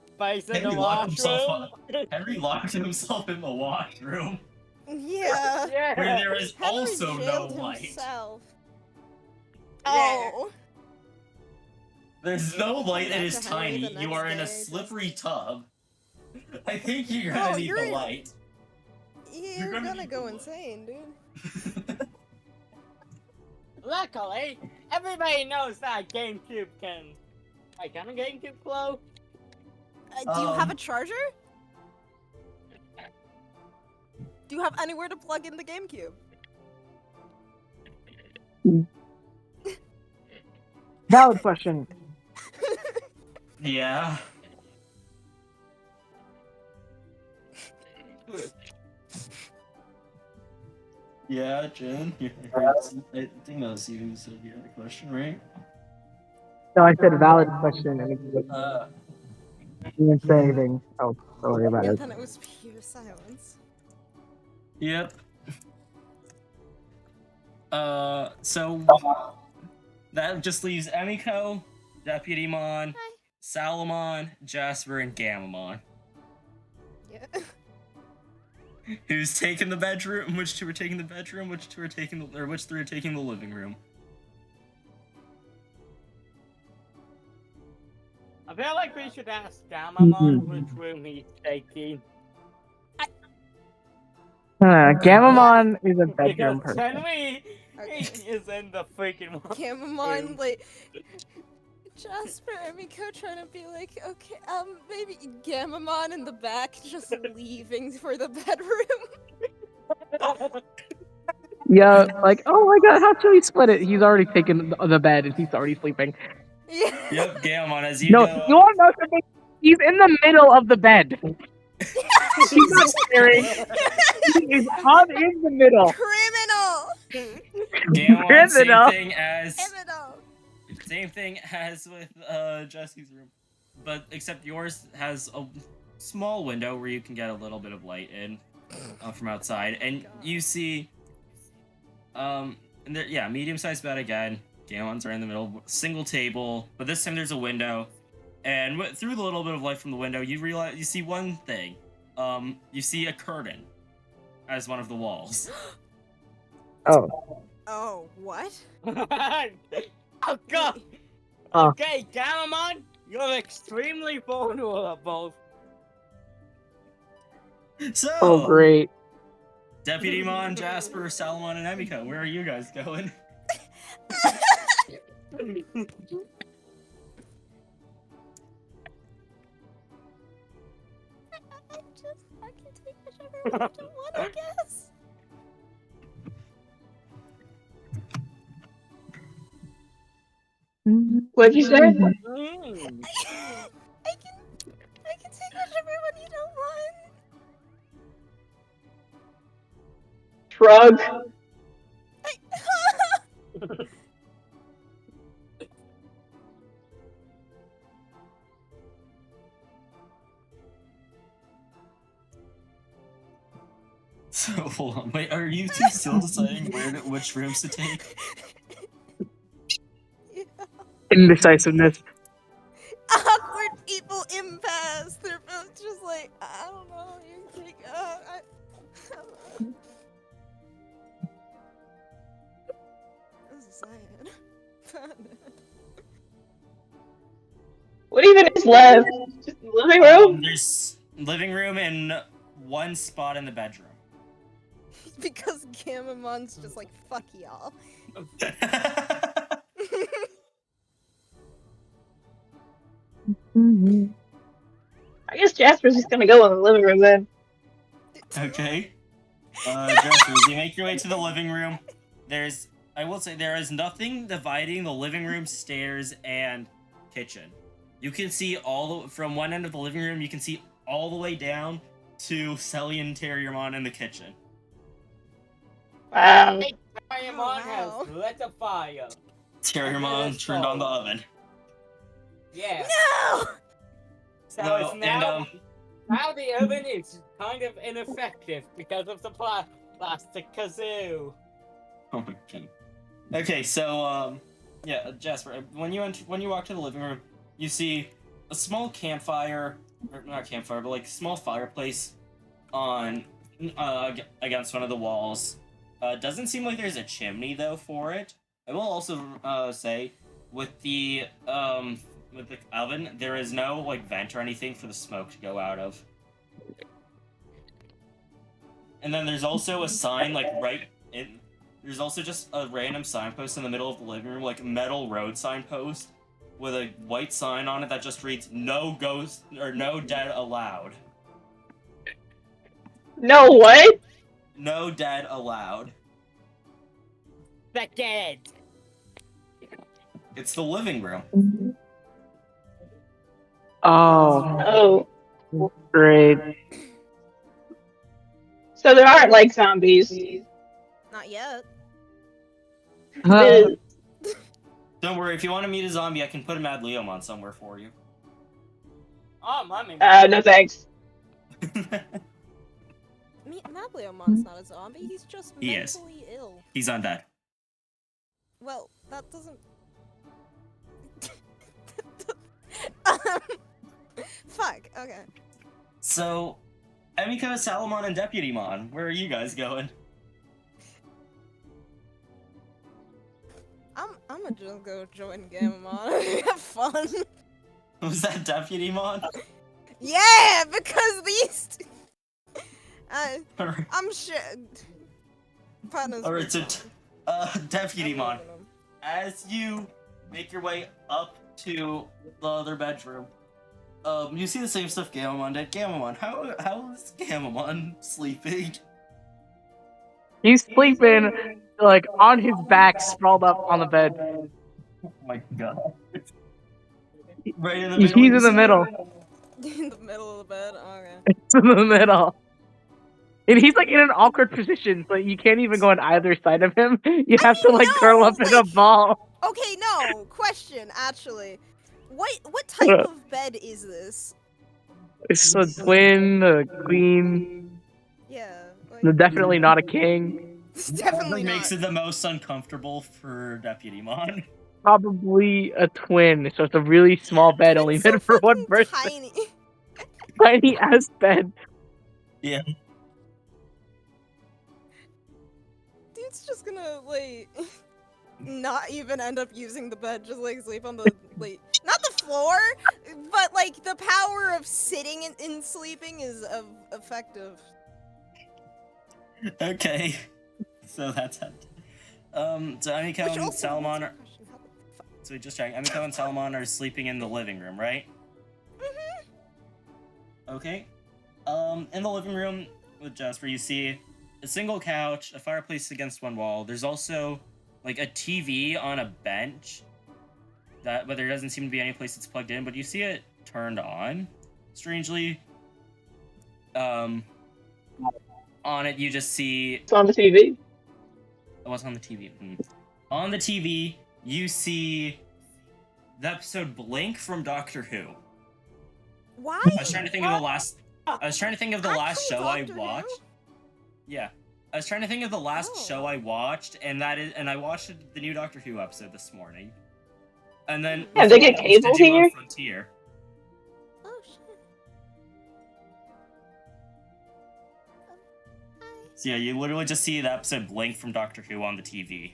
C: Space in the
A: Henry locked
C: washroom.
A: Henry locked himself in the washroom,
B: Yeah.
C: Yeah.
A: where there is
B: Henry
A: also no
B: jailed
A: light.
B: himself.
C: Yeah.
B: Oh.
A: There's no light and
B: Back
A: it's
B: to Henry the
A: tiny. You
B: next
A: are in a
B: day,
A: slippery tub. I think you're gonna
B: Oh,
A: need
B: you're
A: the
B: in-
A: light.
B: You're
A: gonna
B: gonna
A: need
B: go
A: the light.
B: insane, dude.
C: Luckily, everybody knows that GameCube can. Wait, can a GameCube glow?
B: Do you have a
A: Um,
B: charger? Do you have anywhere to plug in the GameCube?
H: Valid question.
A: Yeah. Yeah, Jen. I think that was you who said you had a question, right?
H: No, I said valid question, and it
A: Uh,
H: didn't say anything. Oh, don't worry about
B: And
H: it.
B: then it was pure silence.
A: yep. So that just leaves Emiko, Deputymon,
B: Hi.
A: Salamon, Jasper, and Gamamon.
B: Yeah.
A: Who's taking the bedroom? Which 2 are taking the bedroom? Which 2 are taking which 3 are taking the living room?
C: I feel like we should ask Gamamon which room he's taking.
H: Gamamon is a bedroom
C: Because
H: person.
C: Henry
B: Okay.
C: is in the freaking
B: Gamamon, like Jasper and Miko trying to be like, okay, maybe Gamamon in the back just leaving for the bedroom.
H: Yeah, like, oh my god, how should we split it? He's already taken the bed and he's already sleeping.
B: Yeah.
A: Yep, Gamamon, as you
H: No,
A: go.
H: you want to know something? He's in the middle of the bed. He's not staring. He is in the middle.
B: Criminal!
A: Gamon, same
H: Criminal.
A: thing as
B: Criminal!
A: same thing as with Jesse's room, but except yours has a small window where you can get a little bit of light in from outside, and you see, and there, yeah, medium-sized bed again. Gamon's right in the middle, single table, but this time there's a window, and through the little bit of light from the window, you see one thing. You see a curtain as one of the walls.
H: Oh.
B: Oh, what?
C: Oh god!
H: Oh.
C: Okay, Gamamon, you're extremely vulnerable.
A: So,
H: Oh, great.
A: Deputy Mon, Jasper, Salomon, and Emiko, where are you guys going?
B: I can take whichever one you don't want, I guess.
F: What'd you say?
C: Mm.
B: I can take whichever one you don't want.
F: Shrug.
A: So, hold on, wait, are you two still deciding which rooms to take?
B: Yeah.
H: Indecisiveness.
B: Awkward people impasse. They're both just like, I don't know. You take. I don't know. This is sad.
F: What even is left? Just the living room?
A: There's living room and one spot in the bedroom.
B: Because Gamamon's just like, fuck y'all.
F: I guess Jasper's just gonna go in the living room then.
A: Okay. Jasper, as you make your way to the living room, I will say, there is nothing dividing the living room, stairs, and kitchen. You can see from one end of the living room, you can see all the way down to Selly and Terriermon in the kitchen.
F: Wow.
C: Gamamon has lit a fire.
A: Terriermon turned on the oven.
C: Yeah.
B: No!
C: So
A: No,
C: it's now the oven is kind of ineffective because of the plastic kazoo.
A: Oh my god. Okay, so yeah, Jasper, when you walk to the living room, you see a small campfire, or not campfire, but like small fireplace on against one of the walls. Doesn't seem like there's a chimney though for it. I will also say with the oven, there is no like vent or anything for the smoke to go out of. And then there's also a sign like there's also just a random signpost in the middle of the living room, like metal road signpost with a white sign on it that just reads "No ghost" or "No dead allowed."
F: No what?
A: No dead allowed.
C: The dead.
A: It's the living room.
H: Oh,
F: Oh.
H: great.
F: So there aren't like zombies.
B: Not yet.
F: Ugh.
A: Don't worry, if you want to meet a zombie, I can put a Mad Leomon somewhere for you.
C: Oh, mommy.
F: No thanks.
B: Mableomon's not a zombie. He's just
A: He is.
B: mentally ill.
A: He's undead.
B: Well, that doesn't. Fuck. Okay.
A: So, Emiko, Salomon, and Deputy Mon, where are you guys going?
B: I'm gonna just go join Gamamon. Have fun.
A: Was that Deputy Mon?
B: Yeah, because these.
A: Alright,
B: I'm sure. Partners.
A: Alright, so Deputy Mon, as you make your way up to the other bedroom, you see the same stuff Gamamon did. Gamamon, how is Gamamon sleeping?
H: He's sleeping, like, on his back, sprawled up on the bed.
A: Oh my god. Right in the
H: He's
A: middle.
H: in the middle.
B: In the middle of the bed. Okay.
H: It's in the middle. And he's like in an awkward position, so you can't even go on either side of him. You have to
B: mean,
H: like curl
B: no,
H: up in a
B: like-
H: ball.
B: Okay, no. Question, actually. What type of bed is this?
H: It's a twin, a queen.
B: Yeah.
H: They're
B: Like,
H: definitely not a king.
B: definitely
A: Whatever makes
B: not.
A: it the most uncomfortable for Deputy Mon.
H: Probably a twin, so it's a really small bed, only
B: Twins so
H: meant for one
B: fucking
H: person.
B: tiny.
H: Tiny ass bed.
A: Yeah.
B: Dude's just gonna like not even end up using the bed, just like sleep on the like not the floor, but like the power of sitting in sleeping is effective.
A: Okay. So that's it. So Amiko
B: Which
A: and
B: also
A: Salomon
B: raises
A: are.
B: the question, how the fuck-
A: So just checking. Amiko and Salomon are sleeping in the living room, right? Okay. In the living room with Jasper, you see a single couch, a fireplace against one wall. There's also like a TV on a bench. But there doesn't seem to be any place it's plugged in. But you see it turned on. Strangely, on it you just see.
F: It's on the TV.
A: What's on the TV? On the TV, you see the episode Blink from Doctor Who.
B: Why?
A: I was trying to think of the last. I was trying to think of the last
B: Actual
A: show I
B: Doctor Who?
A: watched. Yeah, I was trying to think of the last
B: Oh.
A: show I watched, and I watched the new Doctor Who episode this morning. And then
F: Yeah, they
A: before
F: get
A: that was
F: cable
A: Digimon
F: here?
A: Frontier.
B: Oh shit. Hi.
A: So yeah, you literally just see the episode Blink from Doctor Who on the TV.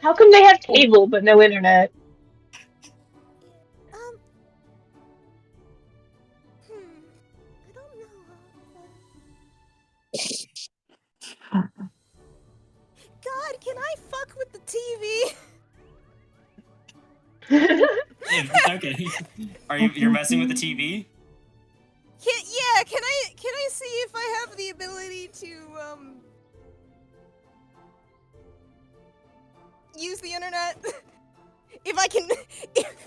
F: How come they have cable but no internet?
B: I don't know. God, can I fuck with the TV?
A: Okay, you're messing with the TV?
B: Can I see if I have the ability to use the internet? If I can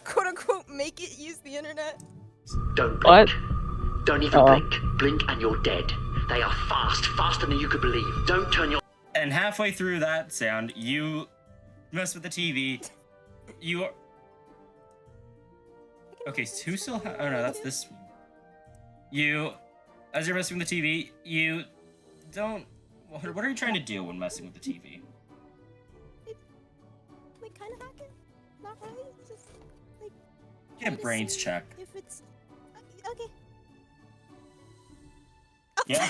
B: quote unquote make it use the internet?
I: Don't blink.
H: What?
I: Don't even blink. Blink and you're dead. They are fast, faster than you could believe. Don't turn your...
A: And halfway through that sound, you mess with the TV. You are... Okay, so who still oh no, that's this one. You, as you're messing with the TV, you don't... What are you trying to do when messing with the TV?
B: Like kind of hack it? Not really. Just like.
A: Yeah,
B: try to
A: brains
B: see
A: check.
B: If it's okay.
A: Yeah.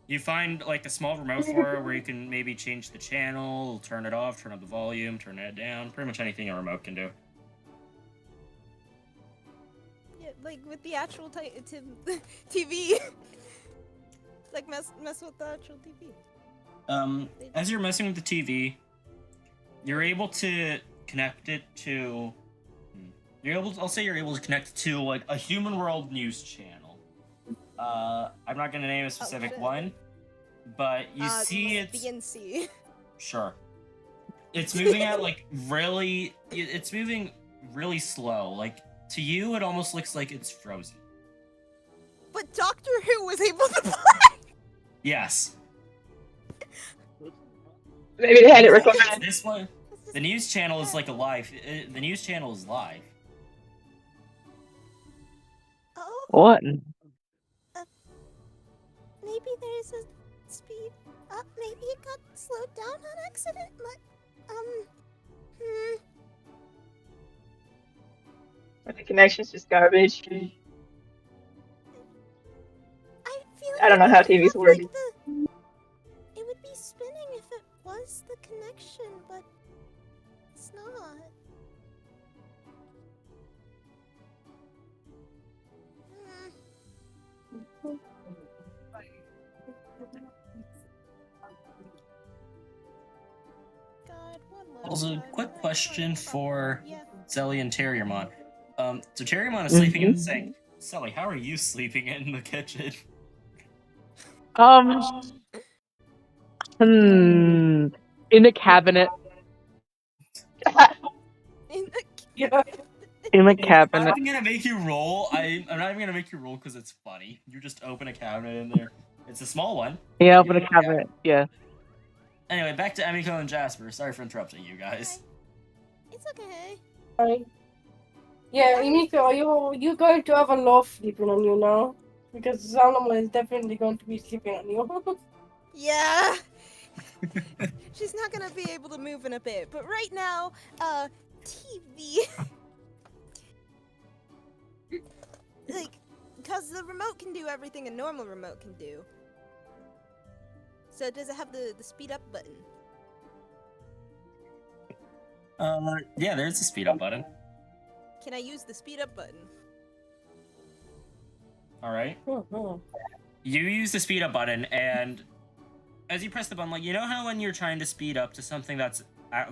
A: You find like a small remote for it where you can maybe change the channel, turn it off, turn up the volume, turn it down, pretty much anything a remote can do.
B: Yeah, like with the actual TV. Like mess with the actual TV.
A: As you're messing with the TV, you're able to connect it to. I'll say you're able to connect it to like a Human World news channel. I'm not gonna name a specific
B: shit.
A: one, but you see
B: the
A: it's
B: NC.
A: sure. It's moving at like really. It's moving really slow. Like to you, it almost looks like it's frozen.
B: But Doctor Who was able to play.
A: Yes.
F: Maybe they had it recorded.
A: This one, the news channel is like a live. The news channel is live.
B: Oh,
H: What?
B: maybe there's a speed up. Maybe it got slowed down on accident. But
F: The connection's just garbage.
B: I feel.
F: I don't know how TVs work.
B: It would be spinning if it was the connection, but it's not. God, one
A: Also,
B: last
A: quick
B: time.
A: question for
B: Yeah.
A: Zelly and Terriermon. So Terriermon is sleeping in the sink. Zelly, how are you sleeping in the kitchen?
H: In a cabinet.
B: In the
E: Yeah.
H: In a
A: I'm not
H: cabinet.
A: even gonna make you roll. I'm not even gonna make you roll because it's funny. You just open a cabinet in there. It's a small one.
H: Yeah, open a cabinet. Yeah.
A: Anyway, back to Emiko and Jasper. Sorry for interrupting you guys.
B: It's okay.
E: Sorry. Yeah, Emiko, you're going to have a lot sleeping on you now. Because Zanoma is definitely going to be sleeping on you.
B: Yeah. She's not gonna be able to move in a bit, but right now, TV. Like, because the remote can do everything a normal remote can do. So does it have the speed up button?
A: Yeah, there's a speed up button.
B: Can I use the speed up button?
A: All right.
E: Mhm.
A: You use the speed up button, and as you press the button, like you know how when you're trying to speed up to something that's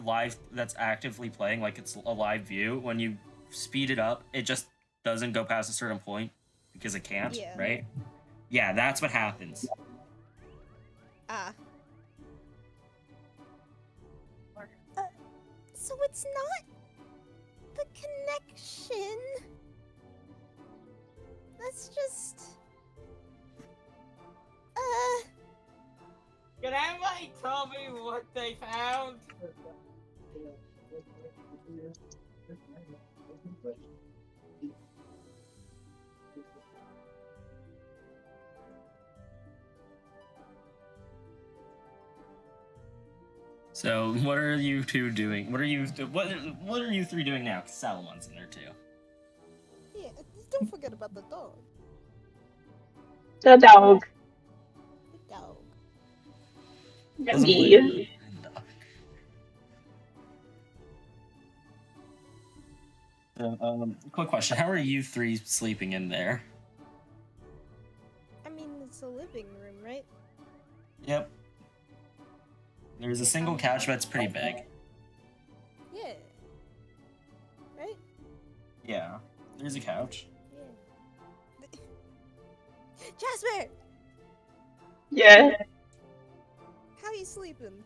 A: live, that's actively playing, like it's a live view, when you speed it up, it just doesn't go past a certain point because it can't,
B: Yeah.
A: right? Yeah, that's what happens.
B: Ah. So it's not the connection. That's just.
C: Can anybody tell me what they found?
A: So, what are you two doing? What are you three doing now? 'Cause Salamon's in there too.
B: Yeah, don't forget about the dog.
F: The dog.
B: The dog.
A: Doesn't
F: Doggy.
A: believe quick question: how are you three sleeping in there?
B: I mean, it's a living room, right?
A: Yep. There's a single couch, but it's pretty big.
B: Yeah. Right?
A: Yeah. There's a couch.
B: Yeah. Jasper!
F: Yeah.
B: How are you sleeping?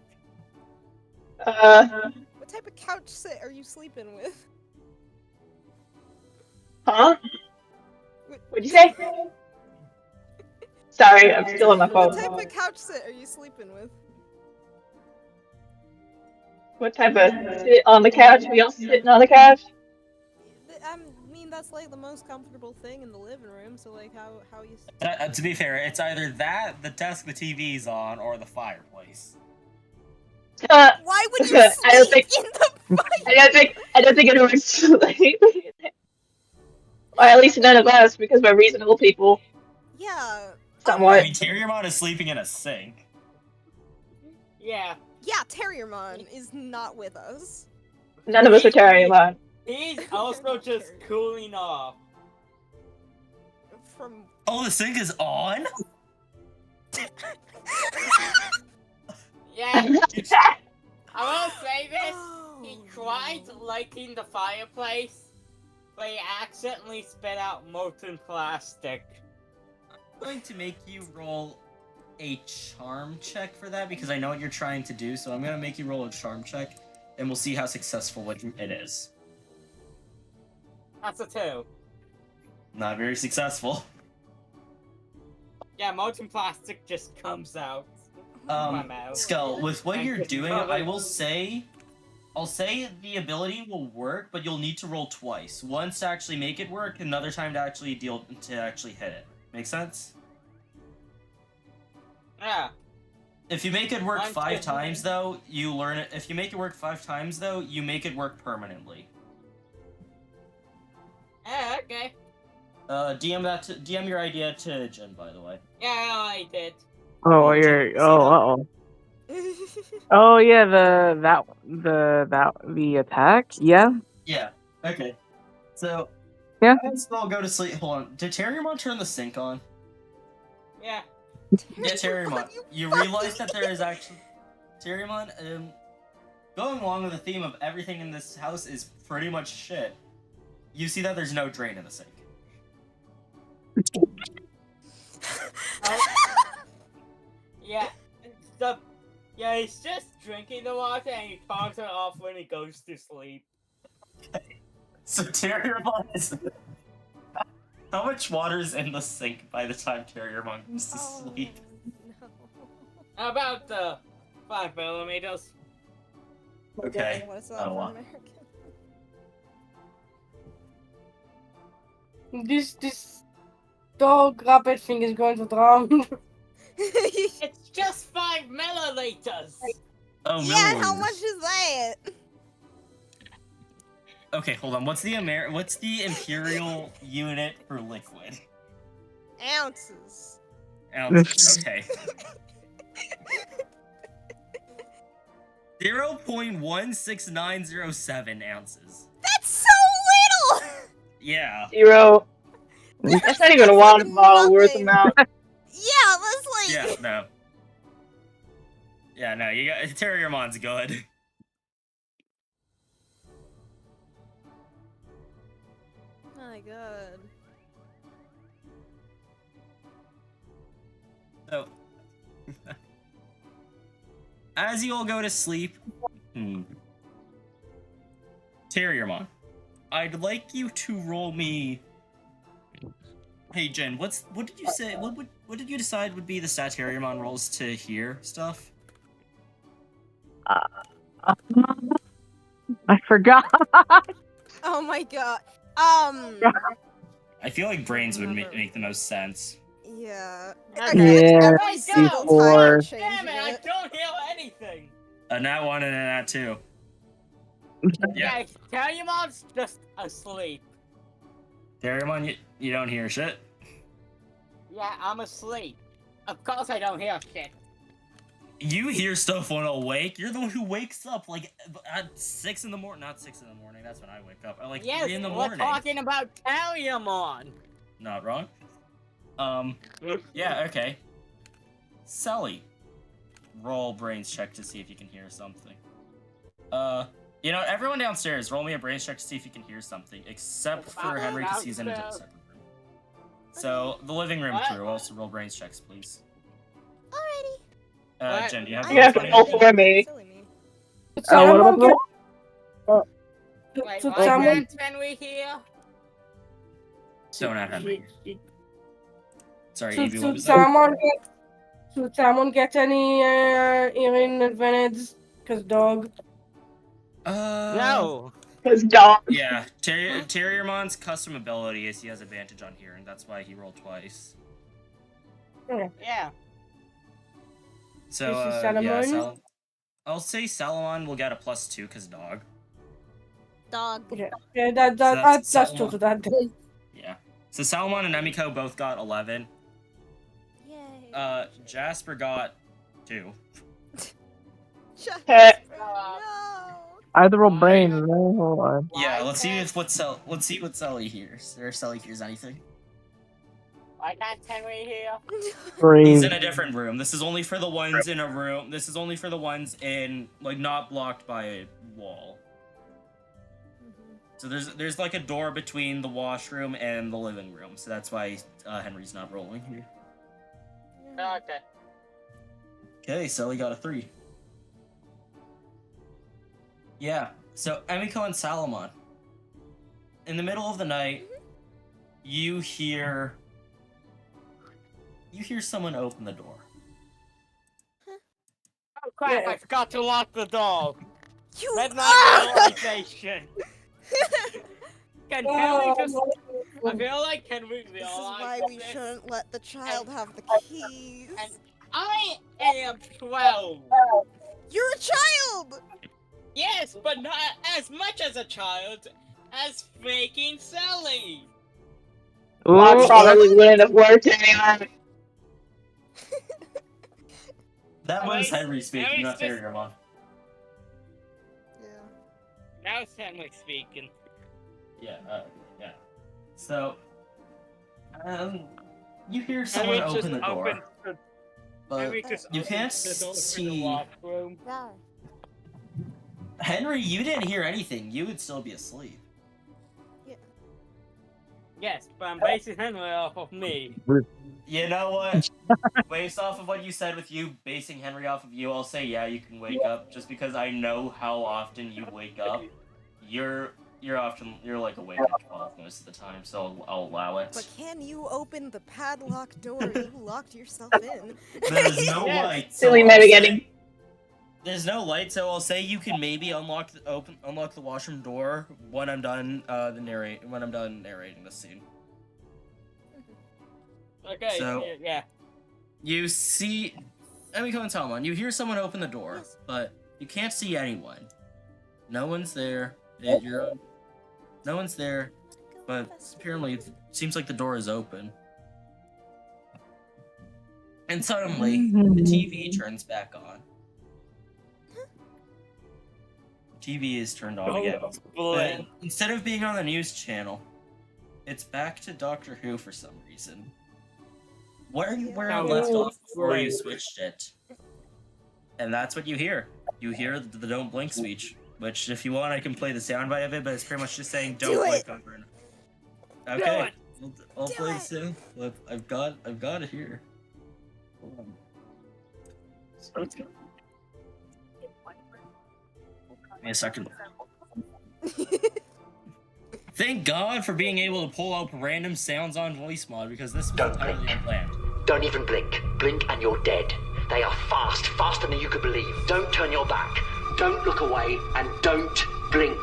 B: What type of couch sit are you sleeping with?
F: Huh? What'd you say? Sorry, I'm still on my
B: What
F: phone.
B: type of couch sit are you sleeping with?
F: What type of sit on the couch? We all sitting on the couch?
B: I mean, that's like the most comfortable thing in the living room, so like, how you...
A: To be fair, it's either that, the desk the TV's on, or the fireplace.
B: Why would you sleep
F: I don't think
B: in the
F: I don't think anyone's sleeping. Or at least none of us, because we're reasonable people.
B: Yeah.
F: Somewhat.
A: I mean, Terriermon is sleeping in a sink.
C: Yeah.
B: Yeah, Terriermon is not with us.
F: None of us are Terriermon.
C: He's also just cooling off.
B: From...
A: Oh, the sink is on?
C: Yeah. I will say this. He tried lighting the fireplace, but he accidentally spit out molten plastic.
A: I'm going to make you roll a charm check for that because I know what you're trying to do, so I'm going to make you roll a charm check, and we'll see how successful it is.
C: That's a 2.
A: Not very successful.
C: Yeah, molten plastic just comes out. My mouth.
A: Skull, with what you're doing, I'll say the ability will work, but you'll need to roll twice. Once to actually make it work, another time to actually hit it. Make sense?
C: Yeah.
A: If you make it work 5 times, though, you learn it. If you make it work 5 times, though, you make it work permanently.
C: Yeah, okay.
A: DM your idea to Jen, by the way.
C: Yeah, I did.
H: Oh, oh yeah, the attack. Yeah.
A: Yeah. Okay. So.
H: Yeah.
A: Let's all go to sleep. Hold on. Did Terriermon turn the sink on?
C: Yeah.
A: Yeah, Terriermon. You realize that there is actually Terriermon. Going along with the theme of everything in this house is pretty much shit. You see that there's no drain in the sink.
C: Yeah. Yeah, he's just drinking the water and he turns it off when he goes to sleep.
A: So Terriermon is. How much water is in the sink by the time Terriermon goes to sleep?
B: No.
C: About 5 millimeters.
A: Okay.
B: What is
A: Oh,
B: that for
A: wow.
B: American?
E: This dog rabbit thing is going to drown.
C: It's just 5 milliliters.
A: Oh,
B: Yeah, and how
A: milliliters.
B: much is that?
A: Okay, hold on. What's the imperial unit for liquid?
B: Ounces.
A: Ounces. Okay. 0.16907 ounces.
B: That's so little!
A: Yeah.
F: 0. That's not even a water
B: like
F: bottle worth
B: nothing.
F: amount.
B: Yeah, that's like.
A: Yeah. No. Yeah. No. You got Terriermon's good.
B: My god.
A: So, as you all go to sleep, Terriermon, I'd like you to roll me. Hey Jen, what did you say? What did you decide would be the stat Terriermon rolls to hear stuff?
H: I forgot.
B: Oh my god.
A: I feel like brains would make the most sense.
B: Yeah.
C: Okay.
H: Yeah,
B: Every single time
H: D4.
B: I'm
C: Damn
B: changing
C: it! I
B: it.
C: don't hear anything.
A: A nat 1 and a nat 2. Yeah.
C: Guys, Terriermon's just asleep.
A: Terriermon, you don't hear shit.
C: Yeah, I'm asleep. Of course I don't hear shit.
A: You hear stuff when awake. You're the one who wakes up like at 6 in the morning. Not 6 in the morning. That's when I wake up. Like
C: Yes,
A: 3 in the
C: we're
A: morning.
C: talking about Terriermon.
A: Not wrong. Yeah. Okay. Sully, roll brains check to see if you can hear something. You know, everyone downstairs, roll me a brains check to see if you can hear something, except for Henry because he's in a separate room. So the living room crew also roll brains checks, please.
B: Alrighty.
C: What?
A: Jen, do you have?
F: You have to roll for me.
B: Silly me.
H: What about the
C: Wait,
E: So
C: why
E: someone-
C: can't Henry hear?
A: Don't have Henry. Sorry, Evie, what
E: Should
A: was that?
E: someone get any hearing advantage? Cause dog.
C: No.
F: Because dog.
A: Yeah, Terriermon's custom ability is he has advantage on hearing. That's why he rolled twice.
C: Yeah.
A: So,
E: This is
A: yeah,
E: Salomon?
A: I'll say Salomon will get a +2 because dog.
B: Dog.
E: Yeah,
A: that's
E: that's true to that.
A: Yeah. So Salomon and Emiko both got 11.
B: Yay.
A: Jasper got 2.
B: Jasper, no.
H: Either roll brains, right? Hold on.
A: Yeah, let's see what Sully hears. Or Sully hears anything.
C: Why can't Henry hear?
A: He's
H: Brains.
A: in a different room. This is only for the ones in a room. This is only for the ones in like not blocked by a wall. So there's like a door between the washroom and the living room. So that's why Henry's not rolling here.
C: Okay.
A: Okay, Sully got a 3. Yeah. So Emiko and Salomon. In the middle of the night, you hear someone open the door.
C: Oh crap, I forgot to lock the door.
B: You
C: Midnight realization. Can Henry just... I feel like Henry
B: This is
C: realized
B: why we
C: this,
B: shouldn't let the child have the keys.
C: and I am 12.
B: You're a child!
C: Yes, but not as much as a child as faking Sally.
F: Well,
H: Ooh,
F: probably wouldn't have worked anyway.
A: That was Henry
C: That
A: speaking, not
C: was just-
A: Terriermon.
B: Yeah.
C: Now it's Henry speaking.
A: Yeah, yeah. So, you hear someone
C: Henry
A: open the
C: just
A: door,
C: opened the-
A: but
C: Henry just
A: you
C: opened
A: can't
C: the door to the
A: see.
C: washroom.
B: Yeah.
A: Henry, you didn't hear anything. You would still be asleep.
C: Yes, but I'm basing Henry off of me.
A: You know what? Based off of what you said with you basing Henry off of you, I'll say yeah, you can wake up. Just because I know how often you wake up, you're you're like awake at 12 most of the time, so I'll allow it.
B: But can you open the padlocked door? You locked yourself in.
A: There's no
C: Yes.
A: light, so
F: Silly
A: I'll
F: navigating.
A: say- There's no light, so I'll say you can maybe unlock the washroom door when I'm done narrating this scene.
C: Okay.
A: So-
C: yeah.
A: You see, Emiko and Talmon, you hear someone open the door,
B: Yes.
A: but you can't see anyone. No one's there. No one's there, but apparently it seems like the door is open. And suddenly, the TV turns back on. TV is turned on again. But instead of being on the news channel, it's back to Doctor Who for some reason. Where I left off before you switched it. And that's what you hear. You hear the don't blink speech, which if you want I can play the soundbite of it, but it's pretty much just saying don't blink over and okay. I'll play the sound clip. I've got it here. Hold on. Give me a second. Thank God for being able to pull up random sounds on voice mod because this was entirely unplanned.
I: Don't even blink. Blink and you're dead. They are fast, faster than you could believe. Don't turn your back. Don't look away and don't blink.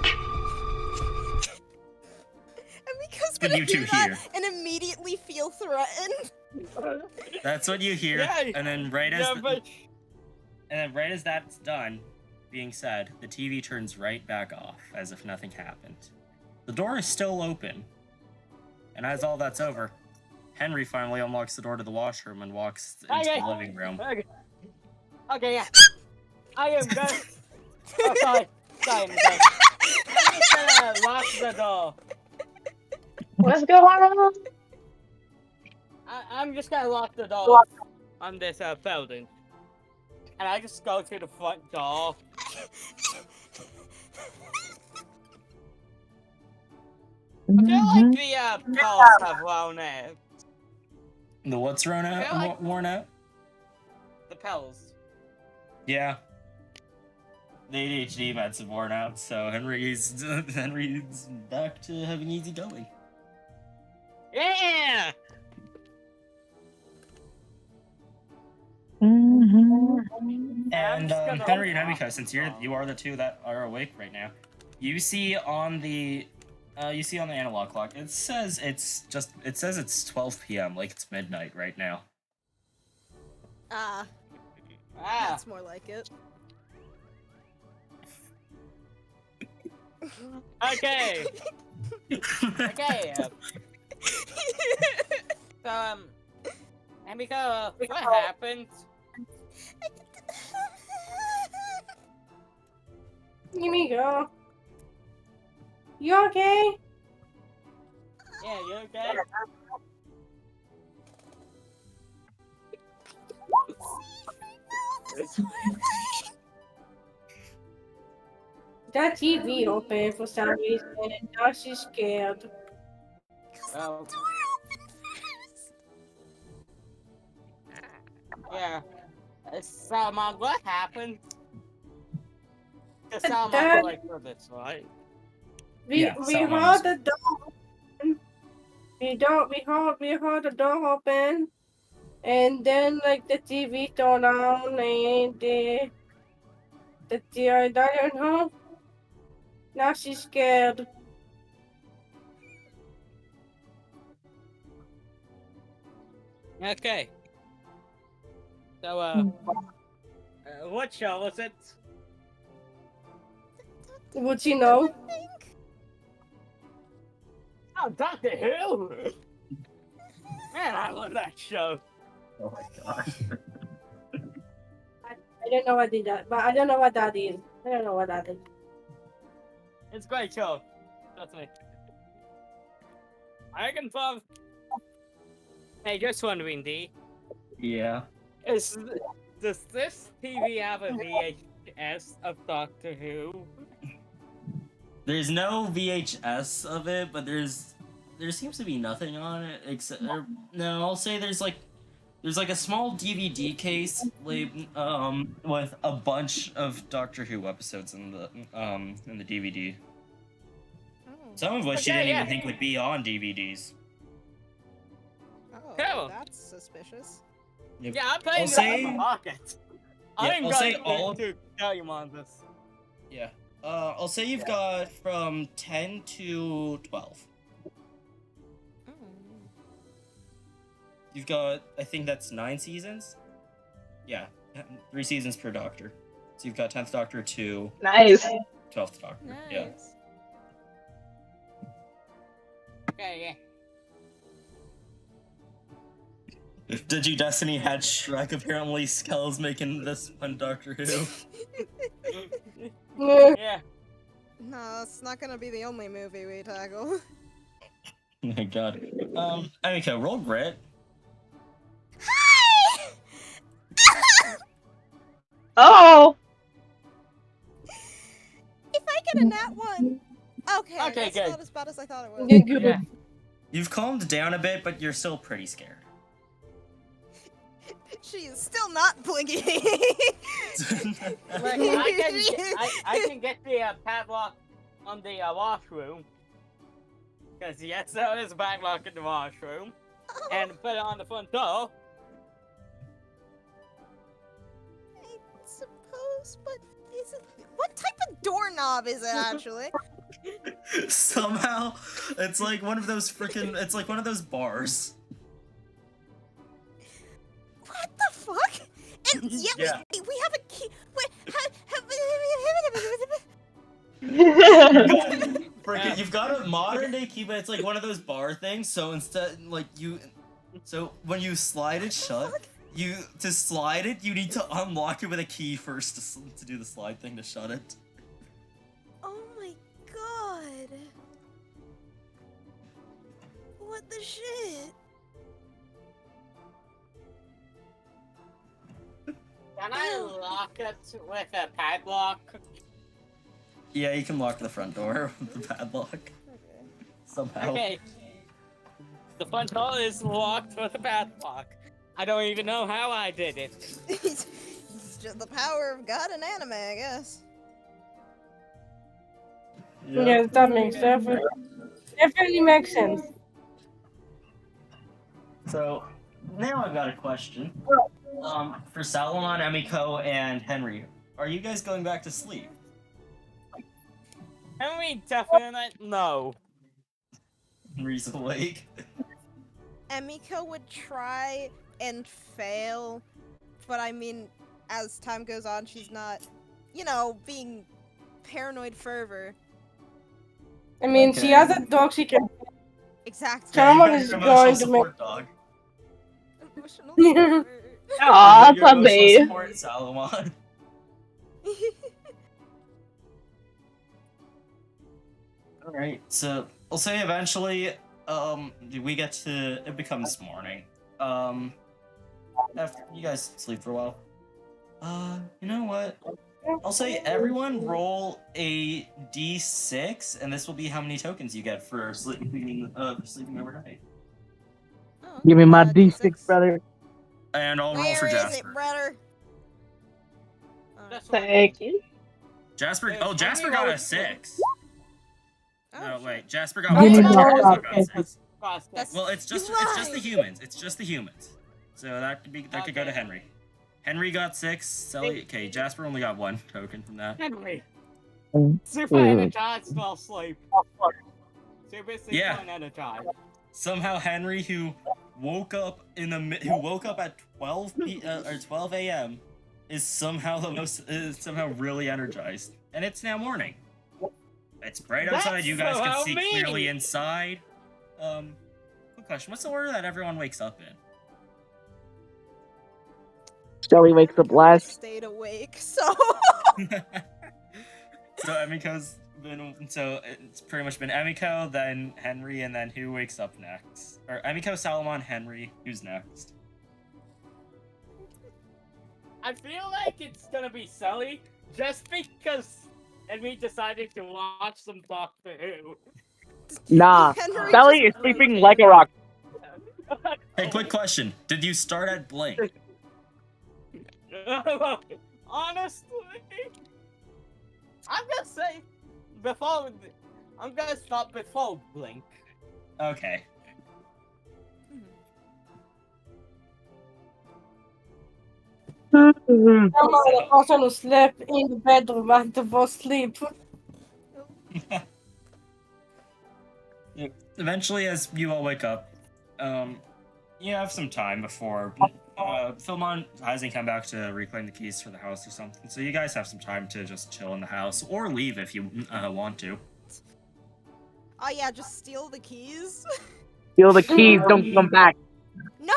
B: Amiko's
A: What
B: gonna
A: you two
B: hear that
A: hear?
B: and immediately feel threatened.
A: That's what you hear,
C: Yay!
A: and then right as
C: Yeah, but
A: that's done, being said, the TV turns right back off as if nothing happened. The door is still open, and as all that's over, Henry finally unlocks the door to the washroom and walks into
C: Okay.
A: the living room.
C: Okay, yeah. I am going. Oh, sorry. I'm just gonna lock the door.
F: What's going on?
C: I'm just gonna lock the door on this building. And I just go to the front door. I feel like the pulse have worn out.
A: The what's worn
C: I feel
A: out?
C: like-
A: Worn out?
C: The pills.
A: Yeah. The ADHD meds have worn out, so Henry's back to having easy going.
C: Yeah!
A: And
C: just gonna
A: Henry and
C: lock
A: Emiko, since
C: the
A: you are the two that are awake right now, you see on the analog clock, it says it's 12 p.m. like it's midnight right now.
B: Ah,
C: Ah.
B: that's more like it.
C: Okay. Okay. So, Emiko, what happened?
E: Amiko. You okay?
C: Yeah, you okay?
E: That TV open for some reason, and now she's scared.
C: Oh, yeah. Salmon, what happened? Because Salmon
E: That-
C: like for this, right?
E: We
A: Yeah,
E: we
A: Salmon
E: heard
A: is-
E: the door open. We heard the door open, and then like the TV turned on, and I don't know. Now she's scared.
C: Okay. So, what show was it?
E: Would you know?
C: Oh, Doctor Who! Man, I love that show.
A: Oh my god.
E: I don't know what did that, but I don't know what that is. I don't know what that is.
C: It's a great show. Trust me. I can prove. Hey, just wondering, D.
A: Yeah.
C: Does this TV have a VHS of Doctor Who?
A: There's no VHS of it, but there seems to be nothing on it except no. I'll say there's like a small DVD case with a bunch of Doctor Who episodes in the DVD. Some of which you
C: Okay,
A: didn't
C: yeah.
A: even think would be on DVDs.
B: Oh,
C: Cool.
B: that's suspicious.
A: Yep.
C: Yeah, I'm playing
A: I'll
C: this in
A: say-
C: my pocket.
A: Yeah,
C: I'm
A: I'll say
C: going
A: all-
C: to tell you on this.
A: Yeah. I'll say you've got from 10 to 12.
B: Mm.
A: You've got, I think that's 9 seasons? Yeah, 3 seasons per Doctor. So you've got 10th Doctor to
F: Nice.
A: 12th Doctor.
B: Nice.
A: Yeah.
C: Okay,
A: Did you Destiny had Shrek? Apparently, Skell's making this one Doctor Who.
C: yeah. Yeah.
B: No, it's not gonna be the only movie we tackle.
A: Oh my god. Amika, roll grit.
B: Hi!
F: Oh!
B: If I get a nat 1. Okay,
C: Okay,
B: that's
C: good.
B: not as bad as I thought it was.
E: Yeah, good.
C: Yeah.
A: You've calmed down a bit, but you're still pretty scared.
B: She is still not blinking.
C: Look, I can get the padlock on the washroom. Because yes, there is a padlock in the washroom. And put it on the front door.
B: I suppose, but is it... What type of doorknob is it, actually?
A: Somehow, it's like one of those freaking. It's like one of those bars.
B: What the fuck? And yet
A: Yeah.
B: we have a key...
A: Freaking, you've got a modern day key, but it's like one of those bar things. So instead, like so when you slide it shut, to slide it, you need to unlock it with a key first to do the slide thing to shut it.
B: Oh my god. What the shit?
C: Can I lock it with a padlock?
A: Yeah, you can lock the front door with the padlock
B: Okay.
A: somehow.
C: Okay. The front door is locked with a padlock. I don't even know how I did it.
B: It's just the power of God and anime, I guess.
E: Yes, that makes definitely makes sense.
A: So now I've got a question. For Salomon, Emiko, and Henry, are you guys going back to sleep?
C: Henry definitely no.
A: Henry's awake.
B: Emiko would try and fail, but I mean, as time goes on, she's not, being paranoid fervor.
E: I mean, she
A: Okay.
E: has a dog she can.
B: Exactly.
E: Someone
A: you're
E: is
A: an
E: going
A: emotional
E: to make.
A: support dog.
B: Emotional support.
F: Aw,
A: You're emotional
F: puppy.
A: support, Salomon. Alright, so I'll say eventually, we get to, it becomes morning. After you guys sleep for a while. You know what? I'll say everyone roll a d6, and this will be how many tokens you get for sleeping overnight.
B: Oh,
H: Give me my
B: D6.
H: D6, brother.
A: And I'll roll
B: Where
A: for
B: is
A: Jasper.
B: it, brother?
C: That's right.
F: Thank you.
A: Jasper,
C: Oh,
A: Jasper
C: Henry
A: got a
C: rolled-
A: 6.
B: Oh,
A: No,
B: shit.
A: wait, Jasper
E: Give
A: got
E: me
A: one.
E: my
A: Jasper
E: rock.
A: got 6.
B: That's-
A: Well, it's just
B: You
A: the
B: lied.
A: humans. It's just the humans. So that could go to
C: Okay.
A: Henry. Henry got 6. Sally, okay, Jasper only got 1 token from that.
C: Henry.
H: Mm.
C: Super energized while asleep. Super
A: Yeah.
C: energized.
A: Somehow Henry, who woke up at 12 a.m. is somehow really energized, and it's now morning. It's bright outside.
C: That's
A: You guys can
C: so
A: see
C: mean.
A: clearly inside. Quick question: what's the order that everyone wakes up in?
H: Shelly wakes up
B: Emiko
H: last.
B: Stayed awake, so.
A: So Emiko's been. So it's pretty much been Emiko, then Henry, and then who wakes up next? Or Emiko, Salomon, Henry. Who's next?
C: I feel like it's gonna be Sully, just because Henry decided to watch some Doctor Who.
H: Nah,
B: Henry
H: Sally
B: just
H: is sleeping
B: broke
H: like
B: it.
H: a rock.
A: Hey, quick question: did you start at Blink?
C: Honestly, I'm gonna say before I'm gonna stop before Blink.
A: Okay.
E: Come on, the person who slept in the bedroom and was asleep.
A: Eventually, as you all wake up, you have some time before Philmon hasn't come back to reclaim the keys for the house or something. So you guys have some time to just chill in the house or leave if you want to.
B: Oh yeah, just steal the keys.
H: Steal the keys, don't come back.
B: No.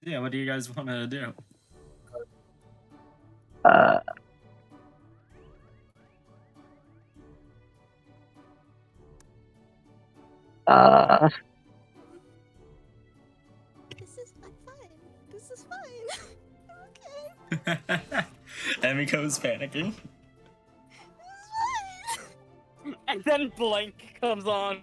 A: Yeah, what do you guys want to do?
H: Uh, uh,
B: I'm fine. This is fine. I'm okay.
A: Emiko's panicking.
B: It's fine.
C: And then Blink comes on.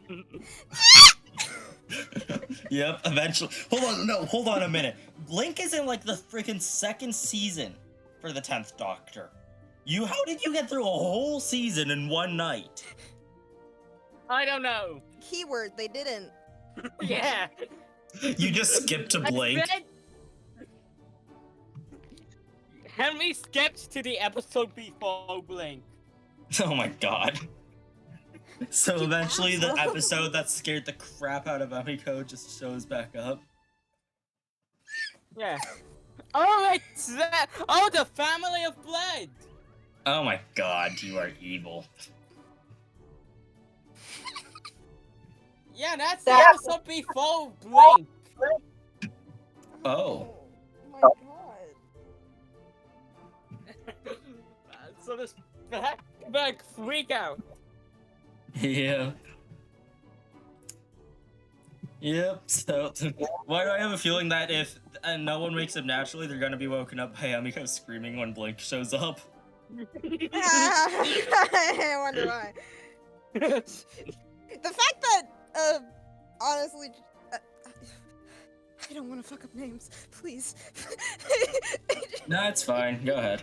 A: Yep, eventually. Hold on a minute. Blink is in like the freaking second season for the 10th Doctor. How did you get through a whole season in one night?
C: I don't know.
B: Keyword, they didn't.
C: Yeah.
A: You just skipped to Blink.
C: Henry skipped to the episode before Blink.
A: Oh my god. So
B: You
A: eventually the
B: asshole.
A: episode that scared the crap out of Emiko just shows back up.
C: Yeah. Oh, it's that. Oh, the family of blood.
A: Oh my god, you are evil.
C: Yeah, that's the episode before Blink.
A: Oh.
B: My god.
C: So this back freak out.
A: Yeah. Yep, so why do I have a feeling that if no one wakes up naturally, they're gonna be woken up by Emiko screaming when Blink shows up?
B: I wonder why. The fact that, honestly, I don't want to fuck up names, please.
A: No, it's fine. Go ahead.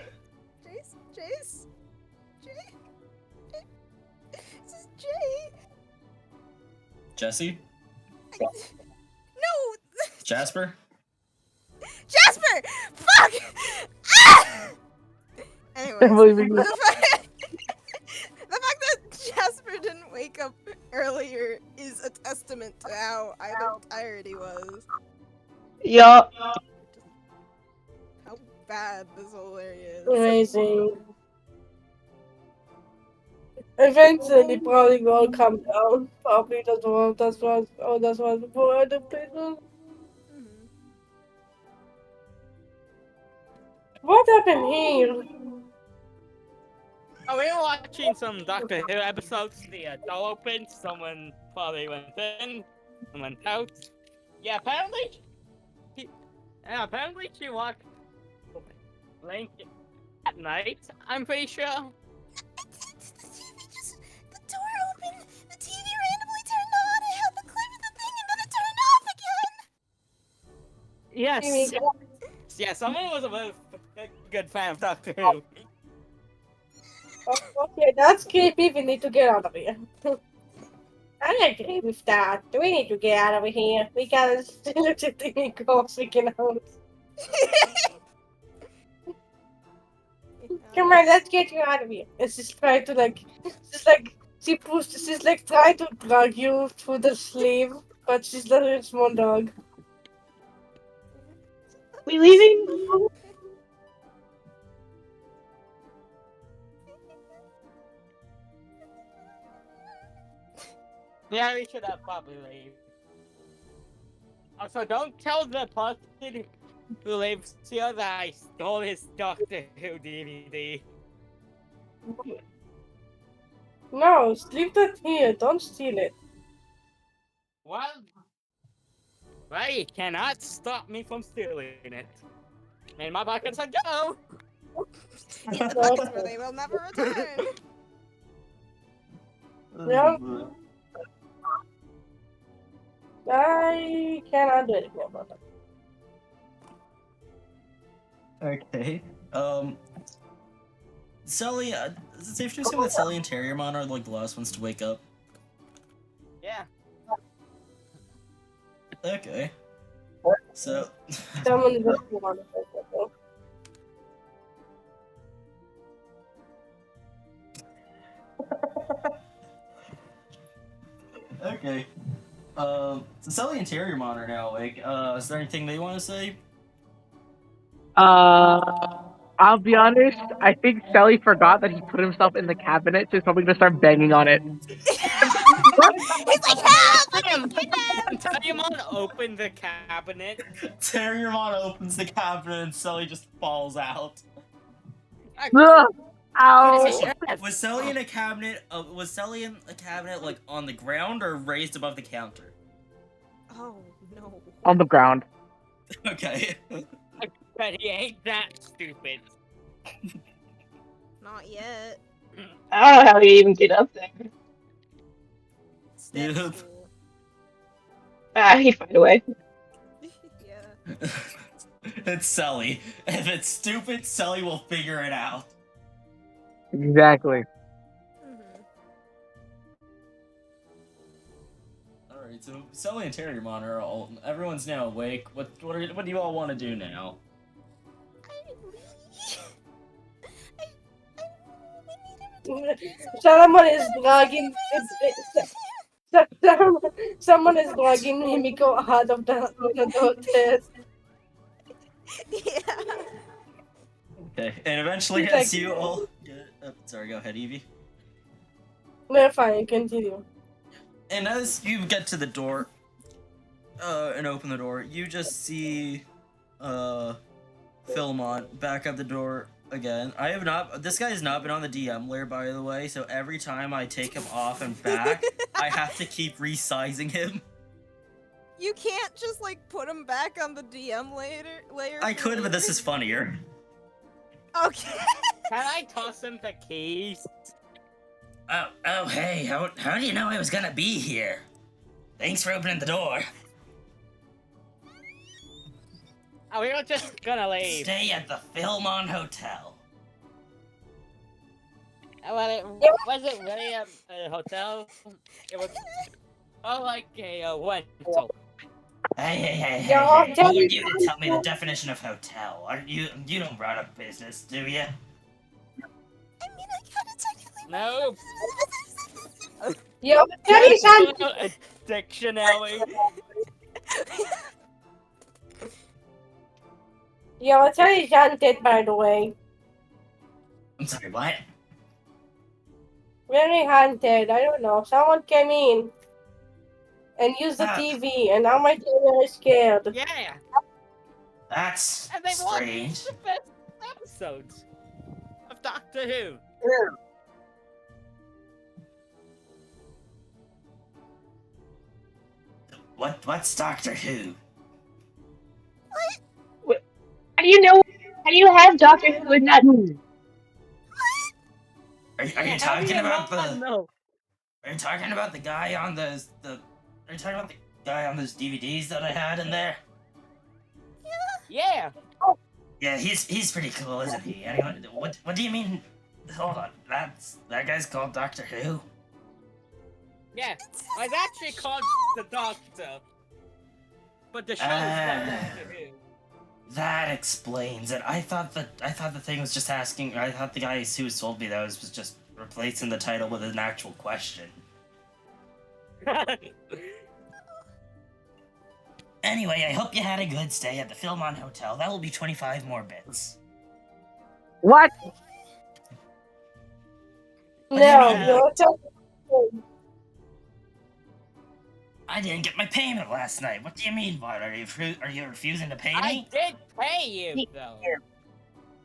B: Jace? This is Jay.
A: Jesse?
B: No!
A: Jasper?
B: Jasper! Fuck! Ah! Anyways,
H: believe you.
B: the fact that Jasper didn't wake up earlier is a testament to how either tired he was.
F: Yup.
B: How bad this whole area is.
E: Amazing. Eventually, probably will come down. Probably that's what before other people.
B: Mhm.
E: What happened here?
C: Oh, we were watching some Doctor Who episodes. The door opened. Someone probably went in and went out. Yeah, apparently. Apparently she walked Blink at night. I'm pretty sure.
B: The door opened, the TV randomly turned on, it had the clip of the thing, and then it turned off again!
C: Yes. Yeah, someone was a good fan of Doctor Who.
E: Okay, that's creepy. We need to get out of here. I agree with that. We need to get out of here. We gotta legitimately go freaking out. Come on, let's get you out of here. It's just trying to she's like trying to drag you through the sleeve, but she's not a small dog.
F: We leaving?
C: Yeah, we should have probably leave. Also, don't tell the person who lives here that I stole his Doctor Who DVD.
E: No, leave that here. Don't steal it.
C: Well, you cannot stop me from stealing it. In my pockets I go!
B: In the pockets where they will never return!
E: Yeah. I cannot do anything about that.
A: Okay. Sully, is it safe to assume that Sully and Terriermon are like the last ones to wake up?
C: Yeah.
A: Okay. So.
E: Someone just wanted to.
A: Okay. So Sully and Terriermon are now awake. Is there anything they want to say?
H: I'll be honest. I think Sally forgot that he put himself in the cabinet, so he's probably gonna start banging on it.
B: He's like, help! I'm
C: Damn!
B: being kidnapped!
C: Digimon opened the cabinet.
A: Terriermon opens the cabinet and Sully just falls out.
H: Ugh! Ow!
A: Question: Was Sully in a cabinet? Was Sully in a cabinet like on the ground or raised above the counter?
B: Oh, no.
H: On the ground.
A: Okay.
C: But he ain't that stupid.
B: Not yet.
F: I don't know how you even get up there.
B: Step
A: Yep.
B: school.
F: He'd find a way.
B: Yeah.
A: It's Sully. If it's stupid, Sully will figure it out.
H: Exactly.
B: Mm-hmm.
A: Alright, so Sully and Terriermon are all. Everyone's now awake. What do you all want to do now?
E: Someone is dragging. Someone is dragging Himiko out of the hotel.
B: Yeah.
A: Okay, and eventually,
E: He's
A: as
E: like-
A: you all. Sorry, go ahead, Evie.
E: We're fine. Continue.
A: And as you get to the door, and open the door, you just see, Philmont back at the door again. This guy has not been on the DM layer, by the way, so every time I take him off and back, I have to keep resizing him.
B: You can't just like put him back on the DM layer.
A: I
B: for
A: could, but
B: later?
A: this is funnier.
B: Okay.
C: Can I toss him the keys?
A: Oh, hey, how do you know I was gonna be here? Thanks for opening the door.
C: Oh, we were just gonna leave.
A: Stay at the Philmon Hotel.
C: Well, it wasn't really a hotel. It was like a rental.
A: Hey,
E: Yeah,
A: who are
E: tell me-
A: you to tell me the definition of hotel? You don't run a business, do you?
B: I mean, I kinda technically.
C: No.
E: Yo, tell me something.
C: A dictionary.
E: Yo, tell me something, by the way.
A: I'm sorry, what?
E: Very haunted. I don't know. Someone came in and used the
A: Ah.
E: TV, and now my TV is scared.
C: Yeah.
A: That's
C: And they
A: strange.
C: watched the best episodes of Doctor Who.
A: What's Doctor Who?
F: How do you know? How do you have Doctor Who and not?
A: Are you
C: How do
A: talking
C: you
A: about
C: not
A: the?
C: know?
A: Are you talking about the guy on Are you talking about the guy on those DVDs that I had in there?
C: Yeah.
A: Yeah, he's pretty cool, isn't he? Anyway, what do you mean? Hold on, that guy's called Doctor Who.
C: Yeah. I was actually called the Doctor. But the show's called Doctor Who.
A: That explains it. I thought the thing was just asking. I thought the guy who told me that was just replacing the title with an actual question. Anyway, I hope you had a good stay at the Philmon Hotel. That will be 25 more bits.
H: What?
A: What do you
E: No,
A: mean?
E: yo, tell me.
A: I didn't get my payment last night. What do you mean, what? Are you refusing to pay
C: I
A: me?
C: did pay you, though.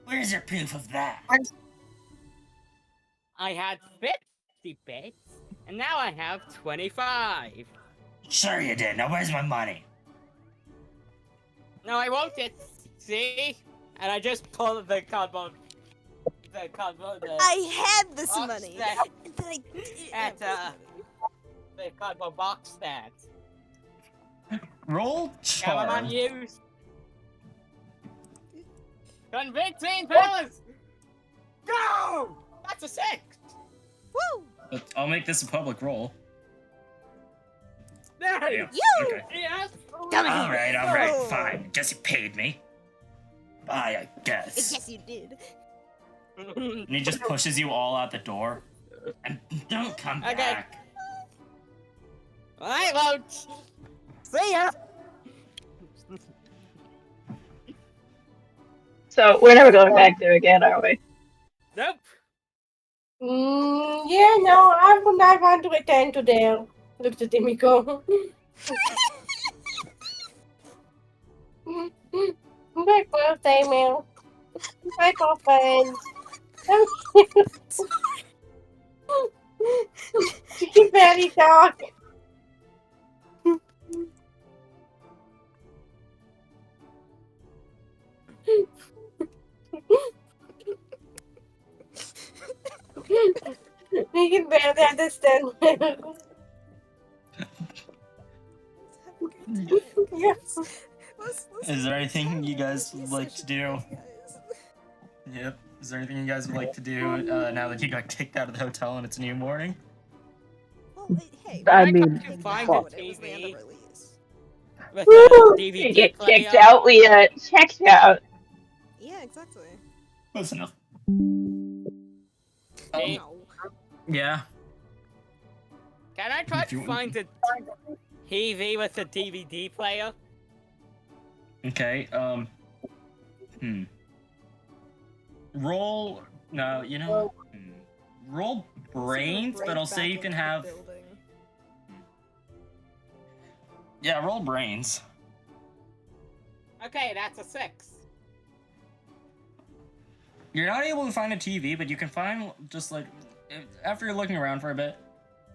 A: Where's your proof of that?
C: I had 50 bits, and now I have 25.
A: Sure you did. Now where's my money?
C: No, I wrote it. See? And I just pulled the cardboard.
B: I had this
C: box
B: money.
C: that-
B: And then I
C: at the cardboard box that
A: Roll
C: Cameraman
A: charm.
C: used. Convincing, fellas! Go! That's a 6!
B: Woo!
A: But I'll make this a public roll.
C: Nice!
A: Yeah.
B: You!
A: Okay.
C: Yes!
B: Come
A: All
B: here.
A: right,
B: Oh.
A: fine. Guess you paid me. Bye, I guess.
B: Yes, you did.
A: And he just pushes you all out the door. And don't come
C: Okay.
A: back.
C: I won't! See ya!
F: So we're never going back there again, are we?
C: Nope!
E: Yeah, no, I would not want to return to there. Look at Timiko. My birthday, Mel. My girlfriend. She can barely talk. We can barely understand. Yeah.
A: Is there anything you guys would like to do? Yep. Is there anything you guys would like to do now that you got kicked out of the hotel and it's a new morning?
B: Well, hey,
H: I
B: we
H: mean,
B: can
C: find
B: find
C: the
B: it was the end
C: TV.
B: of release.
C: With
F: Woo!
C: the
F: We
C: DVD
F: get
C: player.
F: kicked out, we checked out.
B: Yeah, exactly.
A: Close enough.
C: Hey,
B: No.
A: Yeah.
C: can I try
A: If you
C: to
A: want-
C: find the TV with the DVD player?
A: Okay, Roll. No, you know. Roll brains, but I'll say you can have. Yeah, roll brains.
C: Okay, that's a 6.
A: You're not able to find a TV, but you can find just like after you're looking around for a bit.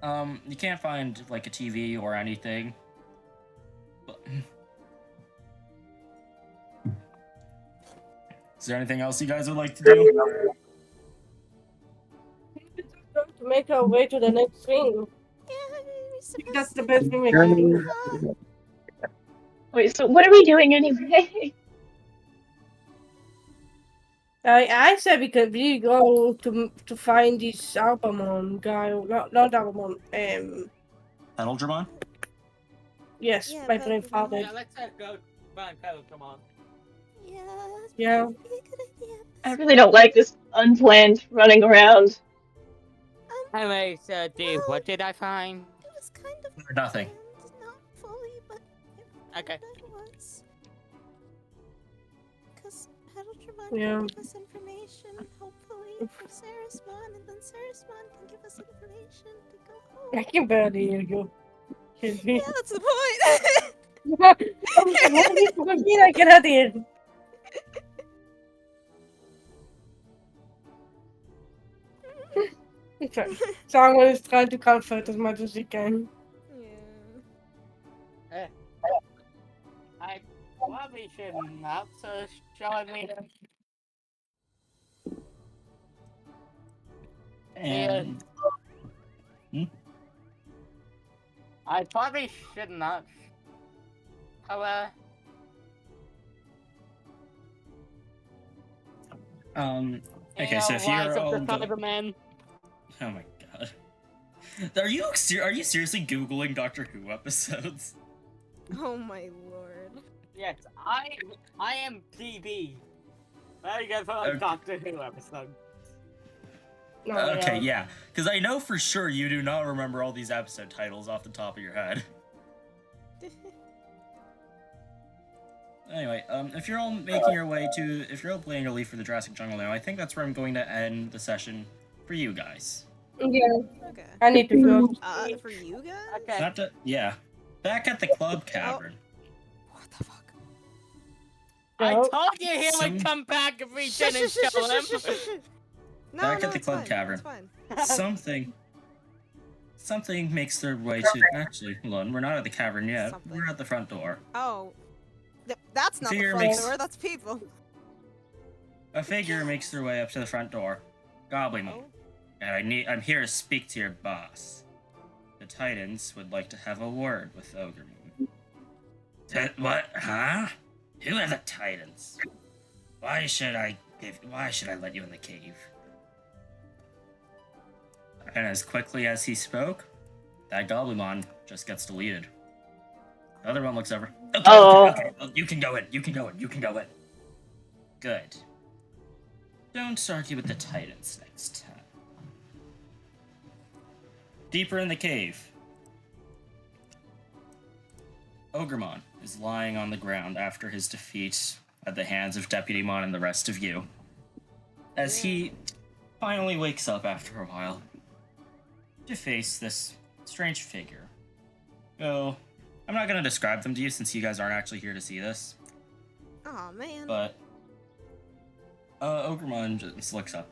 A: You can't find like a TV or anything. But... Is there anything else you guys would like to do?
E: To make our way to the next thing.
B: Yeah, we're supposed
E: That's the
B: to-
E: best thing we can do.
F: Wait, so what are we doing anyway?
E: I said we could really go to find this Albamon guy. Not Albamon.
A: Petaldragon?
E: Yes,
B: Yeah,
E: my
B: Petaldragon.
E: grandfather.
C: Yeah, let's go find Pedal, come on.
B: Yeah. That's
E: Yeah.
B: probably a good idea.
F: I really don't like this unplanned running around.
C: Anyways, Dave,
B: Well,
C: what did I find?
B: It was kind of
A: Nothing.
B: planned, not fully, but
C: Okay.
B: it was. Because Petaldragon
E: Yeah.
B: can give us information, hopefully, for Sarasmon, and then Sarasmon can give us information to go home.
E: I can barely hear you. Kidding me?
B: Yeah, that's the point.
E: What is it? I cannot hear. Okay. Someone is trying to comfort as much as he can.
B: Yeah.
C: I probably should not show me the
A: And
C: I probably should not. However,
A: okay, so if you're all
C: the Cybermen.
A: oh my god, are you seriously googling Doctor Who episodes?
B: Oh my lord.
C: Yes, I am DB. There you go for a
A: Okay.
C: Doctor Who episode.
E: No,
A: Okay, yeah, because I know for sure you do not remember all these episode titles off the top of your head. Anyway, if you're all making your way to, if you're all planning to leave for the Jurassic Jungle now, I think that's where I'm going to end the session for you guys.
E: Yeah,
B: Okay.
E: I need to go.
B: For you guys?
C: Okay.
A: Not to, yeah, back at the club cavern.
B: What the fuck?
C: I
E: No.
C: told you he
A: Some-
C: would come back if we didn't kill him.
B: No,
A: Back
B: no,
A: at the
B: it's
A: club
B: fine,
A: cavern.
B: it's fine.
A: Something makes their way to. Actually, hold on, we're not at the cavern yet.
B: Something.
A: We're at the front door.
B: Oh. That's not the
A: Figure
B: front
A: makes-
B: door, that's people.
A: A figure makes their way up to the front door. Goblin,
B: Oh.
A: and I'm here to speak to your boss. The Titans would like to have a word with Ogremon. What? Huh? Who are the Titans? Why should I let you in the cave? And as quickly as he spoke, that Goblimon just gets deleted. The other one looks over. Okay. Well, you can go in. You can go in. Good. Don't argue with the Titans next time. Deeper in the cave, Ogremon is lying on the ground after his defeat at the hands of Deputy Mon and the rest of you. As he finally wakes up after a while to face this strange figure. Oh, I'm not going to describe them to you since you guys aren't actually here to see this.
B: Aw, man.
A: But Ogremon just looks up.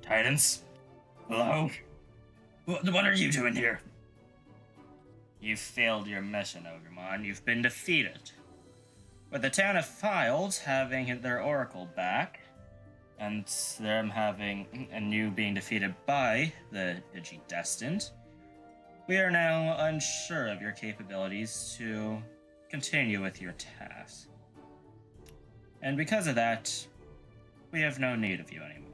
A: Titans? Hello? What are you doing here? You've failed your mission, Ogremon. You've been defeated. With the town of Filed having their oracle back, and them having and you being defeated by the Digi-Destined, we are now unsure of your capabilities to continue with your task. And because of that, we have no need of you anymore.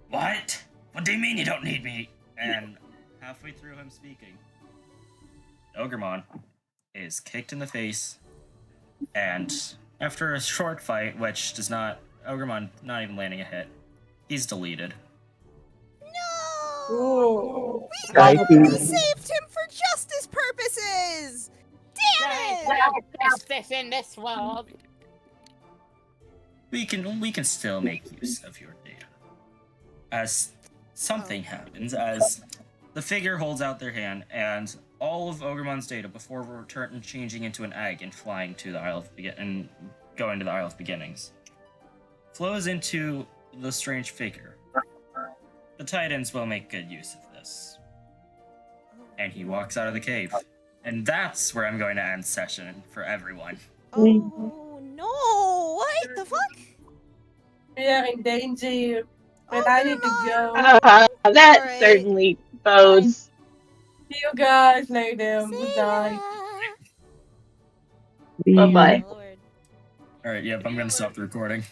A: What? What do you mean you don't need me? And halfway through him speaking, Ogremon is kicked in the face, and after a short fight, which does not, Ogremon not even landing a hit, he's deleted.
B: No!
E: Ooh.
B: We saved him for justice purposes! Damn it!
C: Justice in this world.
A: We can still make use of your data. As something happens, as the figure holds out their hand, and all of Ogremon's data before changing into an egg and flying to the going to the Isle of Beginnings flows into the strange figure. The Titans will make good use of this. And he walks out of the cave. And that's where I'm going to end session for everyone.
B: Oh no! What the fuck?
E: We are in danger. But I need to go.
F: That
B: Alright.
F: certainly bodes.
E: See you guys later.
B: See
E: Goodbye.
B: ya.
F: Bye-bye.
B: Oh, Lord.
A: Alright, yep, I'm gonna stop the recording.